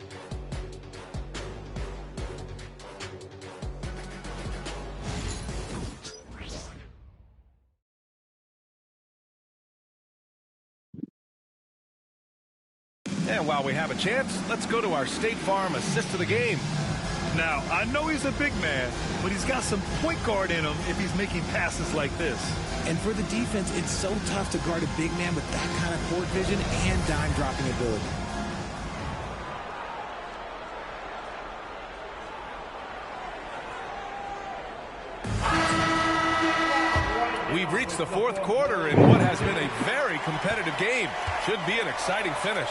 And while we have a chance, let's go to our State Farm assist of the game. Now, I know he's a big man, but he's got some point guard in him if he's making passes like this. And for the defense, it's so tough to guard a big man with that kind of court vision and dime-dropping ability. We've reached the fourth quarter in what has been a very competitive game. Should be an exciting finish.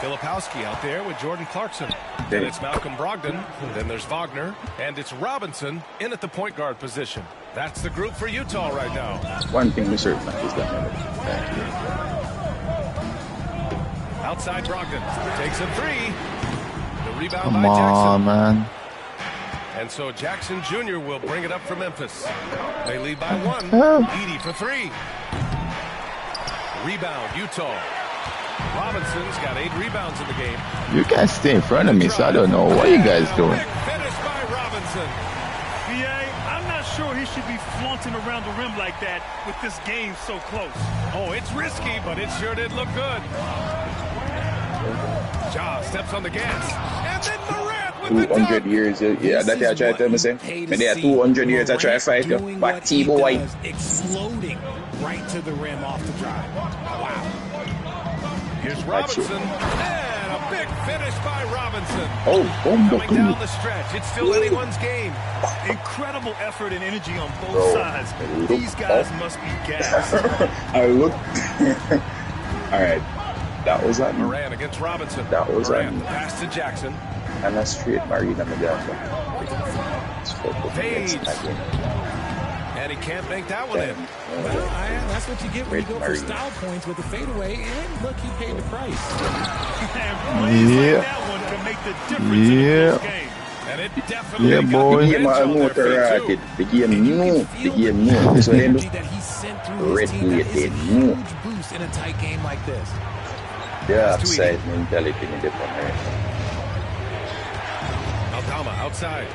Filipowski out there with Jordan Clarkson. Then it's Malcolm Brogdon. Then there's Wagner. And it's Robinson in at the point guard position. That's the group for Utah right now. One thing we certain is that outside Brogdon. Takes a 3. The rebound Come by Jackson. on, man. And so Jackson Jr. will bring it up for Memphis. They lead by 1. Edey for 3. Rebound, Utah. Robinson's got 8 rebounds in the game. You guys stay in front of me, so I don't know what you guys doing. Finish by Robinson. B.A., I'm not sure he should be flaunting around the rim like that with this game so close. Oh, it's risky, but it sure did look good. Ja steps on the gas. And then Morant with 200 years, yeah, that's what I try to tell me, say. When they are 200 years, I try to fight you. But T-boy. Exploding right to the rim off the drive. Wow. Here's Robinson, and a big finish by Robinson. Coming down the stretch. It's still anyone's game. Incredible effort and energy on both sides. These guys must be gassed. I look. All right. That was on Morant against Robinson. That was Morant pass to Jackson. And a straight Marina Medallion. Fades. And he can't make that one in. Well, that's what you get when you go for style points with the fadeaway. And look, he paid the price. Yeah. That one can make the difference in this game. And it definitely yeah, boy. The game new. The game new. So then that he sent through his team, that is a huge boost in a tight game like this. Yeah, upside mentality in the Aldama outside.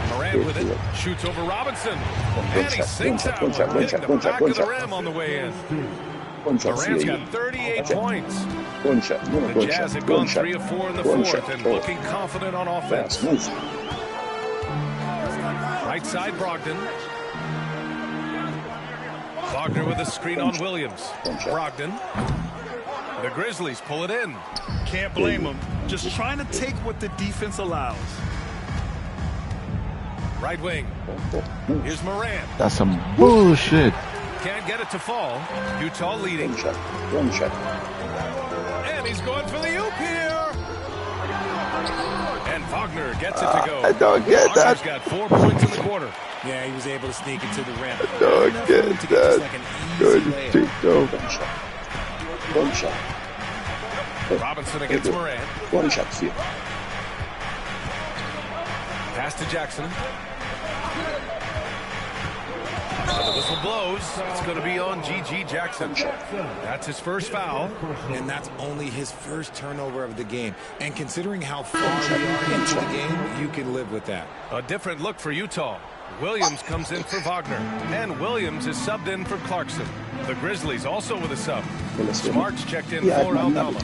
Morant with it, shoots over Robinson, and he sinks out with it in the back of the rim on the way in. Morant's got 38 points. The Jazz have gone 3 of 4 in the fourth and looking confident on offense. Right side Brogdon. Wagner with a screen on Williams. Brogdon. The Grizzlies pull it in. Can't blame them. Just trying to take what the defense allows. Right wing. Here's Morant. That's some bullshit. Can't get it to fall. Utah leading. One shot. And he's going for the oop here. And Wagner gets it to go. I don't get Wagner's that. got 4 points in the quarter. Yeah, he was able to sneak it to the rim. I don't get that. Good shit, though. One shot. Robinson against Morant. One shot for you. Pass to Jackson. And the whistle blows. It's going to be on G.G. Jackson. That's his first foul. And that's only his first turnover of the game. And considering how far we are into the game, you can live with that. A different look for Utah. Williams comes in for Wagner. And Williams is subbed in for Clarkson. The Grizzlies also with a sub. Smart's checked in for Aldama.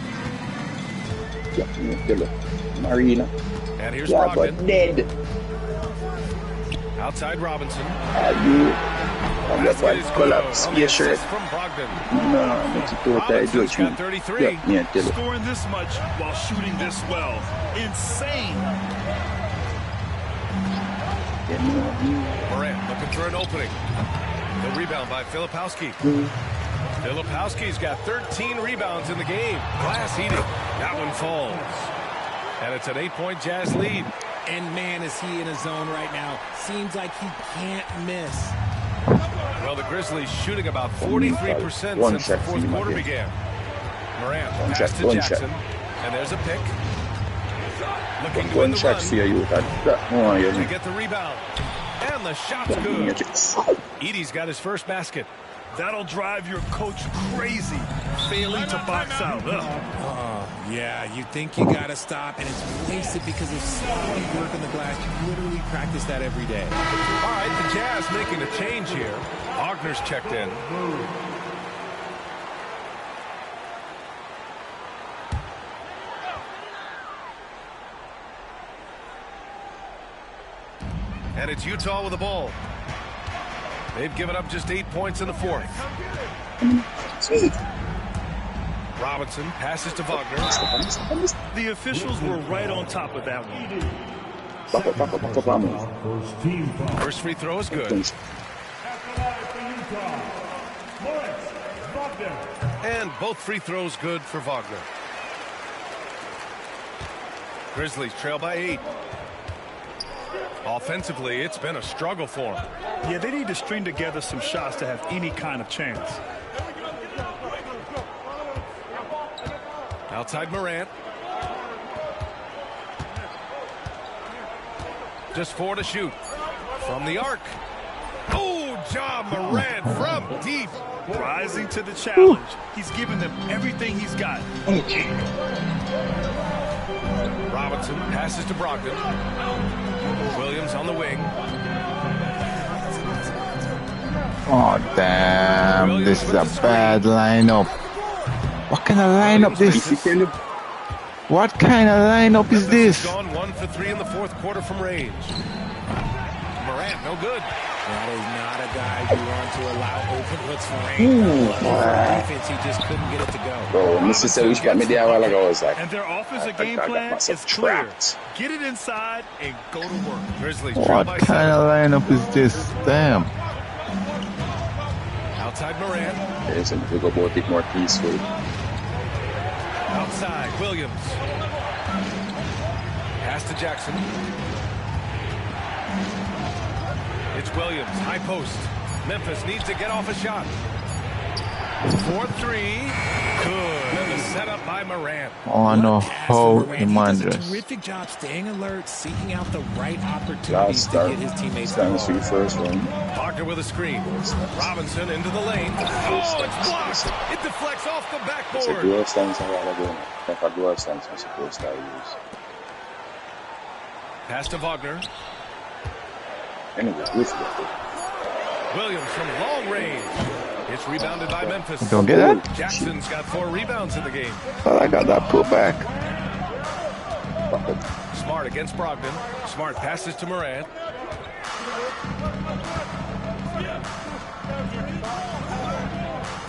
Marina. And here's Yeah, Brogdon. but dead. Outside Robinson. Basket is collapse. good. Yeah, sure. From Brogdon. No, Robinson's got 33. Yeah, tell it. Scoring this much while shooting this well. Insane. Morant looking for an opening. The rebound by Filipowski. Filipowski's got 13 rebounds in the game. Glass heating. That one falls. And it's an 8-point Jazz lead. And man, is he in a zone right now. Seems like he can't miss. Well, the Grizzlies shooting about 43% since the fourth quarter began. Morant pass to Jackson. And there's a pick. Looking to win the run. To get the rebound. And the shot's good. Edey's got his first basket. That'll drive your coach crazy, failing to box out. Yeah, you think you got to stop, and it's wasted because of sloppy work on the glass. You literally practice that every day. All right, the Jazz making a change here. Wagner's checked in. And it's Utah with the ball. They've given up just 8 points in the fourth. Robinson passes to Wagner. The officials were right on top of that one. First free throw is good. And both free throws good for Wagner. Grizzlies trail by 8. Offensively, it's been a struggle for them. Yeah, they need to string together some shots to have any kind of chance. Outside Morant. Just 4 to shoot. From the arc. Oh, John Morant from deep. Rising to the challenge. He's giving them everything he's got. Robinson passes to Brogdon. Williams on the wing. Oh, damn. This is a bad lineup. What kind of lineup this? What kind of lineup is this? Gone 1 for 3 in the fourth quarter from range. Morant, no good. That is not a guy you want to allow open looks for range. Defense, he just couldn't get it to go. Bro, Mr. Selwish got me there a while ago. I was like, and their offensive game plan is clear. Get it inside and go to work. Grizzlies. What kind of lineup is this? Damn. Outside Morant. There's a big about it more peaceful. Outside Williams. Pass to Jackson. It's Williams, high post. Memphis needs to get off a shot. 4-3. Good. And the setup by Morant. Oh, no. How He does a terrific job staying alert, seeking out the right opportunities to get his teammates Stands for your first one. Wagner with a screen. Robinson into the lane. Oh, it's blocked. It deflects off the It's a backboard. dual stance a while ago. Like a dual stance I'm supposed to use. Pass to Wagner. Anyway, Williams from long range. It's rebounded by Memphis. Don't get that? Jackson's got 4 rebounds in the game. But I got that putback. Smart against Brogdon. Smart passes to Morant.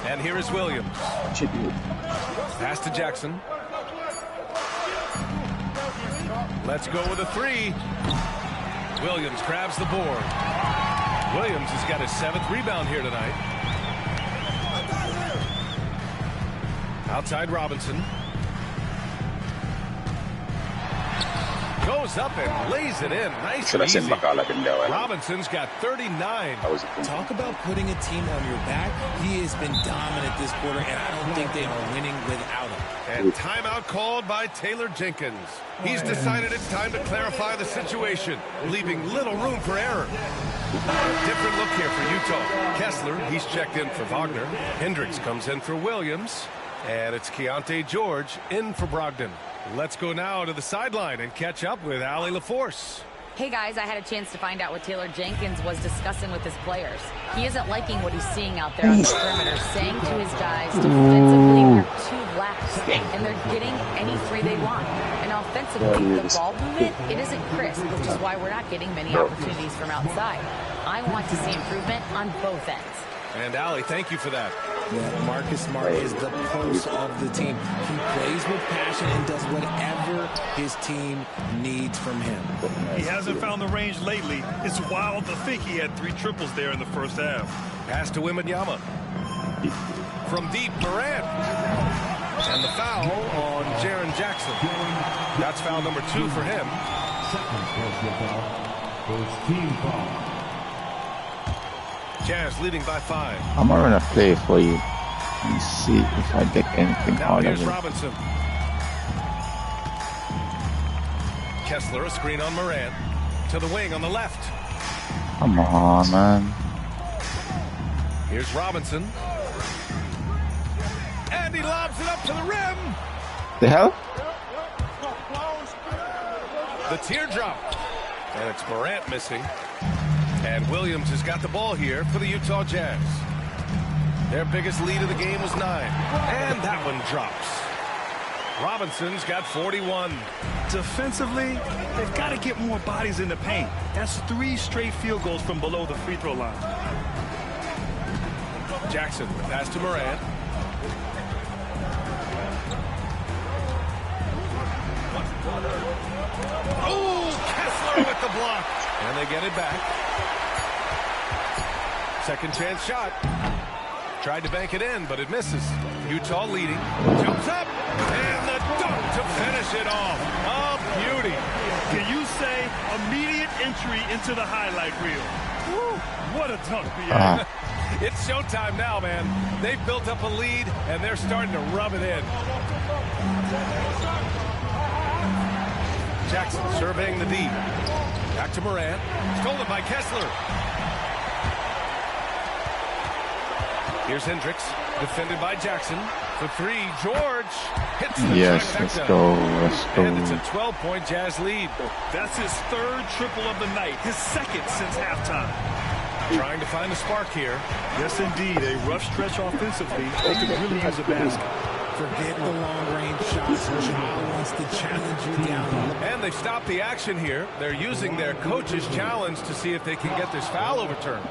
And here is Williams. Pass to Jackson. Let's go with a 3. Williams grabs the board. Williams has got his 7th rebound here tonight. Outside Robinson. Goes up and lays it in. Nice and easy. Robinson's got 39. Talk about putting a team on your back. He has been dominant this quarter, and I don't think they are winning without him. And timeout called by Taylor Jenkins. He's decided it's time to clarify the situation, leaving little room for error. A different look here for Utah. Kessler, he's checked in for Wagner. Hendricks comes in for Williams. And it's Keontae George in for Brogdon. Let's go now to the sideline and catch up with Allie LaForce. Hey guys, I had a chance to find out what Taylor Jenkins was discussing with his players. He isn't liking what he's seeing out there on the perimeter, saying to his guys, defensively, we're too lax, and they're getting any 3 they want. And offensively, the ball movement, it isn't crisp, which is why we're not getting many opportunities from outside. I want to see improvement on both ends. And Allie, thank you for that. Yeah, Marcus Smart is the pulse of the team. He plays with passion and does whatever his team needs from him. He hasn't found the range lately. It's wild to think he had 3 triples there in the first half. Pass to Wembanyama. From deep, Morant. And the foul on Jaren Jackson. That's foul number 2 for him. Second personal foul. First team foul. Jazz leading by 5. I'm gonna run a play for you and see if I get anything Now out of here's it. Robinson. Kessler, a screen on Morant. To the wing on the left. Come on, man. Here's Robinson. And he lobs it up to the rim. The hell? The teardrop. And it's Morant missing. And Williams has got the ball here for the Utah Jazz. Their biggest lead of the game was 9. And that one drops. Robinson's got 41. Defensively, they've got to get more bodies in the paint. That's 3 straight field goals from below the free throw line. Jackson, pass to Morant. Oh, Kessler with the block. And they get it back. Second chance shot. Tried to bank it in, but it misses. Utah leading. Jumps up. And the dunk to finish it off. A beauty. Can you say immediate entry into the highlight reel? Woo, what a dunk, BA. It's showtime now, man. They've built up a lead, and they're starting to rub it in. Jackson surveying the D. Back to Morant. Stolen by Kessler. Here's Hendricks, defended by Jackson. For 3, George hits the Yes, let's go, let's go. And it's a 12-point Jazz lead. That's his 3rd triple of the night, his 2nd since halftime. Trying to find a spark here. Yes, indeed, a rough stretch offensively. They could really use a basket. Forget the long-range shots. Ja wants to challenge you down. And they stopped the action here. They're using their coach's challenge to see if they can get this foul overturned.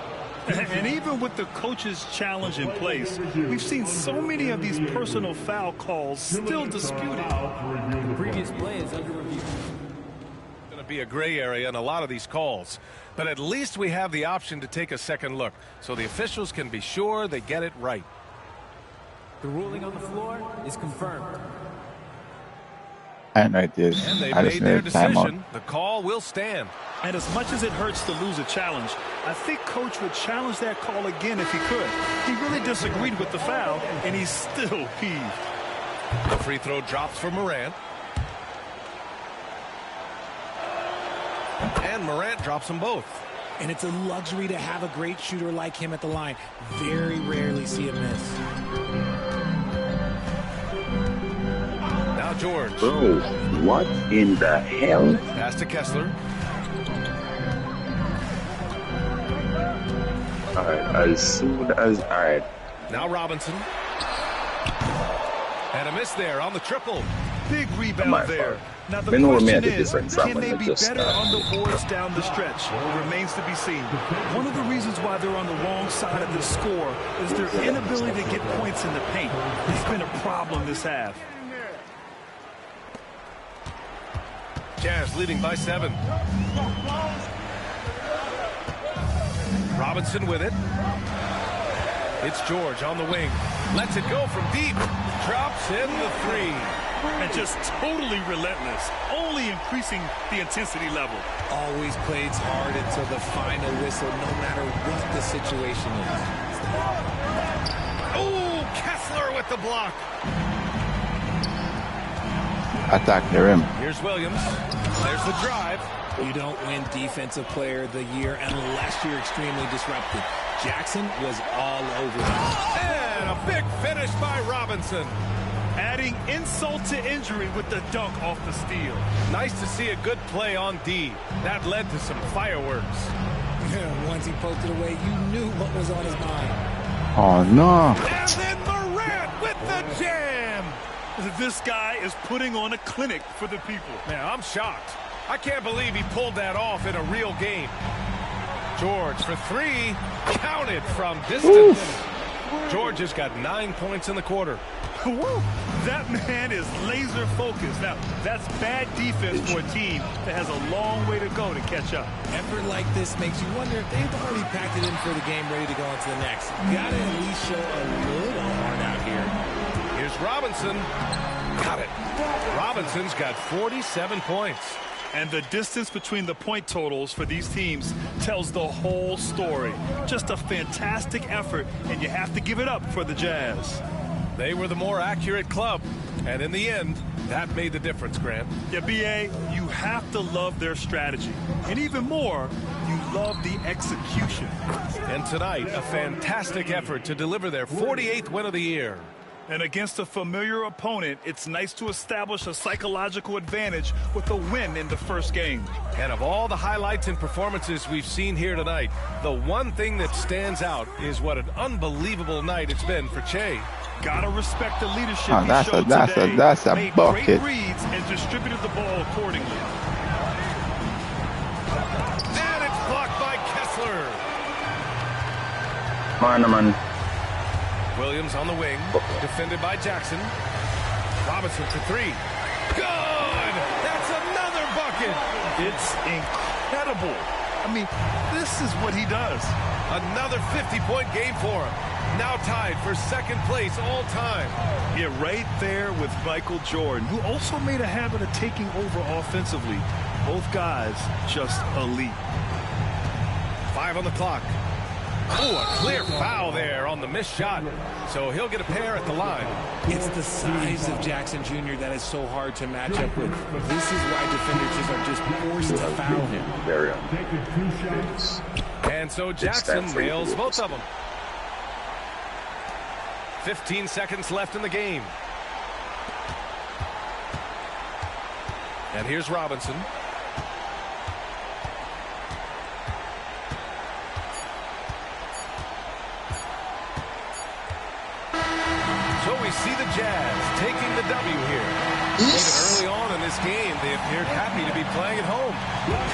And even with the coach's challenge in place, we've seen so many of these personal foul calls still disputed. The previous play is under review. Going to be a gray area in a lot of these calls, but at least we have the option to take a second look so the officials can be sure they get it right. The ruling on the floor is confirmed. And I did. And they I just made their needed timeout. decision. The call will stand. And as much as it hurts to lose a challenge, I think Coach would challenge that call again if he could. He really disagreed with the foul, and he's still peeved. The free throw drops for Morant. And Morant drops them both. And it's a luxury to have a great shooter like him at the line. Very rarely see a miss. Now George. Bro, what in the hell? Pass to Kessler. All right, as soon as all right. Now Robinson. And a miss there on the triple. Big rebound there. Now the They know question we made a is, difference from can they when be they just better on the boards down the stretch? It remains to be seen. One of the reasons why they're on the wrong side of this score is their inability to get points in the paint. It's been a problem this half. Jazz leading by 7. Robinson with it. It's George on the wing. Lets it go from deep. Drops in the three. And just totally relentless, only increasing the intensity level. Always plays hard until the final whistle, no matter what the situation is. Oh, Kessler with the block. Attack the rim. Here's Williams. There's the drive. You don't win Defensive Player of the Year unless you're extremely disruptive. Jackson was all over him. And a big finish by Robinson. Adding insult to injury with the dunk off the steal. Nice to see a good play on D. That led to some fireworks. Yeah, once he poked it away, you knew what was on his mind. Oh, no. And then Morant with the jam. This guy is putting on a clinic for the people. Man, I'm shocked. I can't believe he pulled that off in a real game. George for three. Counted from distance. Oof. George has got 9 points in the quarter. That man is laser focused. Now, that's bad defense for a team that has a long way to go to catch up. Effort like this makes you wonder if they've already packed it in for the game, ready to go on to the next. Gotta at least show a little heart out here. Here's Robinson. Got it. Robinson's got 47 points. And the distance between the point totals for these teams tells the whole story. Just a fantastic effort, and you have to give it up for the Jazz. They were the more accurate club, and in the end, that made the difference, Grant. Yeah, B.A., you have to love their strategy. And even more, you love the execution. And tonight, a fantastic effort to deliver their 48th win of the year. And against a familiar opponent, it's nice to establish a psychological advantage with a win in the first game. And of all the highlights and performances we've seen here tonight, the one thing that stands out is what an unbelievable night it's been for Che. Gotta respect the leadership Oh, that's he showed today. That's a Made bucket. great reads and distributed the ball accordingly. And it's blocked by Kessler. Man. Williams on the wing, defended by Jackson. Robinson for three. Good! That's another bucket! It's incredible. I mean, this is what he does. Another 50-point game for him. Now tied for second place all time. Yeah, right there with Michael Jordan, who also made a habit of taking over offensively. Both guys just elite. 5 on the clock. Oh, a clear foul there on the missed shot. So he'll get a pair at the line. It's the size of Jackson Jr. that is so hard to match up with. This is why defenders are just forced to foul him. Very And so Jackson nails both of them. 15 seconds left in the game. And here's Robinson. So we see the Jazz taking the W here. Even early on in this game, they appeared happy to be playing at home.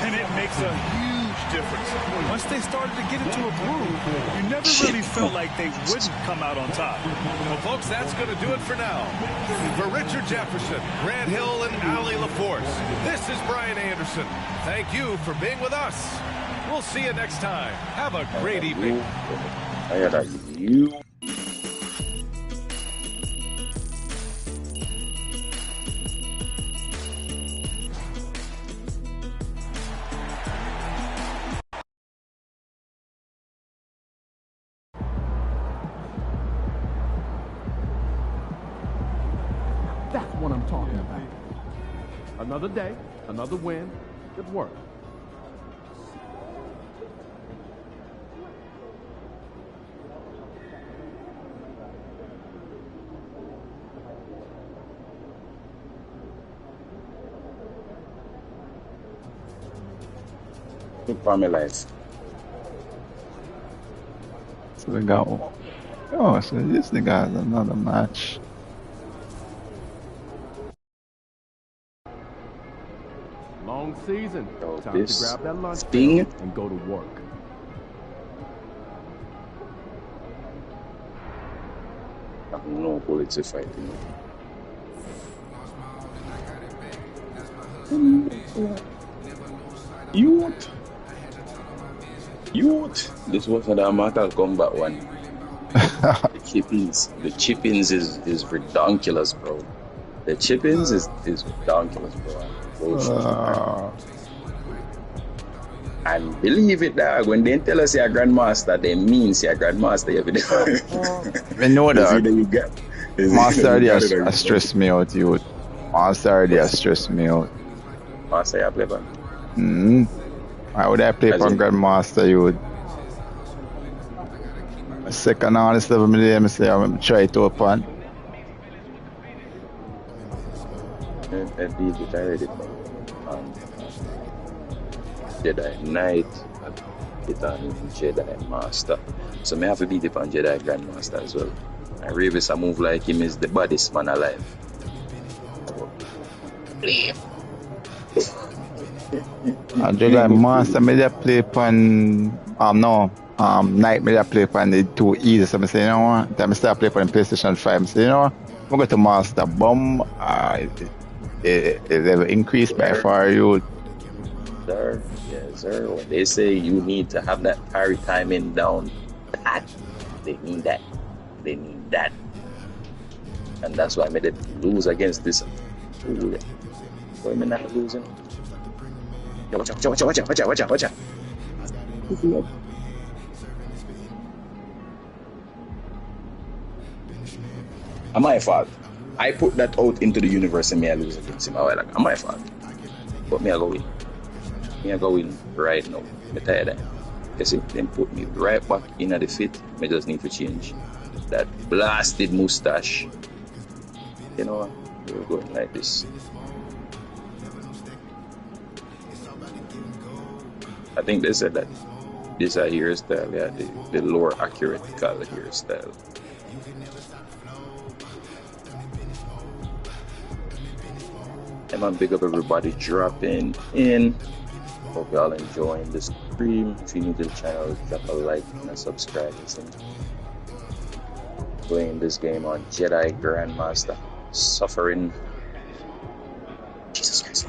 And it makes a huge difference. Once they started to get into a groove, you never really felt like they wouldn't come out on top. Well, folks, that's going to do it for now. For Richard Jefferson, Grant Hill, and Allie LaForce, this is Brian Anderson. Thank you for being with us. We'll see you next time. Have a great evening. That's what I'm talking about. Another day, another win. Good work. Pamela's. So we got. Oh, so this nigga has another match. Long season. Oh, Time this to grab that lunch Sting? and go to work. No political fighting. Youth. This was a Mortal Kombat one. The chippings is ridiculous, bro. The chippings is ridiculous, bro. And believe it, dog. When they tell us you're a grandmaster, they mean you're a grandmaster. I know that. Master already stressed me out, youth. Master already stressed me out. Master, you play on? Why would I play on Grandmaster, youth? Second on this level, I say I'm going to try to open. I did it already. Jedi Knight, it on Jedi Master. So I have to beat it on Jedi Grandmaster as well. And Ravis, a move like him is the baddest man alive. And Jedi Master, me they play on Night, me they play on the 2 easy. So I say, you know what? Then I start playing on PlayStation 5. I say, you know what? I'm going to Master Bomb. It will increase by far, you. Sir, yes, sir. When they say you need to have that parry timing down, they need that. They need that. And that's why I made it lose against this. Why am I not losing? Yo, watch out. Am my fault? I put that out into the universe and me I lose against him a while ago. Am my fault? But me I go win. Me I go win right now. Me tired of that. You see, them put me right back in the fit. Me just need to change that blasted mustache. You know what? We're going like this. I think they said that this is a hairstyle, yeah, the lower accurate color hairstyle. And I'm big up everybody dropping in. Hope y'all enjoying the stream. If you're new to the channel, drop a like and a subscribe. Playing this game on Jedi Grandmaster. Suffering. Jesus Christ.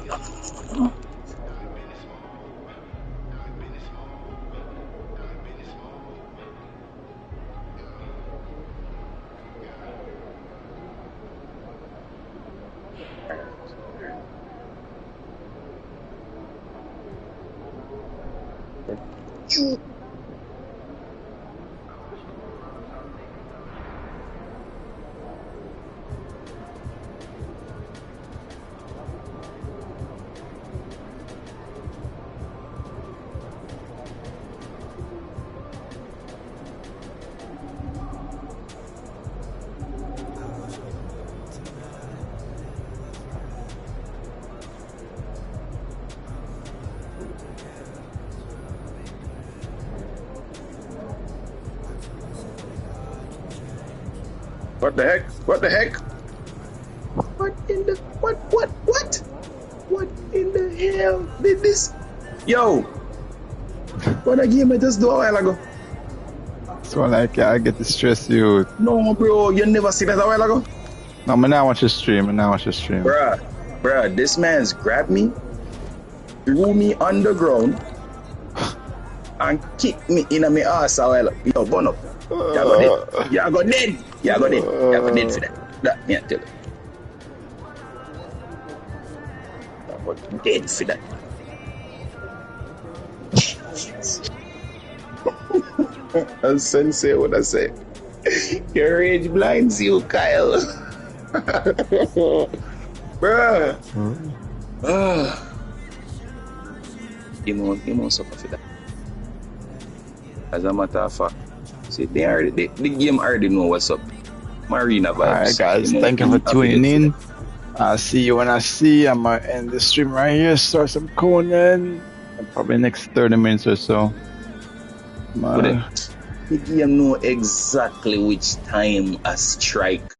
What the heck? What the heck? What in the what in the hell did this? Yo! What a game I just do a while ago. So like I get the stress you. No bro, you never see that a while ago? No, I now watch the stream, Bruh, this man's grabbed me, threw me on the ground, and kicked me in my ass a while ago. Yo, burn up. You go dead for that. That me I tell you. You go dead for that. And Sensei, what I say? Your rage blinds you, Kyle. Bruh. He won't suffer for that. As a matter of fact, see, the game already know what's up. Marina vibes. Alright guys, thank you for tuning in. I'll see you when I see. I'm gonna end the stream right here, start some Conan. Probably next 30 minutes or so. The game know exactly which time a strike